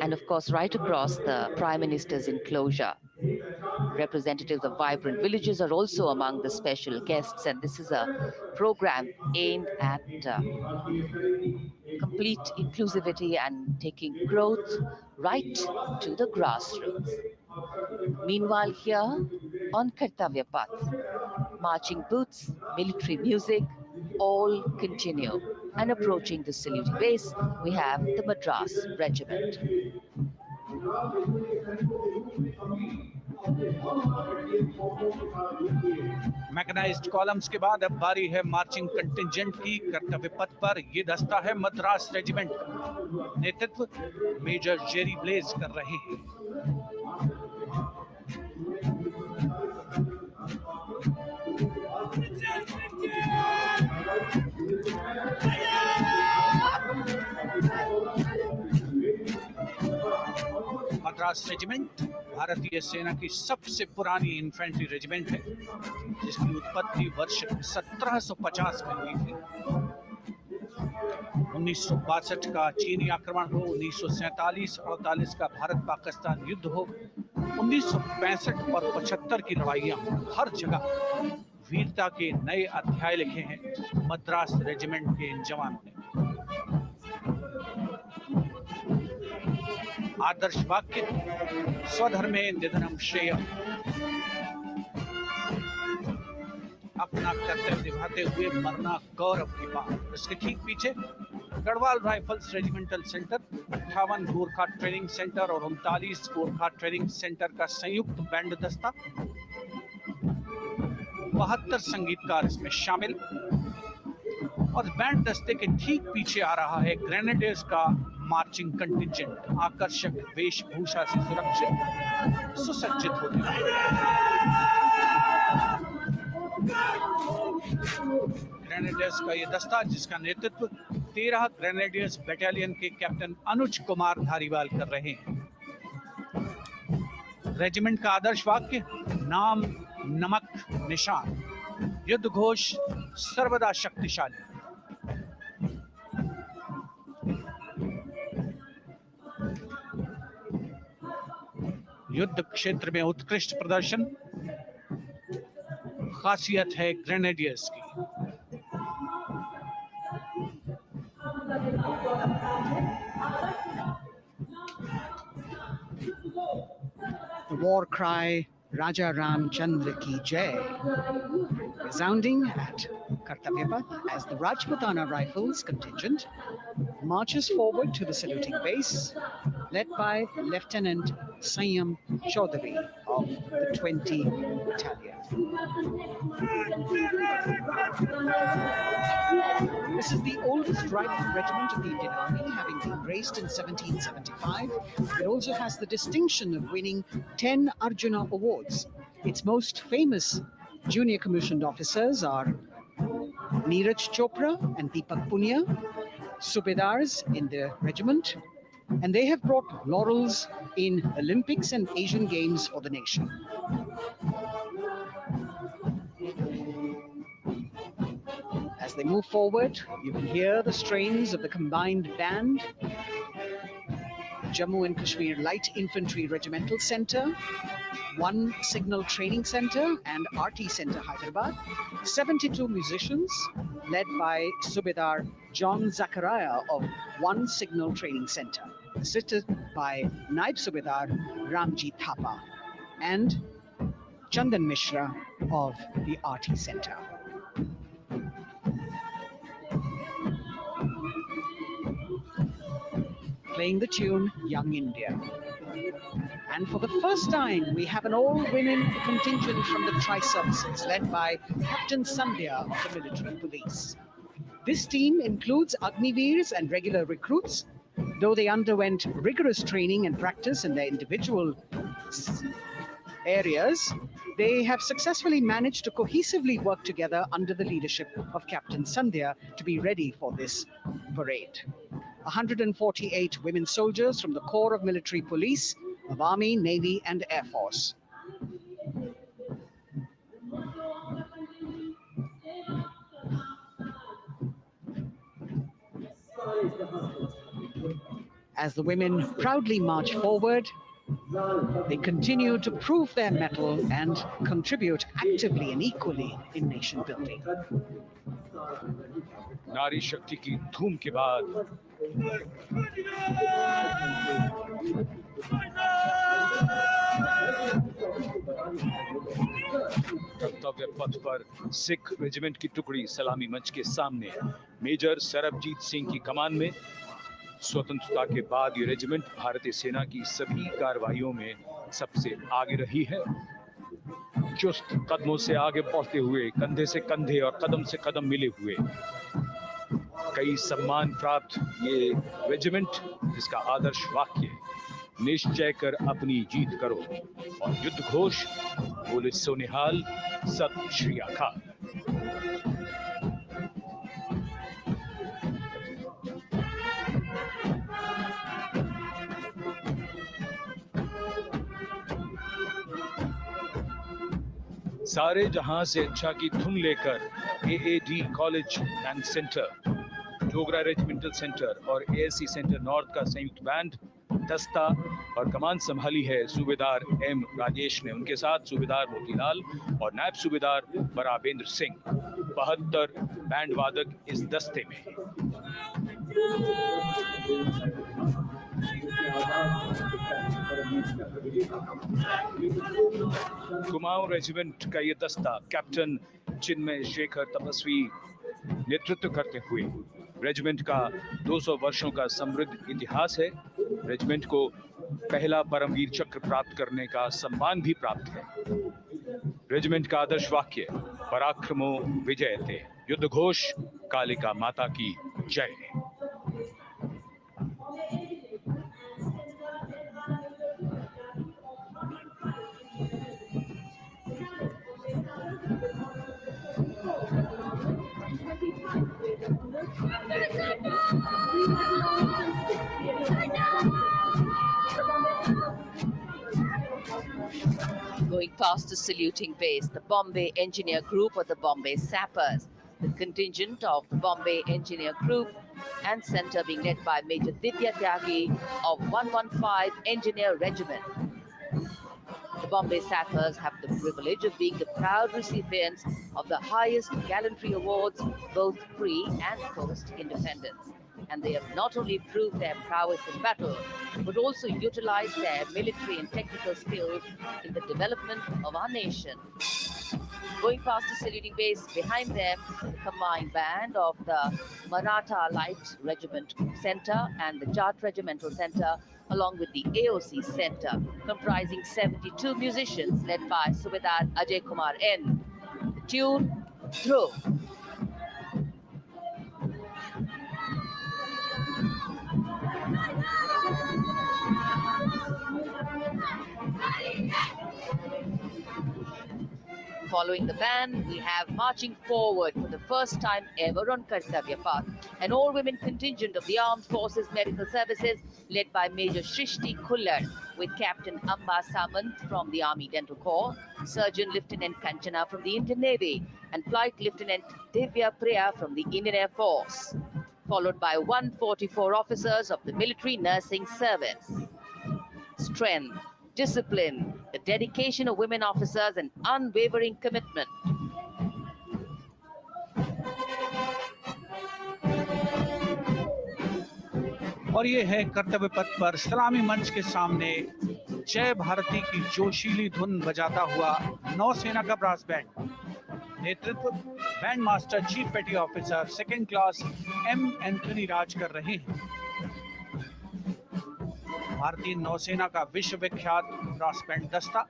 Speaker 1: and of course right across the Prime Minister's enclosure. Representatives of vibrant villages are also among the special guests, and this is a program aimed at complete inclusivity and taking growth right to the grassroots. Meanwhile, here on Kartavya Path, marching boots, military music, all continue. And approaching the saluting base, we have the Madras Regiment.
Speaker 2: Mechanised columns के बाद अब बारी है marching contingent की। कर्तव्य पथ पर ये दस्ता है मद्रास रेजिमेंट का। नेतृत्व मेजर जेरी ब्लेज कर रहे हैं। मद्रास रेजिमेंट भारतीय सेना की सबसे पुरानी इन्फेंट्री रेजिमेंट है, जिसकी उत्पत्ति वर्ष 1750 में हुई थी। 1962 का चीनी आक्रमण हो, 1947-48 का भारत पाकिस्तान युद्ध हो, 1965 और 75 की लड़ाइयां, हर जगह वीरता के नए अध्याय लिखे हैं मद्रास रेजिमेंट के इन जवानों ने। आदर्श वाक्य स्वधर्मे निधनम श्रेयः, अपना कर्तव्य निभाते हुए मरना गौरव की बात। इसके ठीक पीछे Garhwal rifles regimental centre, 58 Gorkha training centre और 39 गोरखा ट्रेनिंग सेंटर का संयुक्त बैंड दस्ता, 72 संगीतकार इसमें शामिल। और बैंड दस्ते के ठीक पीछे आ रहा है ग्रेनेडियर्स का मार्चिंग कंटिंजेंट, आकर्षक वेशभूषा से सुरक्षित सुसज्जित होते हुए। ग्रेनेडियर्स का ये दस्ता, जिसका नेतृत्व 13 ग्रेनेडियर्स बटालियन के कैप्टन अनुज कुमार धारीवाल कर रहे हैं। रेजिमेंट का आदर्श वाक्य नाम नमक निशान, युद्ध घोष सर्वदा शक्तिशाली। युद्ध क्षेत्र में उत्कृष्ट प्रदर्शन खासियत है ग्रेनेडियर्स की।
Speaker 3: war cry Raja Ram Chandra Ki Jai, resounding at Kartavya Path as the Rajputana Rifles contingent marches forward to the saluting base, led by Lieutenant Sanyam Chaudhary of the 20 Battalion. This is the oldest rifle regiment of the Indian Army, having been raised in 1775. It also has the distinction of winning 10 Arjuna Awards. Its most famous junior commissioned officers are Neeraj Chopra and Deepak Punia, Subedars in the regiment, and they have brought laurels in Olympics and Asian Games for the nation. As they move forward, you can hear the strains of the combined band, Jammu and Kashmir Light Infantry Regimental Centre, 1 Signal Training Centre and RT Centre Hyderabad, 72 musicians led by Subedar John Zachariah of 1 Signal Training Centre, assisted by Naib Subedar Ramji Thapa and Chandan Mishra of the RT Centre. Playing the tune Young India. And for the first time, we have an all-women contingent from the Tri-Services, led by Captain Sandhya of the Military Police. This team includes Agniveers and regular recruits. Though they underwent rigorous training and practice in their individual areas, they have successfully managed to cohesively work together under the leadership of Captain Sandhya to be ready for this parade. 148 women soldiers from the Corps of Military Police of Army, Navy and Air Force. As the women proudly march forward, they continue to prove their mettle and contribute actively and equally in nation building.
Speaker 13: नारी शक्ति की धूम के बाद कर्तव्य पथ पर Sikh regiment की टुकड़ी सलामी मंच के सामने मेजर सरबजीत सिंह की कमान में। स्वतंत्रता के बाद ये रेजिमेंट भारतीय सेना की सभी कार्रवाइयों में सबसे आगे रही है। चुस्त कदमों से आगे बढ़ते हुए, कंधे से कंधे और कदम से कदम मिले हुए, कई सम्मान प्राप्त ये रेजिमेंट, जिसका आदर्श वाक्य निश्चय कर अपनी जीत करो और युद्ध घोष बोले सोनिहाल सत श्री अकाल। सारे जहां से अच्छा की धुन लेकर AAD college and centre, Dogra regimental centre और एएससी सेंटर नॉर्थ का संयुक्त बैंड, दस्ता और कमान संभाली है सूबेदार एम राजेश ने। उनके साथ सूबेदार मोतीलाल और नायब सूबेदार बराबेंद्र सिंह। 72 बैंड वादक इस दस्ते में हैं। कुमाऊं रेजिमेंट का ये दस्ता कैप्टन चिन्मय शेखर तपस्वी नेतृत्व करते हुए, रेजिमेंट का 200 वर्षों का समृद्ध इतिहास है। रेजिमेंट को पहला परमवीर चक्र प्राप्त करने का सम्मान भी प्राप्त है। रेजिमेंट का आदर्श वाक्य पराक्रमो विजयते, युद्ध घोष कालिका माता की जय।
Speaker 1: Going past the saluting base, the Bombay Engineer Group or the Bombay Sappers, the contingent of the Bombay Engineer Group and Centre being led by Major Divya Tyagi of 115 Engineer Regiment. The Bombay Sappers have the privilege of being the proud recipients of the highest gallantry awards, both pre and post independence. And they have not only proved their prowess in battle, but also utilized their military and technical skills in the development of our nation. Going past the saluting base, behind them, the combined band of the Maratha Light Regiment Center and the Jat Regimental Center, along with the AOC Center, comprising 72 musicians led by Subedar Ajay Kumar N. The tune, Dhruv. Following the band, we have marching forward for the first time ever on Kartavya Path, an all-women contingent of the Armed Forces Medical Services led by Major Shrishti Khullar, with Captain Amba Samant from the Army Dental Corps, Surgeon Lieutenant Kanchana from the Indian Navy, and Flight Lieutenant Divya Priya from the Indian Air Force, followed by 144 officers of the Military Nursing Service. Strength, discipline, the dedication of women officers, and unwavering commitment.
Speaker 2: और ये है कर्तव्य पथ पर सलामी मंच के सामने जय भारती की जोशीली धुन बजाता हुआ नौसेना का ब्रास बैंड। नेतृत्व band master chief petty officer second class M Anthony Raj कर रहे हैं। भारतीय नौसेना का विश्व विख्यात ब्रास बैंड दस्ता,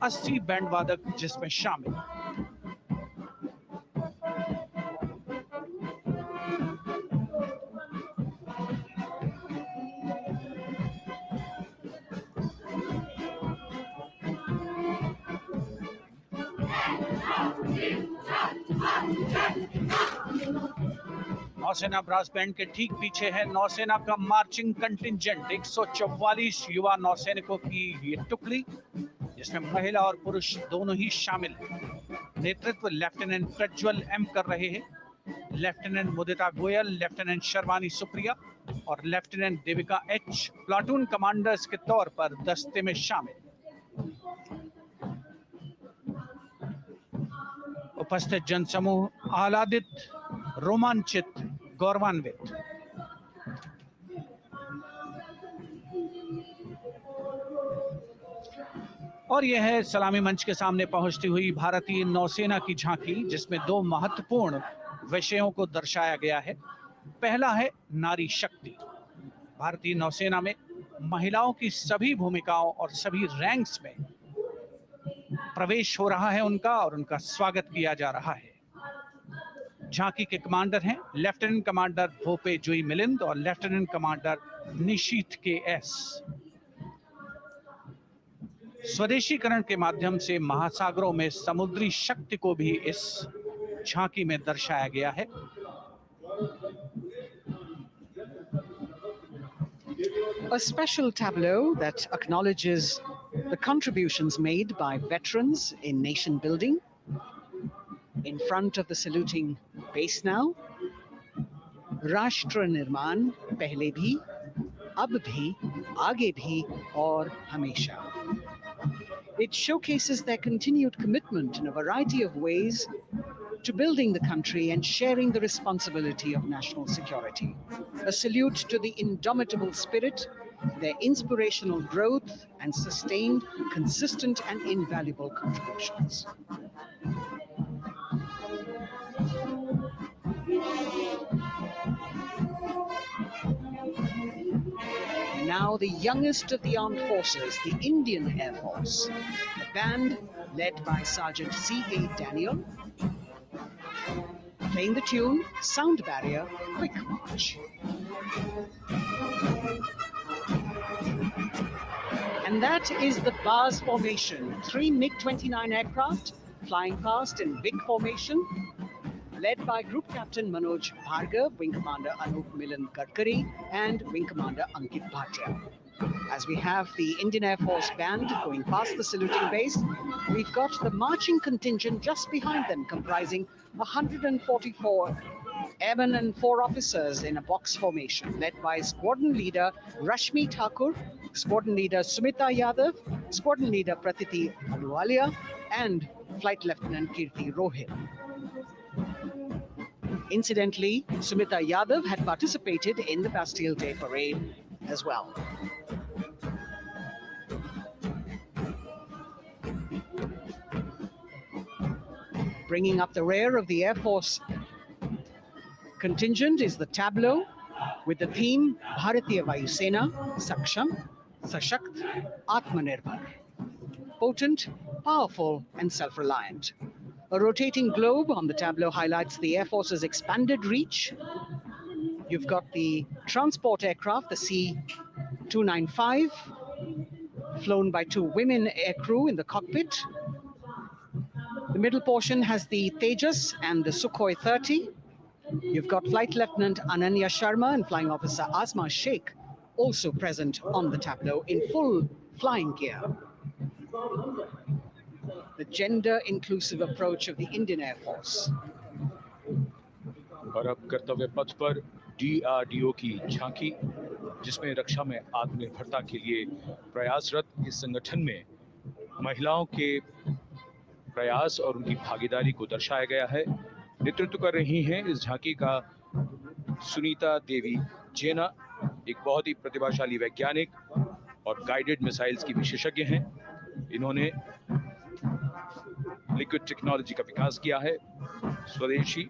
Speaker 2: 80 बैंड वादक जिसमें शामिल। नौसेना ब्रास बैंड के ठीक पीछे है नौसेना का मार्चिंग कंटिंजेंट, 144 युवा नौसैनिकों की ये टुकड़ी, जिसमें महिला और पुरुष दोनों ही शामिल हैं। नेतृत्व लेफ्टिनेंट प्रज्वल एम कर रहे हैं। लेफ्टिनेंट मुदिता गोयल, लेफ्टिनेंट शर्वानी सुप्रिया और lieutenant Devika H platoon commanders के तौर पर दस्ते में शामिल। उपस्थित जनसमूह आह्लादित, रोमांचित, गौरवान्वित। और यह है सलामी मंच के सामने पहुंचती हुई भारतीय नौसेना की झांकी, जिसमें दो महत्वपूर्ण विषयों को दर्शाया गया है। पहला है नारी शक्ति। भारतीय नौसेना में महिलाओं की सभी भूमिकाओं और सभी रैंक्स में प्रवेश हो रहा है उनका, और उनका स्वागत किया जा रहा है। झांकी के कमांडर हैं लेफ्टिनेंट कमांडर भोपे जुई मिलिंद और लेफ्टिनेंट कमांडर निशीथ के एस। स्वदेशीकरण के माध्यम से महासागरों में समुद्री शक्ति को भी इस झांकी में दर्शाया गया है।
Speaker 3: A special tableau that acknowledges the contributions made by veterans in nation building. In front of the saluting base now, Rashtra Nirman, pehle bhi, ab bhi, aage bhi, aur hamesha. It showcases their continued commitment in a variety of ways to building the country and sharing the responsibility of national security. A salute to the indomitable spirit, their inspirational growth, and sustained, consistent, and invaluable contributions. Now the youngest of the armed forces, the Indian Air Force, the band led by Sergeant C.A. Daniel, playing the tune Sound Barrier, Quick March. And that is the bars formation, 3 MiG-29 aircraft flying past in big formation, led by Group Captain Manoj Bhargav, Wing Commander Anup Milan Gadkari, and Wing Commander Ankit Bhatia. As we have the Indian Air Force band going past the saluting base, we've got the marching contingent just behind them, comprising 144 airmen and 4 officers in a box formation, led by Squadron Leader Rashmi Thakur, Squadron Leader Sumita Yadav, Squadron Leader Pratiti Aluwalia, and Flight Lieutenant Kirti Rohit. Incidentally, Sumita Yadav had participated in the Bastille Day parade as well. Bringing up the rear of the Air Force contingent is the tableau with the theme Bharatiya Vayu Sena, Saksham, Sashakt, Atmanirbhar. Potent, powerful, and self-reliant. A rotating globe on the tableau highlights the Air Force's expanded reach. You've got the transport aircraft, the C-295, flown by 2 women aircrew in the cockpit. The middle portion has the Tejas and the Sukhoi 30. You've got Flight Lieutenant Ananya Sharma and Flying Officer Asma Sheikh also present on the tableau in full flying gear. The gender-inclusive approach of the Indian Air Force.
Speaker 13: और अब कर्तव्य पथ पर DRDO की झांकी, जिसमें रक्षा में आत्मनिर्भरता के लिए प्रयासरत इस संगठन में महिलाओं के प्रयास और उनकी भागीदारी को दर्शाया गया है। नेतृत्व कर रही हैं इस झांकी का सुनीता देवी जेना, एक बहुत ही प्रतिभाशाली वैज्ञानिक और गाइडेड मिसाइल्स की विशेषज्ञ हैं। इन्होंने लिक्विड टेक्नोलॉजी का विकास किया है। स्वदेशी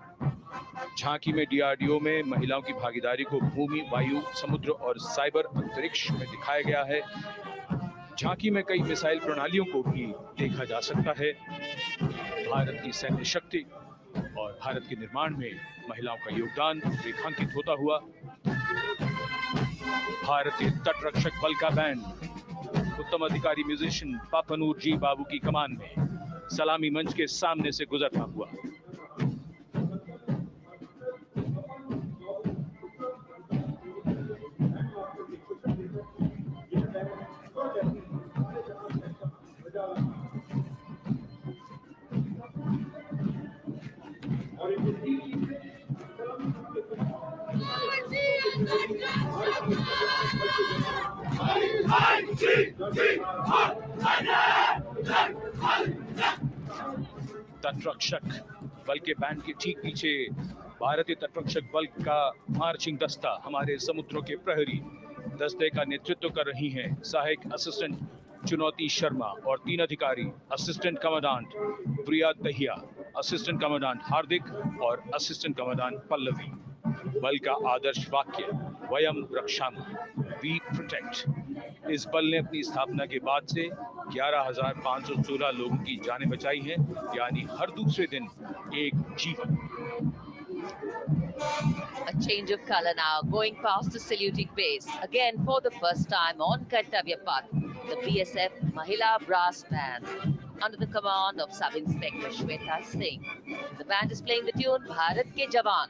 Speaker 13: झांकी में DRDO में महिलाओं की भागीदारी को भूमि, वायु, समुद्र और साइबर अंतरिक्ष में दिखाया गया है। झांकी में कई मिसाइल प्रणालियों को भी देखा जा सकता है। भारत की सैन्य शक्ति और भारत के निर्माण में महिलाओं का योगदान रेखांकित होता हुआ भारतीय तटरक्षक बल का बैंड उत्तम अधिकारी म्यूजिशियन पापनूर जी बाबू की कमान में सलामी मंच के सामने से गुजरता हुआ। तटरक्षक बल के बैंड के ठीक पीछे भारतीय तटरक्षक बल का मार्चिंग दस्ता हमारे समुद्रों के प्रहरी दस्ते का नेतृत्व कर रही हैं सहायक असिस्टेंट चुनौती शर्मा और 3 अधिकारी असिस्टेंट कमांडेंट प्रिया दहिया, असिस्टेंट कमांडेंट हार्दिक और असिस्टेंट कमांडेंट पल्लवी। बल का आदर्श वाक्य वयम रक्षामः, वी प्रोटेक्ट। इस बल ने अपनी स्थापना के बाद से 11,516 लोगों की जानें बचाई हैं, यानी हर दूसरे दिन एक जीवन।
Speaker 1: A change of color now, going past the saluting base. Again, for the first time on Kartavya Path, the BSF Mahila Brass Band, under the command of Sub-Inspector Shweta Singh. The band is playing the tune Bharat Ke Jawan.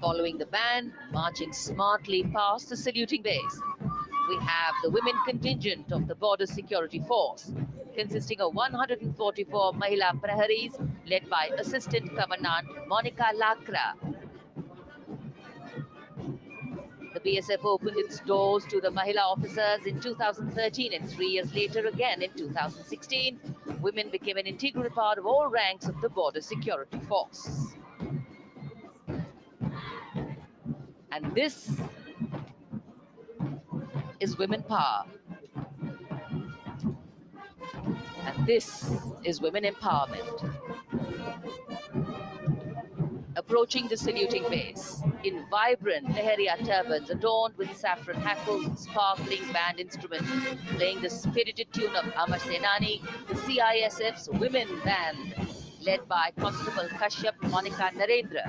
Speaker 1: Following the band, marching smartly past the saluting base, we have the women contingent of the Border Security Force, consisting of 144 Mahila Praharis, led by Assistant Commandant Monica Lakra. The BSF opened its doors to the Mahila officers in 2013, and 3 years later again in 2016, women became an integral part of all ranks of the Border Security Force. And this is women power. And this is women empowerment. Approaching the saluting base in vibrant Leheria turbans adorned with saffron hackles and sparkling band instruments, playing the spirited tune of Amar Senani, the CISF's women band, led by Constable Kashyap Monica Narendra.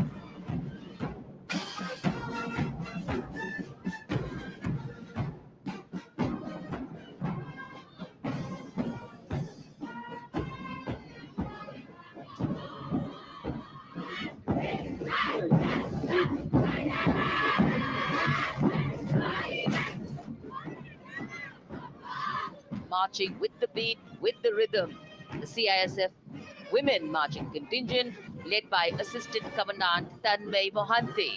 Speaker 1: marching with the beat, with the rhythm. The CISF Women Marching Contingent, led by Assistant Commandant Tanmay Mohanty,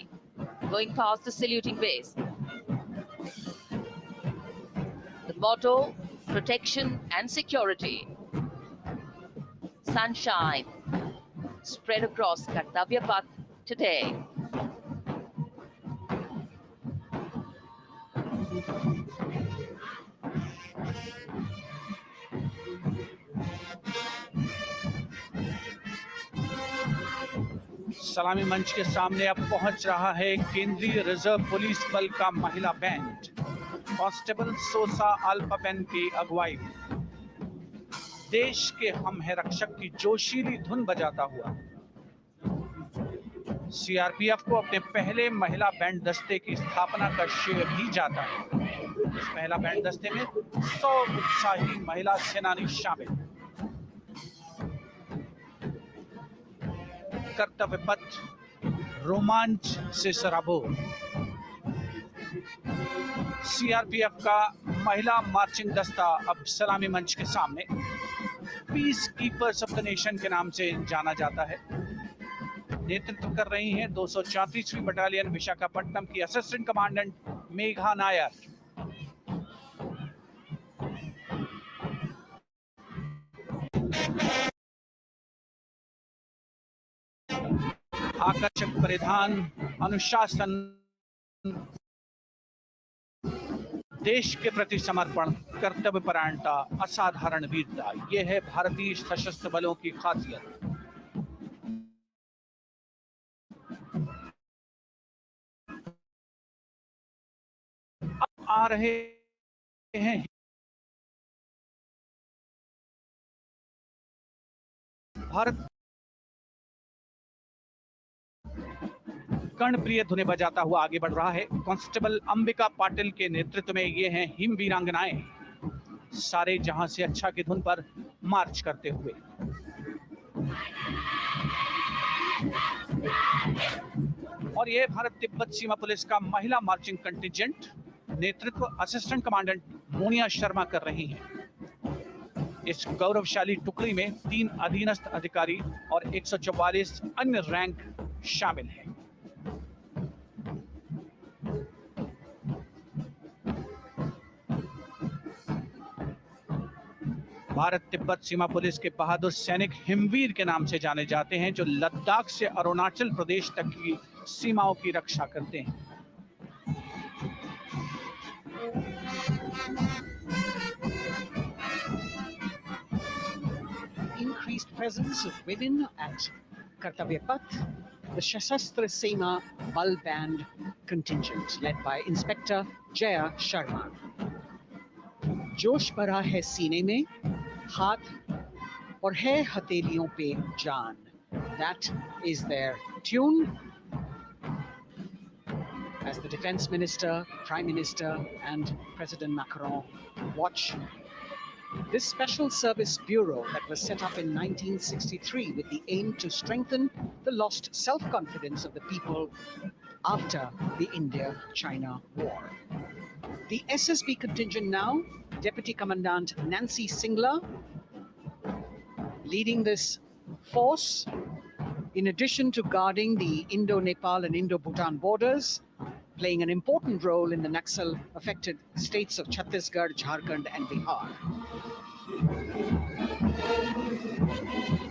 Speaker 1: going past the saluting base. The motto, protection and security. Sunshine spread across Kartavya Path today.
Speaker 2: सलामी मंच के सामने अब पहुंच रहा है केंद्रीय reserve police बल का महिला बैंड। कांस्टेबल सोसा अल्पाबेन की अगुवाई में देश के हम है रक्षक की जोशीली धुन बजाता हुआ सीआरपीएफ को अपने पहले महिला बैंड दस्ते की स्थापना का श्रेय भी जाता है। इस महिला बैंड दस्ते में 100 उत्साही महिला सेनानी शामिल। कर्तव्य पथ रोमांच से सराबोर। सीआरपीएफ का महिला मार्चिंग दस्ता अब सलामी मंच के सामने peace keepers of the nation के नाम से जाना जाता है। नेतृत्व कर रही हैं 234वीं बटालियन विशाखापट्टनम की असिस्टेंट कमांडेंट मेघा नायर। आकर्षक परिधान, अनुशासन, देश के प्रति समर्पण, कर्तव्य परायणता, असाधारण वीरता, ये है भारतीय सशस्त्र बलों की खासियत। अब आ रहे हैं भारत कर्णप्रिय धुनें बजाता हुआ आगे बढ़ रहा है। कांस्टेबल अंबिका पाटिल के नेतृत्व में ये हैं हिम वीरांगनाएं, सारे जहां से अच्छा की धुन पर मार्च करते हुए। और ये भारत तिब्बत सीमा पुलिस का महिला मार्चिंग कंटिजेंट, नेतृत्व असिस्टेंट कमांडेंट मोनिया शर्मा कर रही हैं। इस गौरवशाली टुकड़ी में 3 अधीनस्थ अधिकारी और 144 अन्य रैंक शामिल हैं। भारत तिब्बत सीमा पुलिस के बहादुर सैनिक हिमवीर के नाम से जाने जाते हैं, जो लद्दाख से अरुणाचल प्रदेश तक की सीमाओं की रक्षा करते हैं।
Speaker 3: Increased presence of women at Kartavya Path, the Shasastra Seema Bal Band contingent led by Inspector Jaya Sharma. जोश भरा है सीने में, हाथ और है हथेलियों पे जान. That is their tune. As the Defense Minister, Prime Minister and President Macron watch this Special Service Bureau that was set up in 1963 with the aim to strengthen the lost self-confidence of the people after the India-China War. The SSB contingent now, Deputy Commandant Nancy Singla, leading this force, in addition to guarding the Indo-Nepal and Indo-Bhutan borders, playing an important role in the Naxal-affected states of Chhattisgarh, Jharkhand and Bihar.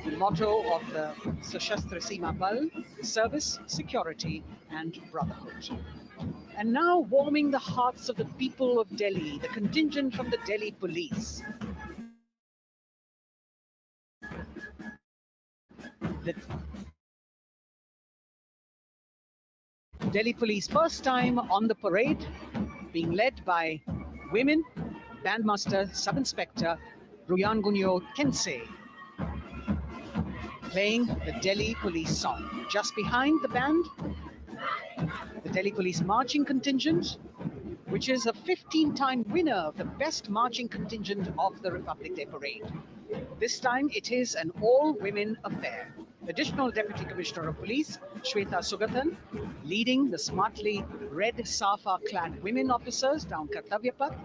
Speaker 3: The motto of the Sashastra Seema Bal, service, security and brotherhood. And now warming the hearts of the people of Delhi, the contingent from the Delhi police. The Delhi police first time on the parade, being led by women, Bandmaster Sub-Inspector Ruyangunyo Kensei, playing the Delhi police song. Just behind the band, the Delhi police marching contingent, which is a 15-time winner of the best marching contingent of the Republic Day Parade. This time it is an all-women affair. Additional Deputy Commissioner of Police, Shweta Sugathan, leading the smartly red safa-clad women officers down Kartavya Path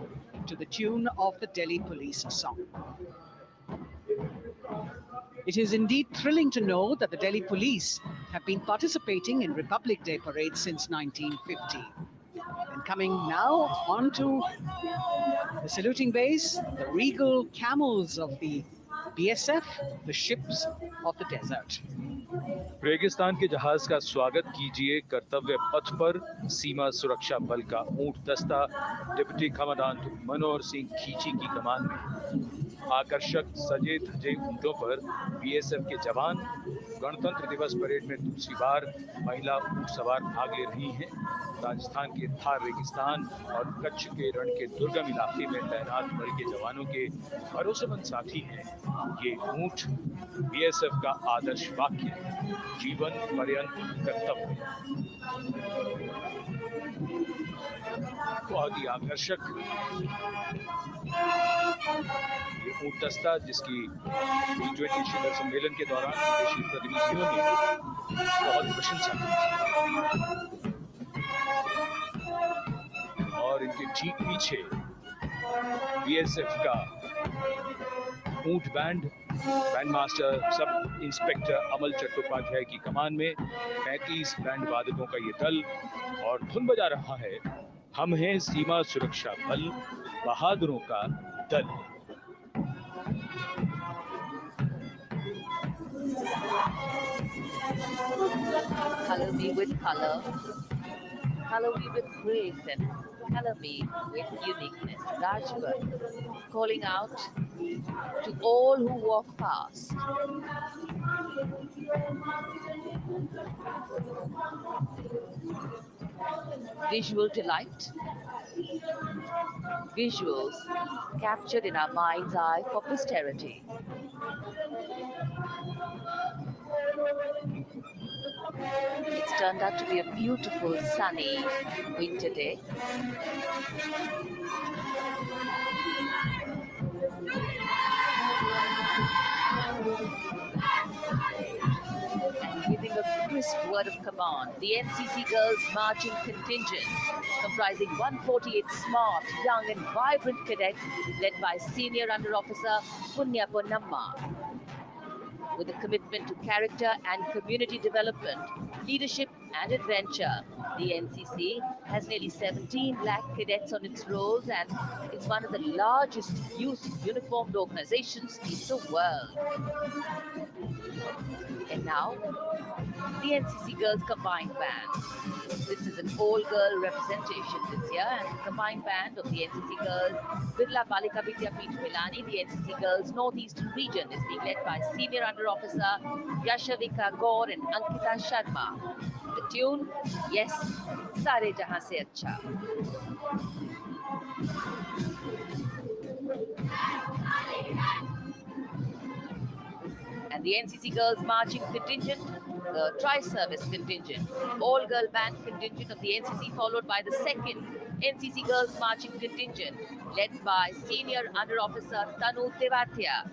Speaker 3: to the tune of the Delhi Police song. It is indeed thrilling to know that the Delhi Police have been participating in Republic Day parades since 1950. And coming now onto the saluting bays, the regal camels of the BSF, the ships of the desert.
Speaker 13: रेगिस्तान के जहाज का स्वागत कीजिए कर्तव्य पथ पर सीमा सुरक्षा बल का ऊंट दस्ता डिप्टी कमांडेंट मनोहर सिंह खींची की कमान में। आकर्षक सजे धजे ऊंटों पर बीएसएफ के जवान। गणतंत्र दिवस परेड में दूसरी बार महिला ऊंट सवार भाग ले रही हैं। राजस्थान के थार रेगिस्तान और कच्छ के रण के दुर्गम इलाके में तैनात बल के जवानों के भरोसेमंद साथी हैं। ये ऊंट बीएसएफ का आदर्श वाक्य, जीवन पर्यंत कर्तव्य। बहुत ही आकर्षक ये ऊंट दस्ता, जिसकी G20 शिखर सम्मेलन के दौरान विदेशी प्रतिनिधियों ने बहुत प्रशंसा की और इनके ठीक पीछे बीएसएफ का ऊंट बैंड मास्टर सब इंस्पेक्टर अमल चट्टोपाध्याय की कमान में 35 बैंड वादकों का ये दल, और धुन बजा रहा है हम हैं सीमा सुरक्षा बल, बहादुरों का दल।
Speaker 1: Color me with color, color me with grace, and color me with uniqueness. Rajpat calling out to all who walk past. Visual delight, visuals captured in our mind's eye for posterity. It's turned out to be a beautiful, sunny winter day. And giving a crisp word of command, the NCC Girls Marching Contingent, comprising 148 smart, young and vibrant cadets led by Senior Under Officer Punya Ponnamma. With a commitment to character and community development, leadership and adventure, the NCC has nearly 17 lakh cadets on its rolls and is one of the largest youth uniformed organizations in the world. And now, the NCC Girls Combined Band. This is an all-girl representation this year, and the combined band of the NCC Girls Birla Balika Vidyapeeth Milani, the NCC Girls Northeastern region, is being led by Senior Under Officer Yashavika Gaur and Ankita Sharma. The tune, yes, Sare Jahan Se Acha. And the NCC Girls Marching Contingent, the Tri-Service Contingent, all-girl band contingent of the NCC, followed by the second NCC Girls Marching Contingent, led by Senior Under Officer Tanu Tevatia.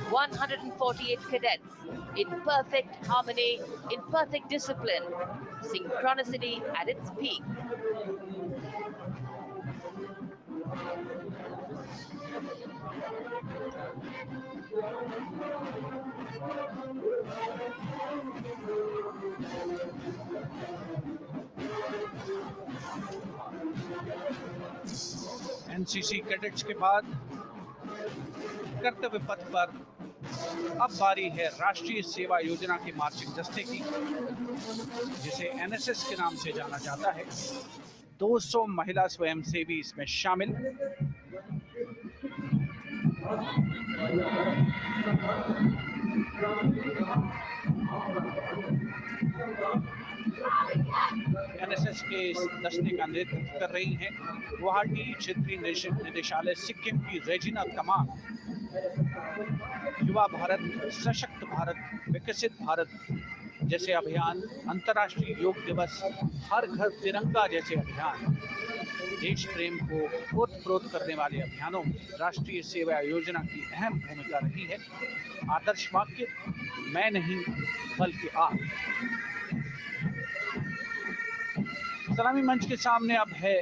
Speaker 1: 148 cadets in perfect harmony, in perfect discipline, synchronicity at its peak.
Speaker 2: NCC cadets के बाद कर्तव्य पथ पर अब बारी है राष्ट्रीय सेवा योजना के मार्चिंग दस्ते की, जिसे एनएसएस के नाम से जाना जाता है। 200 महिला स्वयंसेवी इसमें शामिल। एनएसएस के इस दस्ते का नेतृत्व कर रही हैं गुवाहाटी क्षेत्रीय निदेशालय सिक्किम की रेजिना तमाम। युवा भारत, सशक्त भारत, विकसित भारत जैसे अभियान, अंतर्राष्ट्रीय योग दिवस, हर घर तिरंगा जैसे अभियान, देश प्रेम को ओतप्रोत करने वाले अभियानों में राष्ट्रीय सेवा योजना की अहम भूमिका रही है। आदर्श वाक्य, मैं नहीं बल्कि आप। सलामी मंच के सामने अब है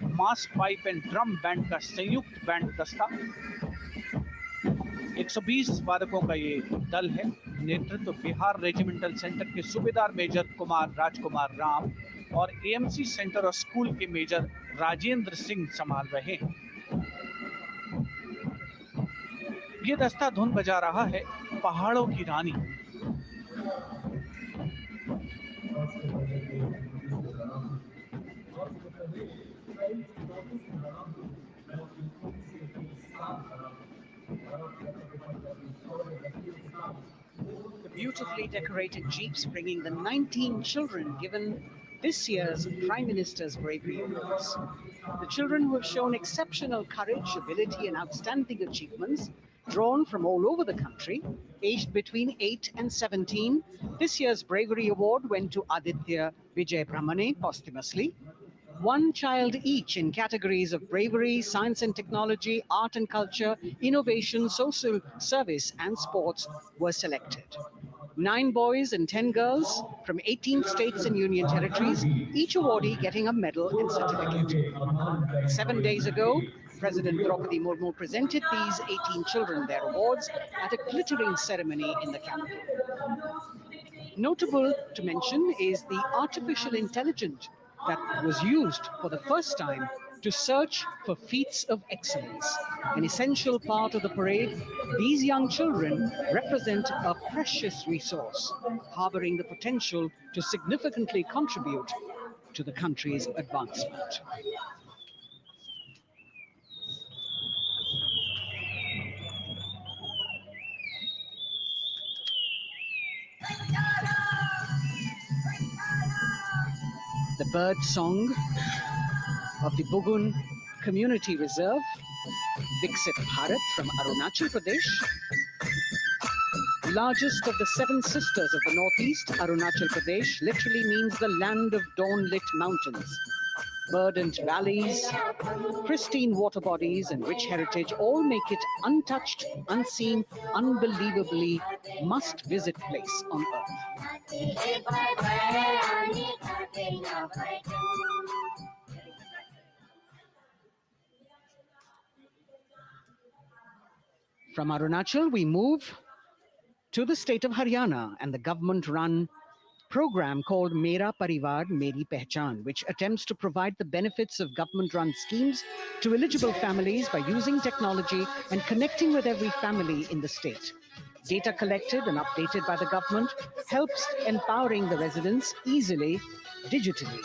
Speaker 2: मास पाइप एंड ड्रम बैंड का संयुक्त बैंड दस्ता। 120 वादकों का ये दल है। नेतृत्व बिहार रेजिमेंटल सेंटर के सूबेदार मेजर कुमार राजकुमार राम और एएमसी सेंटर और स्कूल के मेजर राजेंद्र सिंह संभाल रहे हैं। ये दस्ता धुन बजा रहा है पहाड़ों की रानी।
Speaker 3: The beautifully decorated jeeps bringing the 19 children given this year's Prime Minister's Bravery Awards. The children who have shown exceptional courage, ability and outstanding achievements, drawn from all over the country, aged between 8 and 17. This year's Bravery Award went to Aditya Vijay Brahmane posthumously. One child each in categories of bravery, science and technology, art and culture, innovation, social service and sports were selected. 9 boys and 10 girls from 18 states and union territories, each awardee getting a medal and certificate. 7 days ago, President Draupadi Murmu presented these 18 children their awards at a glittering ceremony in the capital. Notable to mention is the artificial intelligence that was used for the first time to search for feats of excellence. An essential part of the parade, these young children represent a precious resource, harboring the potential to significantly contribute to the country's advancement. The bird song of the Bugun Community Reserve, Viksit Bharat from Arunachal Pradesh. Largest of the 7 sisters of the Northeast, Arunachal Pradesh literally means the land of dawn-lit mountains. Verdant valleys, pristine water bodies and rich heritage all make it untouched, unseen, unbelievably must-visit place on earth. From Arunachal, we move to the state of Haryana and the government-run program called Mera Parivar Meri Pehchan, which attempts to provide the benefits of government-run schemes to eligible families by using technology and connecting with every family in the state. Data collected and updated by the government helps empowering the residents easily, digitally,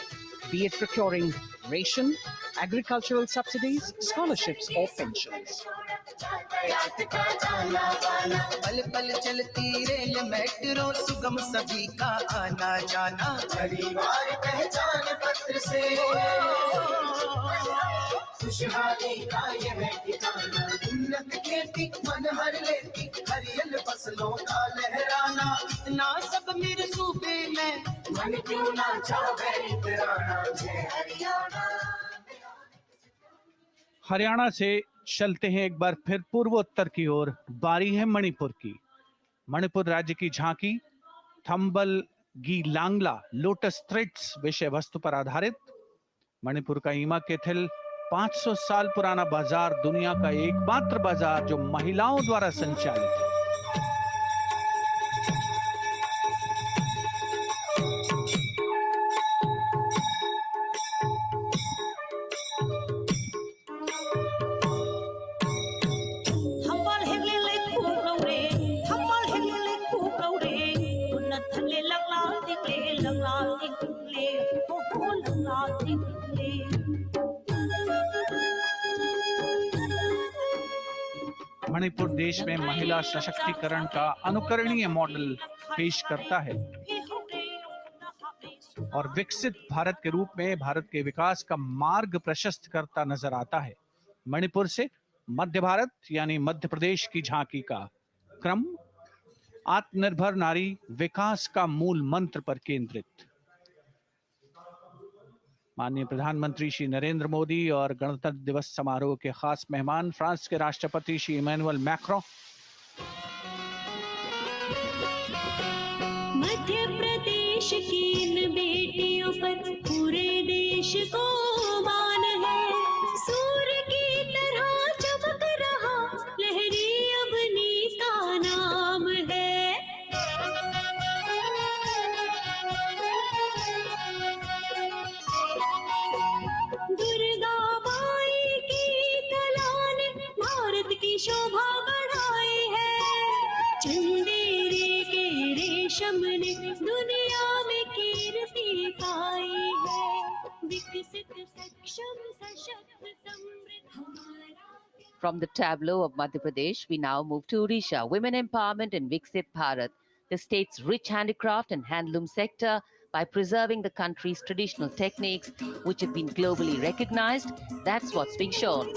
Speaker 3: be it procuring ration, agricultural subsidies, scholarships or pensions.
Speaker 12: पल पल चलती rail metro सुगम सभी का आना जाना परिवार पहचान पत्र से खुशहाली का ये है ठिकाना उन्नत खेती मन भर लेती हरियल फसलों का लहराना इतना सब मेरे सूबे में मन क्यों ना चाहे इतराना जय हरियाणा।
Speaker 2: हरियाणा से चलते हैं एक बार फिर पूर्वोत्तर की ओर। बारी है मणिपुर की। मणिपुर राज्य की झांकी थंबल गी लांगला लोटस थ्रेड्स विषय वस्तु पर आधारित। मणिपुर का ईमा केथिल 500 साल पुराना बाजार, दुनिया का एकमात्र बाजार जो महिलाओं द्वारा संचालित है। मणिपुर देश में महिला सशक्तिकरण का अनुकरणीय मॉडल पेश करता है और विकसित भारत के रूप में भारत के विकास का मार्ग प्रशस्त करता नजर आता है। मणिपुर से मध्य भारत यानी मध्य प्रदेश की झांकी का क्रम आत्मनिर्भर नारी विकास का मूल मंत्र पर केंद्रित। माननीय प्रधानमंत्री श्री नरेंद्र मोदी और गणतंत्र दिवस समारोह के खास मेहमान फ्रांस के राष्ट्रपति श्री इमैनुअल मैक्रों।
Speaker 16: मध्य प्रदेश की इन बेटियों पर पूरे देश को मान है। सूर्य की तरह चमक रहा लहरी अवनी का नाम है। दुर्गा माई की कला ने भारत की शोभा बढ़ाई है। चंदेरी के रेशम ने दुनिया में कीर्ति पाई है। विकसित सक्षम सशक्त समृद्ध हमारा।
Speaker 1: From the tableau of Madhya Pradesh, we now move to Odisha. Women empowerment in Viksit Bharat, the state's rich handicraft and handloom sector, by preserving the country's traditional techniques, which have been globally recognized. That's what's being shown.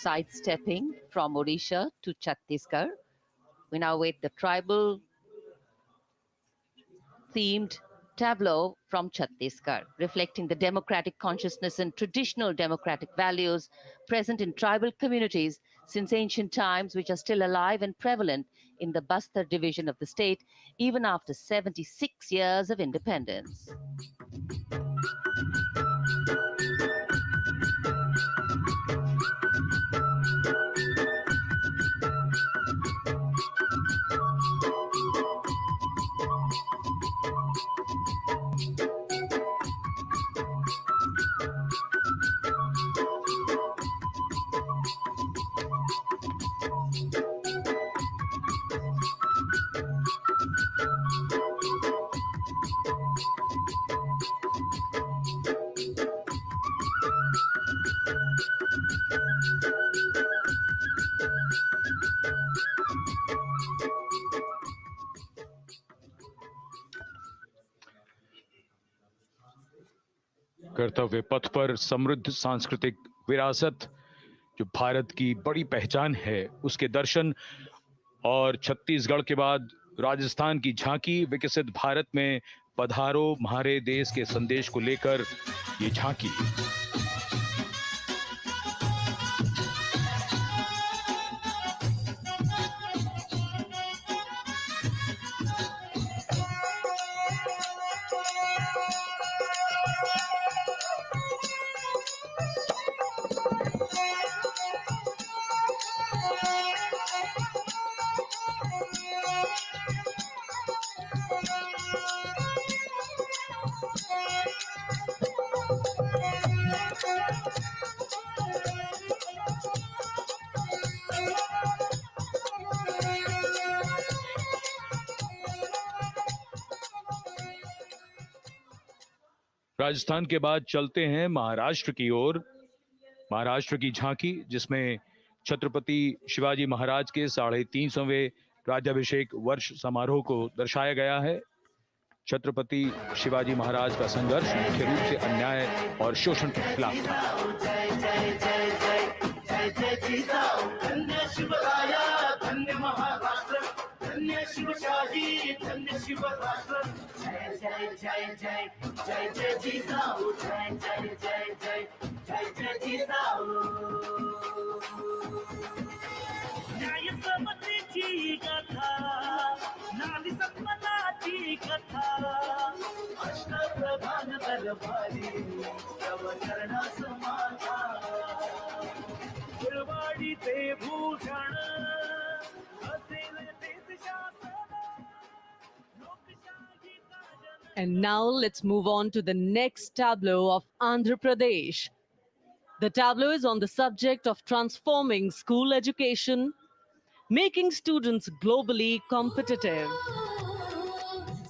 Speaker 1: Sidestepping from Odisha to Chhattisgarh, we now wait the tribal themed tableau from Chhattisgarh, reflecting the democratic consciousness and traditional democratic values present in tribal communities since ancient times, which are still alive and prevalent in the Bastar division of the state, even after 76 years of independence.
Speaker 13: कर्तव्य पथ पर समृद्ध सांस्कृतिक विरासत जो भारत की बड़ी पहचान है उसके दर्शन, और छत्तीसगढ़ के बाद राजस्थान की झांकी विकसित भारत में पधारो म्हारे देश के संदेश को लेकर ये झांकी। राजस्थान के बाद चलते हैं महाराष्ट्र की ओर। महाराष्ट्र की झांकी जिसमें छत्रपति शिवाजी महाराज के 350वें राज्याभिषेक वर्ष समारोह को दर्शाया गया है। छत्रपति शिवाजी महाराज का संघर्ष मुख्य रूप से अन्याय और शोषण के खिलाफ था।
Speaker 12: धन्य महाराष्ट्र, धन्य शिवशाही, धन्य शिवराष्ट्र। जय जय जय जय जय जय जिजाऊ, जय जय जय जय जय जय जिजाऊ। न्याय समतेची गाथा, नारी सन्मानाची कथा, अष्टप्रधान दरबारी तव चरणास माझा। गुरवाडी ते भूषण असेल तेच शासन।
Speaker 14: And now let's move on to the next tableau of Andhra Pradesh. The tableau is on the subject of transforming school education, making students globally competitive.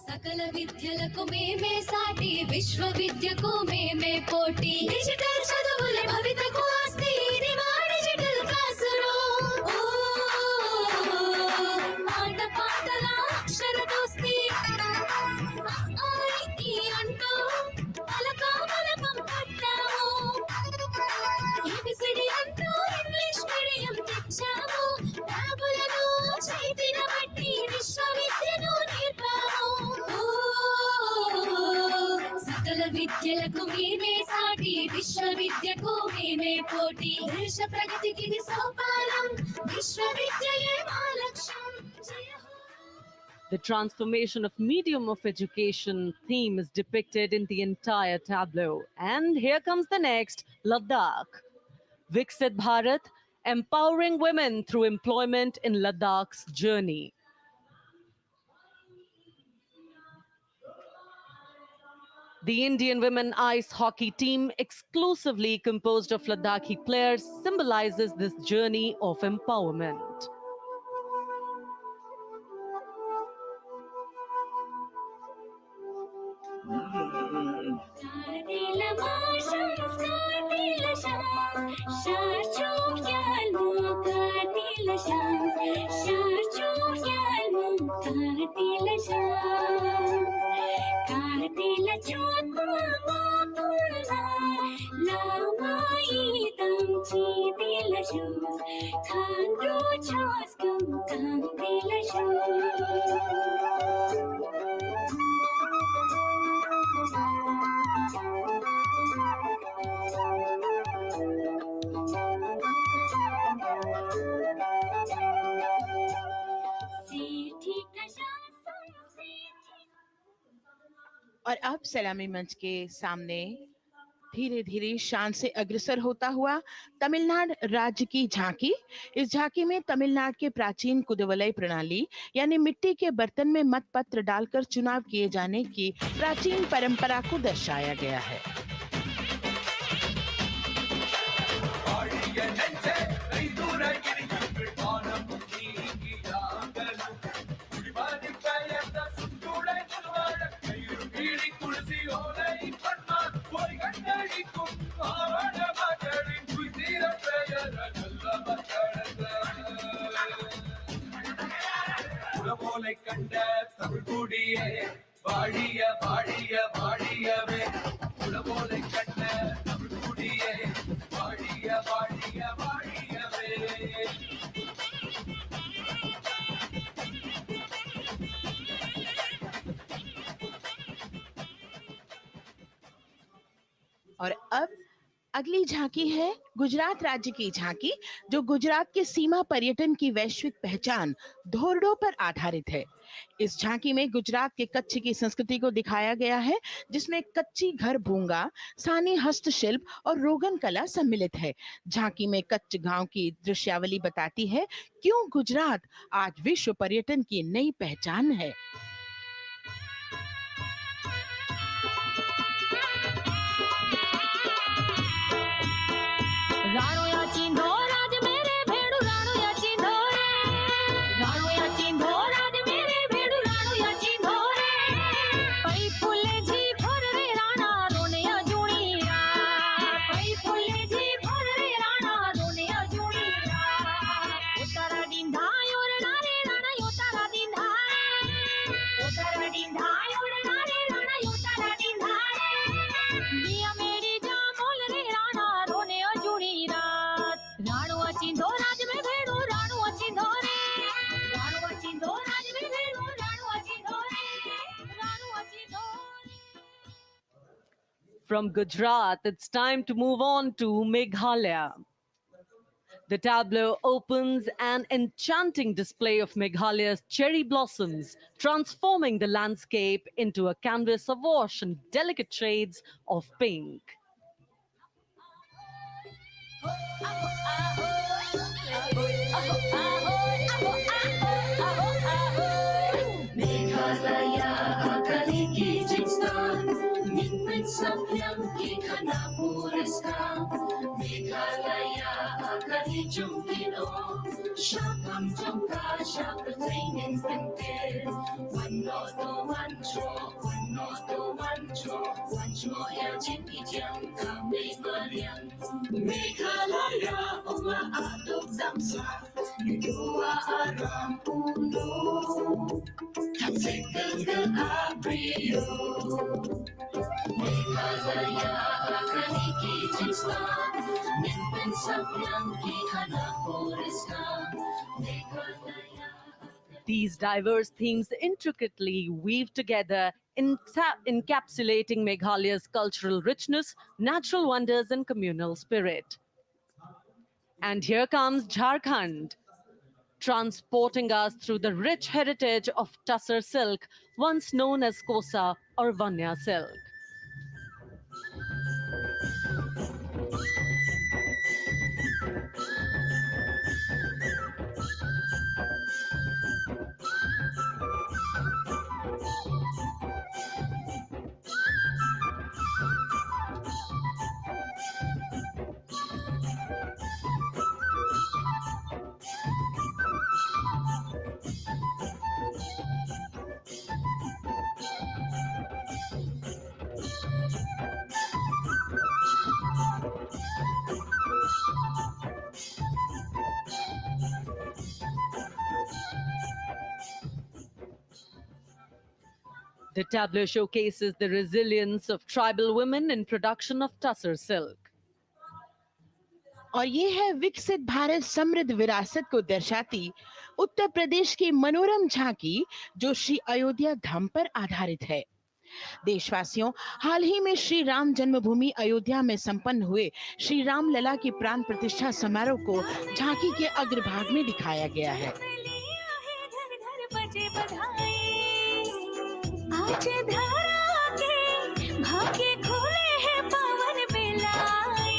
Speaker 16: सकल विद्यలకు మేమే సాటి విశ్వవిద్యకు మేమే పోటీ డిజిటల్ చదువుల భవితకు ఆస్తి ఇది మా డిజిటల్ క్లాస్ రూమ్ పాట పాటల అక్షర దోస్తి ఈ అంటూ పలక బలపం పట్టాము ఏబిసిడి అంటూ ఇంగ్లీష్ మీడియం తెచ్చాము టాబులను చేతిన బట్టి విశ్వవిద్యను నేర్పాము సకల విద్యలకు మేమే సాటి విశ్వవిద్యకు మేమే పోటీ దేశ ప్రగతికి ఇది సోపానం విశ్వవిద్యయే మా లక్ష్యం జయ హో.
Speaker 14: The transformation of medium of education theme is depicted in the entire tableau. And here comes the next, Ladakh. Viksit Bharat, empowering women through employment in Ladakh's journey. The Indian women ice hockey team, exclusively composed of Ladakhi players, symbolizes this journey of empowerment.
Speaker 9: और अब सलामी मंच के सामने धीरे धीरे शान से अग्रसर होता हुआ तमिलनाडु राज्य की झांकी। इस झांकी में तमिलनाडु के प्राचीन कुदवलय प्रणाली यानी मिट्टी के बर्तन में मतपत्र डालकर चुनाव किए जाने की प्राचीन परंपरा को दर्शाया गया है।
Speaker 12: கண்ட தமிழ்குடியே வாடிய வாடிய வாடியவே உலகோலை கண்ட தமிழ்குடியே வாடிய வாடிய வாடியவே
Speaker 9: और अब अगली झांकी है गुजरात राज्य की झांकी, जो गुजरात के सीमा पर्यटन की वैश्विक पहचान धोरडो पर आधारित है। इस झांकी में गुजरात के कच्छ की संस्कृति को दिखाया गया है, जिसमें कच्ची घर भूंगा, स्थानीय हस्तशिल्प और रोगन कला सम्मिलित है। झांकी में कच्छ गांव की दृश्यावली बताती है क्यों गुजरात आज विश्व पर्यटन की नई पहचान है।
Speaker 16: राणो या चिंधो राज मेरे भेड़ू राणो या चिंधो रे राणो या चिंधो राज मेरे भेड़ू राणो या चिंधो रे पई फुले जी भर रे राणा रोने या जुणी पई फुले जी भर रे राणा रोने या जुणी उतारा डिंधा और नारे राणा उतारा डिंधा उतारा डिंधा और नारे राणा उतारा डिंधा मिया मेरी जा मोल रे राणा रोने या जुणी राणो अचिंधो राज में भेड़ो राणो अचिंधो रे राणो अचिंधो राज में भेड़ो राणो अचिंधो रे Rano अचिंधो
Speaker 14: From Gujarat, it's time to move on to Meghalaya. The tableau opens an enchanting display of Meghalaya's cherry blossoms, transforming the landscape into a canvas awash in delicate shades of pink.
Speaker 16: Meghalaya कली की जिक्स
Speaker 22: Sapyam ki kana puriska, Meghalaya akati jumkino, Shapam jumka shapatain pente, one noto one cho ya jimpi jam ka Meghalaya oma adok zamsa, Yudua aram uno, Kapsekal ka abrio. Meghalaya akani ki jiswa, Nimpen sapyam ki kana puriska, Meghalaya.
Speaker 14: These diverse themes intricately weave together, encapsulating Meghalaya's cultural richness, natural wonders, and communal spirit. And here comes Jharkhand, transporting us through the rich heritage of Tussar silk, once known as Kosa or Vanya silk. The tableau showcases the resilience of tribal women in production of Tussar silk.
Speaker 9: और ये है विकसित भारत समृद्ध विरासत को दर्शाती उत्तर प्रदेश की मनोरम झांकी जो श्री अयोध्या धाम पर आधारित है। देशवासियों, हाल ही में श्री राम जन्मभूमि अयोध्या में संपन्न हुए श्री राम लला की प्राण प्रतिष्ठा समारोह को झांकी के अग्रभाग में दिखाया गया है।
Speaker 22: आज धरा के भाग्य खोले हैं पावन बेलाई,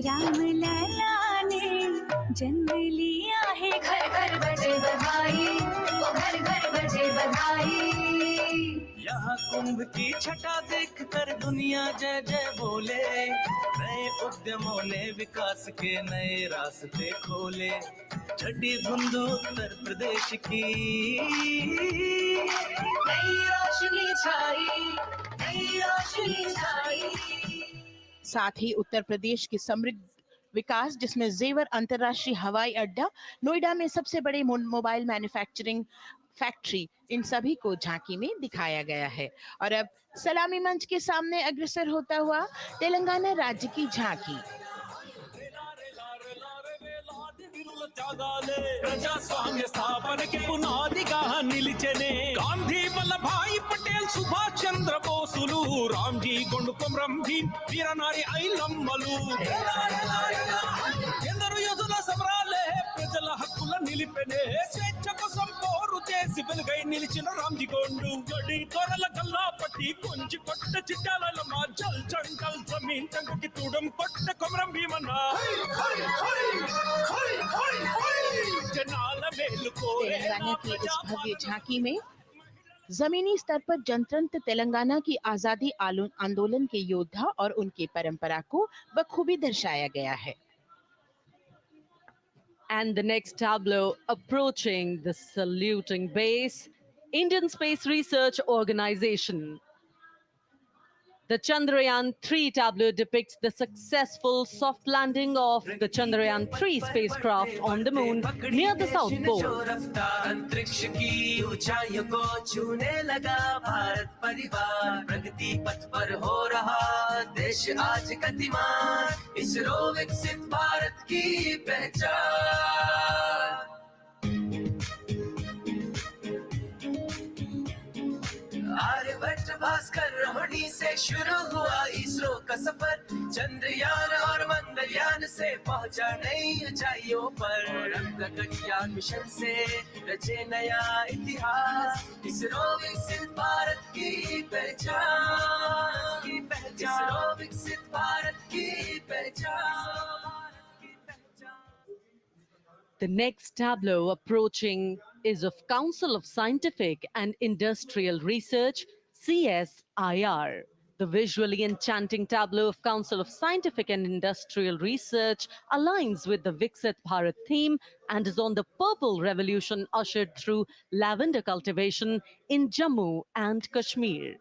Speaker 22: राम लला ने जन्म लिया है, घर घर बजे बधाई, ओ घर घर बजे बधाई।
Speaker 12: यहाँ कुंभ की छटा देख कर दुनिया जय जय बोले, नए उद्यमों ने विकास के नए रास्ते खोले, छठी धुंध उत्तर प्रदेश की नई रोशनी छाई, नई रोशनी छाई।
Speaker 9: साथ ही उत्तर प्रदेश की समृद्ध विकास जिसमें जेवर अंतर्राष्ट्रीय हवाई अड्डा, नोएडा में सबसे बड़े मोबाइल मैन्युफैक्चरिंग फैक्ट्री, इन सभी को झांकी में दिखाया गया है। और अब सलामी मंच के सामने अग्रसर होता हुआ तेलंगाना राज्य की झांकी।
Speaker 17: ప్రజాస్వామ్య స్థాపనకి పునాదిగా నిలిచెనే గాంధీ వల్లభాయ్ పటేల్ సుభాష్ చంద్ర బోసులు రామ్జీ గొండుకొమరం భీమ్ వీరనారి ఐలమ్మలు ఎందరో యోధుల సమరాలే ప్రజల హక్కుల నిలిపెనే స్వేచ్ఛ కోసం పోరు చేసి వెలుగై నిలిచిన రామ్జీ గొండు గడి కొరల గల్లా పట్టి కొంచి కొట్ట చిట్టాలమ్మ జల్ జంగల్ జమీన్ జంగుకి తూడం కొట్ట కొమరం భీమన్న
Speaker 9: तेलंगाना की इस भव्य झांकी में जमीनी स्तर पर जनतंत्र तेलंगाना की आजादी आंदोलन के योद्धा और उनकी परंपरा को बखूबी दर्शाया गया है।
Speaker 14: And the next tableau approaching the saluting base, Indian Space Research Organization. The Chandrayaan-3 tableau depicts the successful soft landing of the Chandrayaan-3 spacecraft on the moon near the South Pole.
Speaker 12: अंतरिक्ष की ऊंचाइयों को छूने लगा भारत परिवार, प्रगति पथ पर हो रहा देश आज गतिमान, इसरो विकसित भारत की पहचान। आर्यभट्ट भास्कर रोहिणी से शुरू हुआ इसरो का सफर, चंद्रयान और मंगलयान से पहुंचा नई ऊंचाइयों पर, गगनयान मिशन से रचे नया इतिहास, इसरो विकसित भारत की पहचान, इसरो विकसित भारत की पहचान।
Speaker 14: The next tableau approaching is of Council of Scientific and Industrial Research, CSIR. The visually enchanting tableau of Council of Scientific and Industrial Research aligns with the Viksit Bharat theme and is on the Purple Revolution ushered through lavender cultivation in Jammu and Kashmir.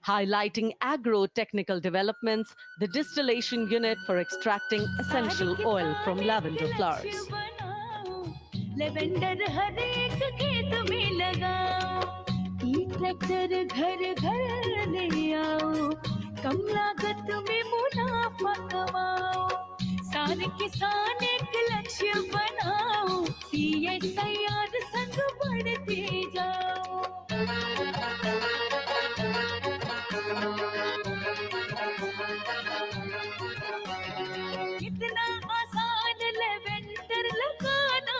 Speaker 14: Highlighting agro-technical developments, the distillation unit for extracting essential oil from lavender flowers.
Speaker 22: Lavender हर एक खेत में लगाओ, ई tractor घर घर ले आओ, कम लागत में मुनाफा कमाओ, सारे किसान एक लक्ष्य बनाओ, CSIR संग बढ़ते जाओ। कितना आसान लेवेंडर लगाना,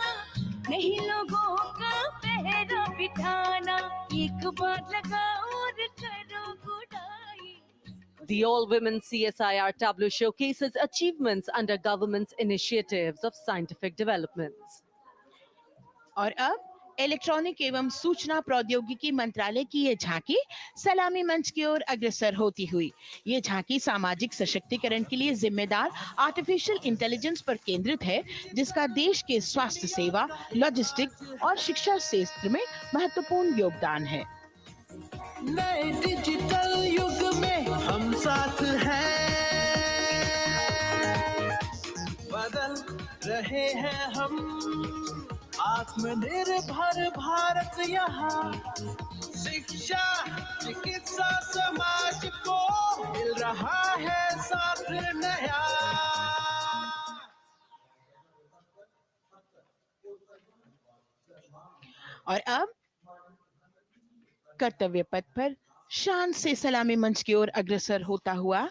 Speaker 22: नहीं लोगों का पहरा बिठाना, एक बार लगाओ और करो गुडाई।
Speaker 14: The all-women CSIR tableau showcases achievements under government's initiatives of scientific developments.
Speaker 9: और अब इलेक्ट्रॉनिक एवं सूचना प्रौद्योगिकी मंत्रालय की ये झांकी सलामी मंच की ओर अग्रसर होती हुई। ये झांकी सामाजिक सशक्तिकरण के लिए जिम्मेदार आर्टिफिशियल इंटेलिजेंस पर केंद्रित है, जिसका देश के स्वास्थ्य सेवा, लॉजिस्टिक्स और शिक्षा क्षेत्र में महत्वपूर्ण योगदान है।
Speaker 12: नए डिजिटल युग में हम साथ हैं, बदल रहे हैं हम, आत्मनिर्भर भारत यहाँ, शिक्षा चिकित्सा समाज को मिल रहा है साथ नया।
Speaker 9: और अब कर्तव्य पथ पर शान से सलामी मंच की ओर अग्रसर होता हुआ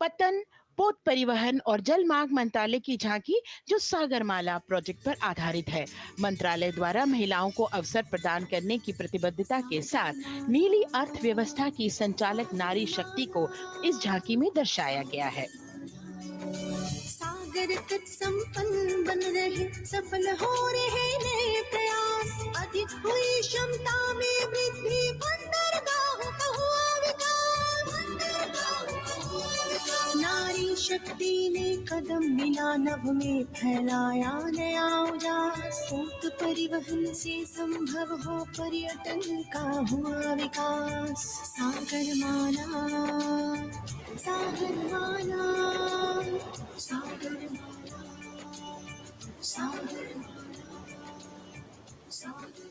Speaker 9: पतन, पोत परिवहन और जल मार्ग मंत्रालय की झांकी, जो सागरमाला प्रोजेक्ट पर आधारित है। मंत्रालय द्वारा महिलाओं को अवसर प्रदान करने की प्रतिबद्धता के साथ नीली अर्थव्यवस्था की संचालक नारी शक्ति को इस झांकी में दर्शाया गया है।
Speaker 22: सागर तट संपन्न बन रहे, सफल हो रहे नए प्रयास, अधिक हुई क्षमता में वृद्धि, बंदरगाहों का हुआ विकास, नारी शक्ति ने कदम मिला नभ में, फैलाया नया उजास, पोत परिवहन से संभव हो पर्यटन का हुआ विकास, Sagarmala Sagarmala Sagarmala Sagarmala.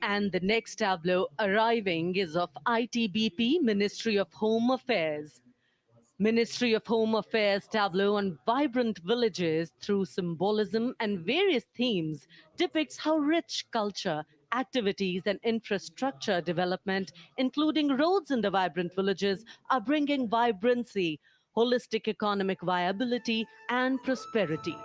Speaker 14: And the next tableau arriving is of ITBP, Ministry of Home Affairs. Ministry of Home Affairs tableau on vibrant villages through symbolism and various themes depicts how rich culture, activities and infrastructure development, including roads in the vibrant villages, are bringing vibrancy, holistic economic viability and prosperity.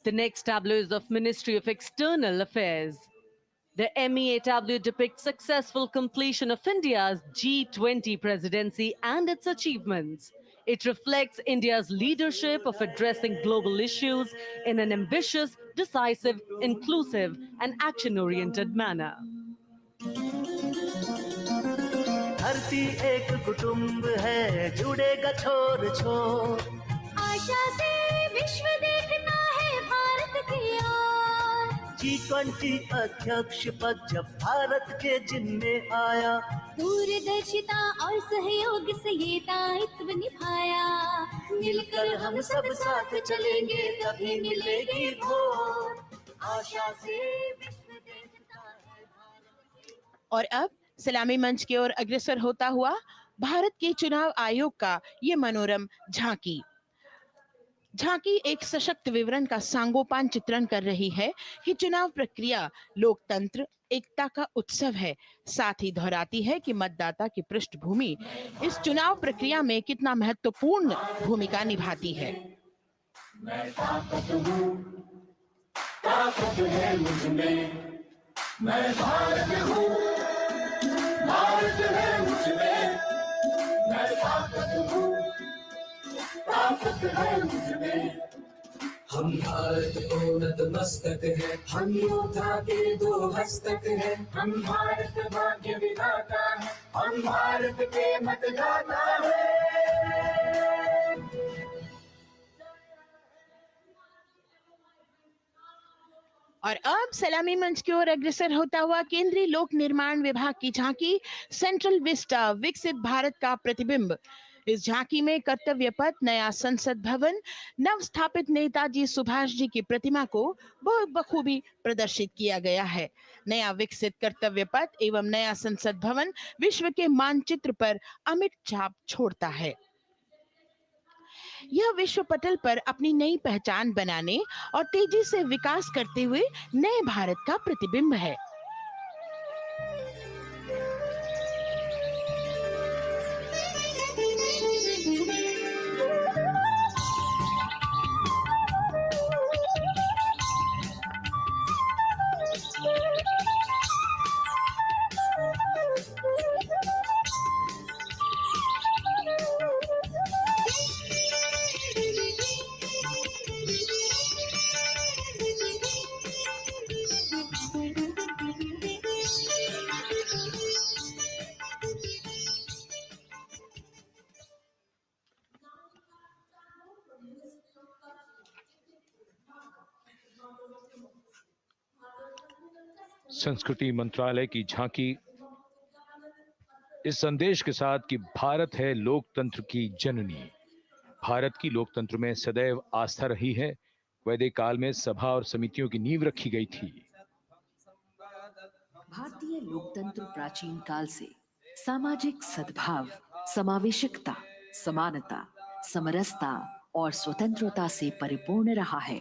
Speaker 14: The next tableau is of Ministry of External Affairs. The MEA tableau depicts successful completion of India's G20 presidency and its achievements. It reflects India's leadership of addressing global issues in an ambitious, decisive, inclusive, and action-oriented manner.
Speaker 12: धरती एक कुटुंब है, जुड़ेगा छोर छोर,
Speaker 22: आशा से विश्व देखता है भारत की ओर,
Speaker 12: G20 अध्यक्ष पद जब भारत के जिम्मे आया,
Speaker 22: दूरदर्शिता और सहयोग से ये दायित्व निभाया,
Speaker 12: मिलकर हम सब साथ चलेंगे तभी मिलेगी भोर, आशा से विश्व देखता है भारत की।
Speaker 9: और अब सलामी मंच की ओर अग्रसर होता हुआ भारत के चुनाव आयोग का ये मनोरम झांकी झांकी एक सशक्त विवरण का सांगोपान चित्रण कर रही है कि चुनाव प्रक्रिया लोकतंत्र एकता का उत्सव है। साथ ही दोहराती है कि मतदाता की पृष्ठभूमि इस चुनाव प्रक्रिया में कितना महत्वपूर्ण भूमिका निभाती है।
Speaker 12: मैं ताकत हूँ, ताकत है मुझ में, मैं भारत हूँ, भारत है मुझ में, मैं ताकत हूँ, ताकत है मुझ में। हम भारत को नतमस्तक है, हम योद्धा के दो हस्तक है, हम भारत भाग्य विधाता है, हम भारत के मतदाता है।
Speaker 9: और अब सलामी मंच की ओर अग्रसर होता हुआ केंद्रीय लोक निर्माण विभाग की झांकी सेंट्रल विस्टा विकसित भारत का प्रतिबिंब। इस झांकी में कर्तव्य पथ, नया संसद भवन, नव स्थापित नेताजी सुभाष जी की प्रतिमा को बहुत बखूबी प्रदर्शित किया गया है। नया विकसित कर्तव्य पथ एवं नया संसद भवन विश्व के मानचित्र पर अमिट छाप छोड़ता है। यह विश्व पटल पर अपनी नई पहचान बनाने और तेजी से विकास करते हुए नए भारत का प्रतिबिंब है।
Speaker 13: संस्कृति मंत्रालय की झांकी इस संदेश के साथ कि भारत है लोकतंत्र की जननी। भारत की लोकतंत्र में सदैव आस्था रही है। वैदिक काल में सभा और समितियों की नींव रखी गई थी।
Speaker 18: भारतीय लोकतंत्र प्राचीन काल से सामाजिक सद्भाव, समावेशकता, समानता, समरसता और स्वतंत्रता से परिपूर्ण रहा है।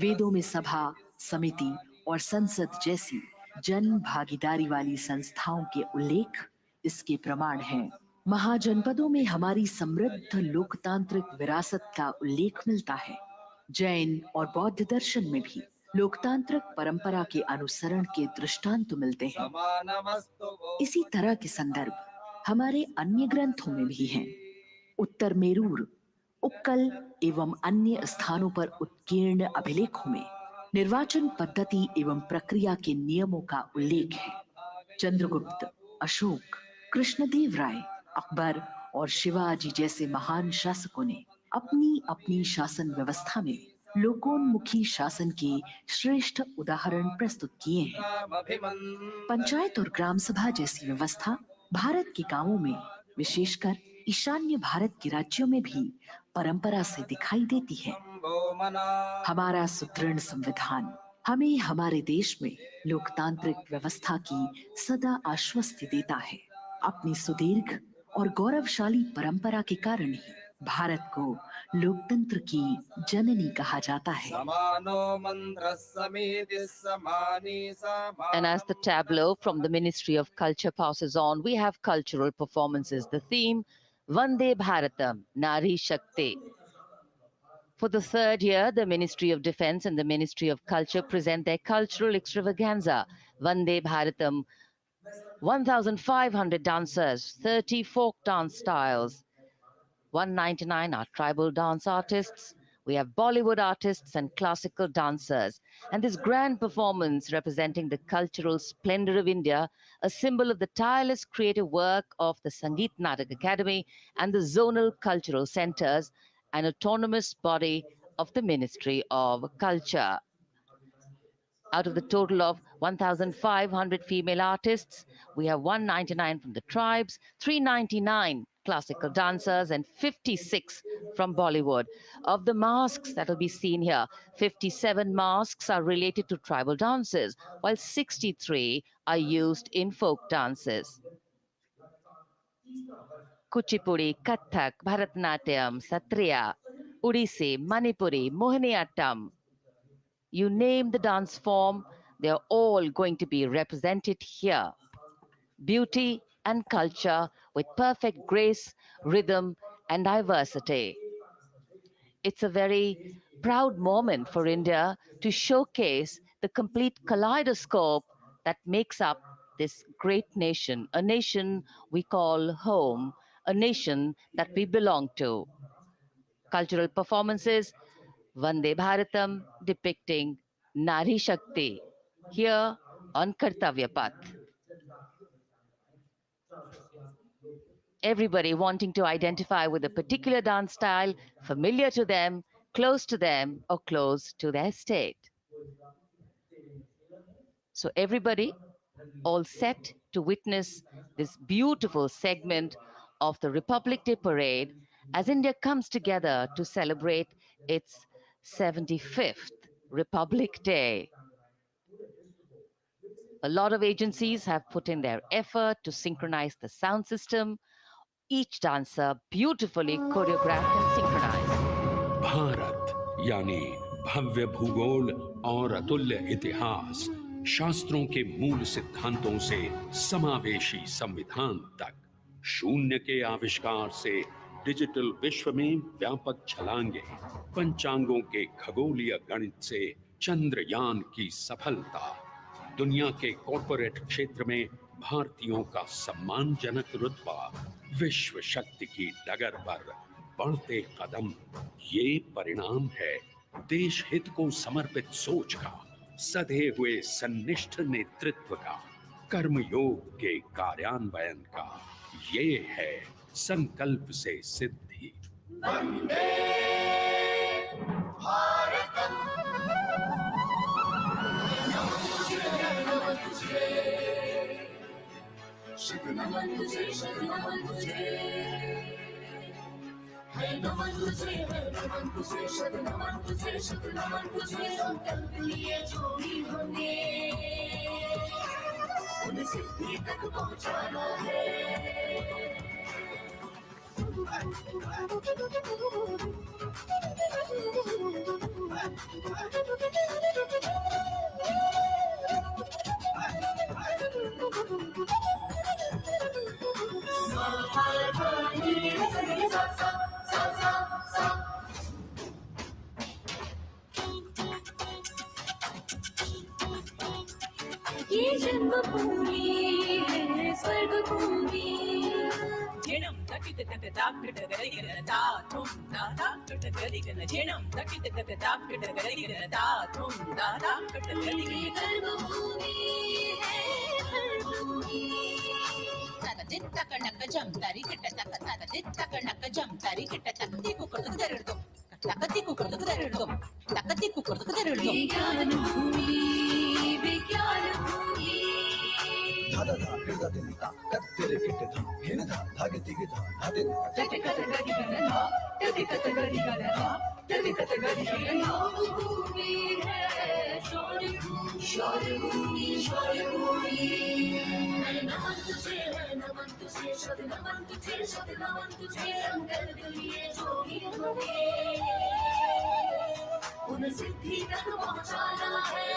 Speaker 18: वेदों में सभा, समिति और संसद जैसी जन भागीदारी वाली संस्थाओं के उल्लेख इसके प्रमाण हैं। महाजनपदों में हमारी समृद्ध लोकतांत्रिक विरासत का उल्लेख मिलता है। जैन और बौद्ध दर्शन में भी लोकतांत्रिक परंपरा के अनुसरण के दृष्टांत मिलते हैं। इसी तरह के संदर्भ हमारे अन्य ग्रंथों में भी हैं। उत्तर मेरूर, उक्कल एवं अन्य स्थानों पर उत्कीर्ण अभिलेखों में निर्वाचन पद्धति एवं प्रक्रिया के नियमों का उल्लेख है। चंद्रगुप्त, अशोक, कृष्णदेव राय, अकबर और शिवाजी जैसे महान शासकों ने अपनी अपनी शासन व्यवस्था में लोकोन्मुखी शासन के श्रेष्ठ उदाहरण प्रस्तुत किए हैं। पंचायत और ग्राम सभा जैसी व्यवस्था भारत के गांवों में, विशेषकर ईशान्य भारत के राज्यों में भी परंपरा से दिखाई देती है। हमारा सुदृढ़ संविधान हमें हमारे देश में लोकतांत्रिक व्यवस्था की सदा आश्वस्ति देता है। अपनी सुदीर्घ और गौरवशाली परंपरा के कारण ही भारत को लोकतंत्र की जननी कहा जाता है।
Speaker 1: And as the tableau from the Ministry of Culture passes on, we have cultural performances. The theme, Vande Bharatam, Nari Shakti. For the third year, the Ministry of Defense and the Ministry of Culture present their cultural extravaganza, Vande Bharatam. 1,500 dancers, 30 folk dance styles, 199 are tribal dance artists. We have Bollywood artists and classical dancers. And this grand performance representing the cultural splendor of India, a symbol of the tireless creative work of the Sangeet Natak Academy and the zonal cultural centers, an autonomous body of the Ministry of Culture. Out of the total of 1,500 female artists, we have 199 from the tribes, 399 classical dancers, and 56 from Bollywood. Of the masks that will be seen here, 57 masks are related to tribal dances, while 63 are used in folk dances. Kuchipudi, Kathak, Bharatanatyam, Satriya, Odissi, Manipuri, Mohiniyattam. You name the dance form, they are all going to be represented here. Beauty and culture with perfect grace, rhythm, and diversity. It's a very proud moment for India to showcase the complete kaleidoscope that makes up this great nation, a nation we call home, a nation that we belong to. Cultural performances, Vande Bharatam depicting Nari Shakti here on Kartavya Path. Everybody wanting to identify with a particular dance style familiar to them, close to them, or close to their state. So, everybody all set to witness this beautiful segment of the Republic Day Parade as India comes together to celebrate its 75th Republic Day. A lot of agencies have put in their effort to synchronize the sound system. Each dancer beautifully choreographed and synchronized.
Speaker 4: Bharat यानी भव्य भूगोल और अतुल्य इतिहास, शास्त्रों के मूल सिद्धांतों से समावेशी संविधान तक, शून्य के आविष्कार से डिजिटल विश्व में व्यापक छलांगे, पंचांगों के खगोलीय गणित से चंद्रयान की सफलता, दुनिया के कॉर्पोरेट क्षेत्र में भारतीयों का सम्मानजनक रुतबा, विश्व शक्ति की डगर पर बढ़ते कदम, ये परिणाम है देश हित को समर्पित सोच का, सधे हुए सन्निष्ठ नेतृत्व का, कर्मयोग के कार्यान्वयन का। ये है संकल्प से सिद्धि।
Speaker 12: वंदे भारतम, नमन तुझे, शुभ नमन तुझे, शुभ नमन तुझे, है नमन तुझे, है नमन तुझे, शुभ नमन तुझे, शुभ नमन तुझे। संकल्प लिए जो भी हमने उन्हें सिद्धि तक पहुंचाना है। ये जन्मभूमि है स्वर्ग भूमि। जिणम तकित तक ताकट गरिगरता तुम दादा कट गरिगन जिणम तकित तक ताकट गरिगरता तुम दादा कट गरिगन कर्मभूमि है कर्मभूमि। तक दित तक नक जम तारी कट तक तक दित तक नक जम तारी कट तक ती को कर दर दो तक ती को कर दर दो तक ती को कर दर दो। विज्ञान भूमि विज्ञान भूमि। धादा धा हिरदा दिनता कत्तेरे किटे धा हिनदा धागे तिगे धा धादे तटे कतगरी गणना तटे कतगरी गणना तटे कतगरी गणना। भूमि है शौर्य भूमि शौर्य भूमि शौर्य भूमि। है नमन तुझे है नमन तुझे शुभ नमन तुझे शुभ नमन तुझे। संकल्प लिए जो भी हमें उन्हें सिद्धि तक पहुंचाना है।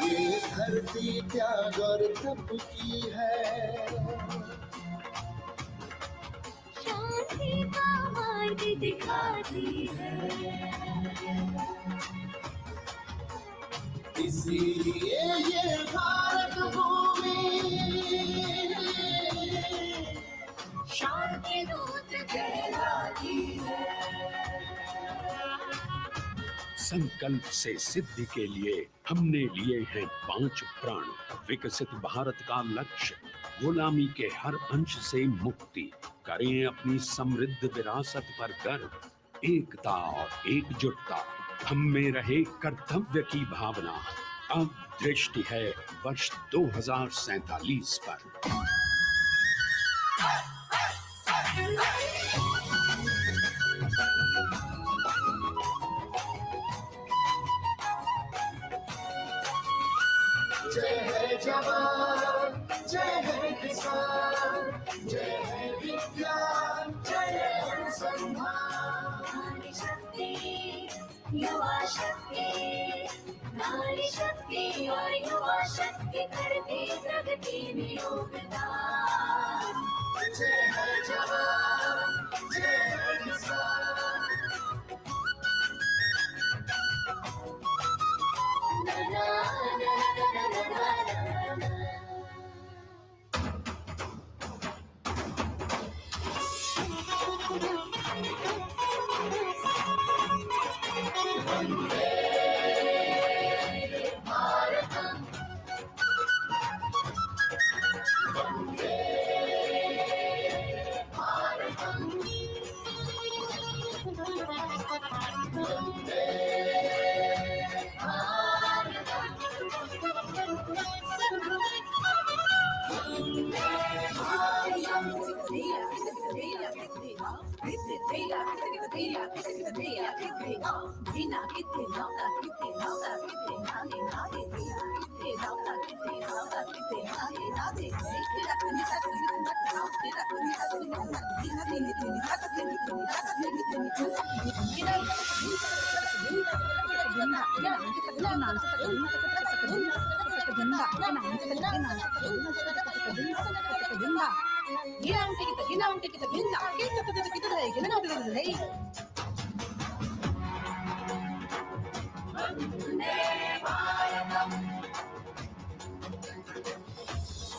Speaker 12: ये धरती त्याग और तप की है,
Speaker 16: शांति का मार्ग दिखाती है,
Speaker 12: इसीलिए ये भारत भूमि
Speaker 16: शांति दूत कहलाती है।
Speaker 4: संकल्प से सिद्धि के लिए हमने लिए हैं 5 प्राण। विकसित भारत का लक्ष्य, गुलामी के हर अंश से मुक्ति। करें अपनी समृद्ध विरासत पर गर्व। एकता और एकजुटता, हम में रहे कर्तव्य की भावना। अब दृष्टि है वर्ष 2047 पर।
Speaker 12: जय है जवान, जय है किसान, जय है विज्ञान, जय है अनुसंधान।
Speaker 16: नारी शक्ति, युवा शक्ति, नारी शक्ति और युवा शक्ति करती प्रगति में योगदान।
Speaker 12: जय है जवान, जय है किसान।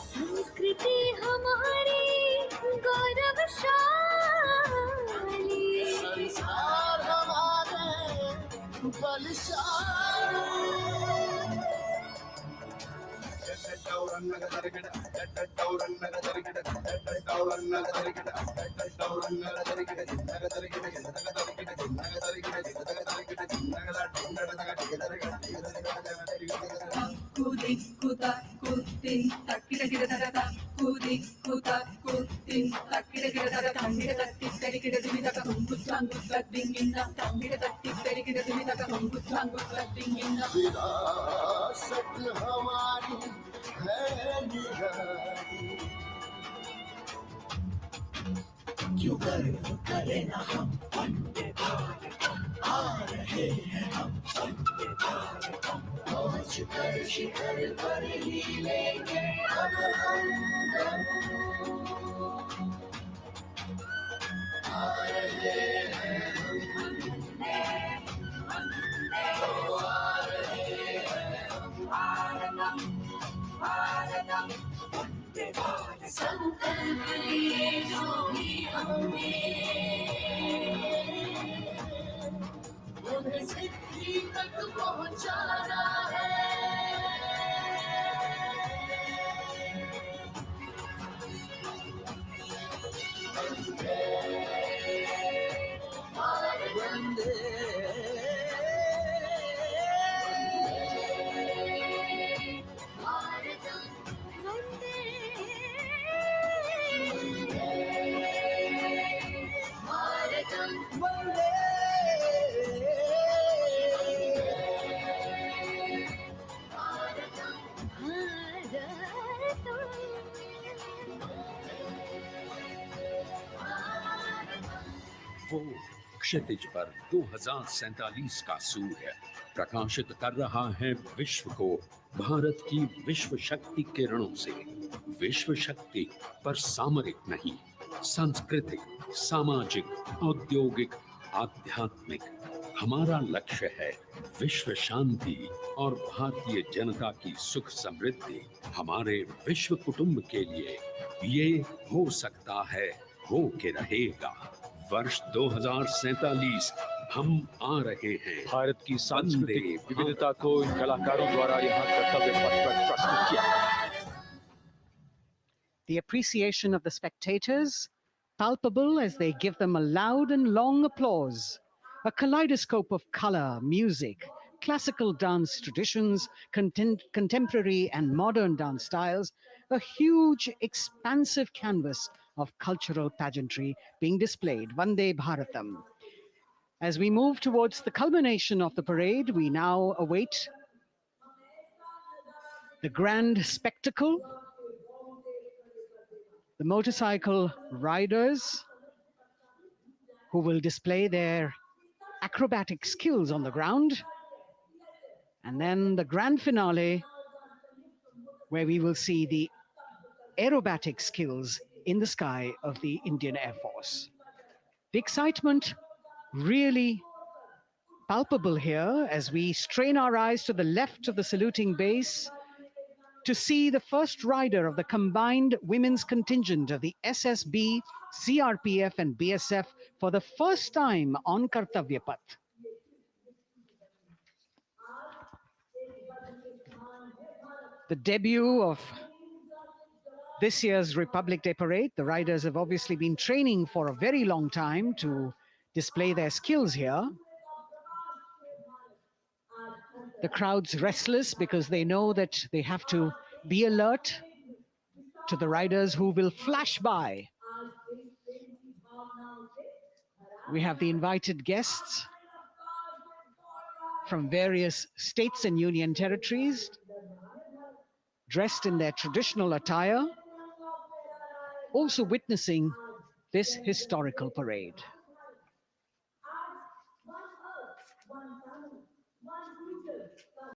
Speaker 16: संस्कृति हमारी गौरवशाली,
Speaker 12: संस्कार हमारे बलशाली। विरासत हमारी है निराली, क्यों गर्व करें ना हम वंदे भारतम। आ रहे हैं हम वंदे भारतम, पहुंच कर शिखर पर ही लेंगे अब हम दम। आ रहे हैं हम वंदे, ओ आ रहे हैं हम भारतम, भारतम वंदे भारतम। संकल्प लिए जो भी हमने, उन्हें सिद्धि तक पहुंचाना है।
Speaker 19: वो क्षितिज पर 2047 का सूर्य प्रकाशित कर रहा है विश्व को भारत की विश्व शक्ति किरणों से। विश्व शक्ति पर सामरिक नहीं, सांस्कृतिक, सामाजिक, औद्योगिक, आध्यात्मिक। हमारा लक्ष्य है विश्व शांति और भारतीय जनता की सुख समृद्धि। हमारे विश्व कुटुंब के लिए ये हो सकता है, हो के रहेगा। वर्ष 2047 हम आ रहे हैं।
Speaker 13: भारत की सांस्कृतिक विविधता को इन कलाकारों द्वारा यहाँ कर्तव्य पथ पर प्रस्तुत किया।
Speaker 3: The appreciation of the spectators, palpable as they give them a loud and long applause. A kaleidoscope of color, music, classical dance traditions, contemporary and modern dance styles, a huge, expansive canvas of cultural pageantry being displayed, Vande Bharatam. As we move towards the culmination of the parade, we now await the grand spectacle. The motorcycle riders who will display their acrobatic skills on the ground. And then the grand finale, where we will see the aerobatic skills in the sky of the Indian Air Force. The excitement really palpable here as we strain our eyes to the left of the saluting base to see the first rider of the combined women's contingent of the SSB, CRPF and BSF for the first time on Kartavya Path. The debut of this year's Republic Day Parade. The riders have obviously been training for a very long time to display their skills here. The crowd's restless because they know that they have to be alert to the riders who will flash by. We have the invited guests from various states and union territories, dressed in their traditional attire, also witnessing this historical parade.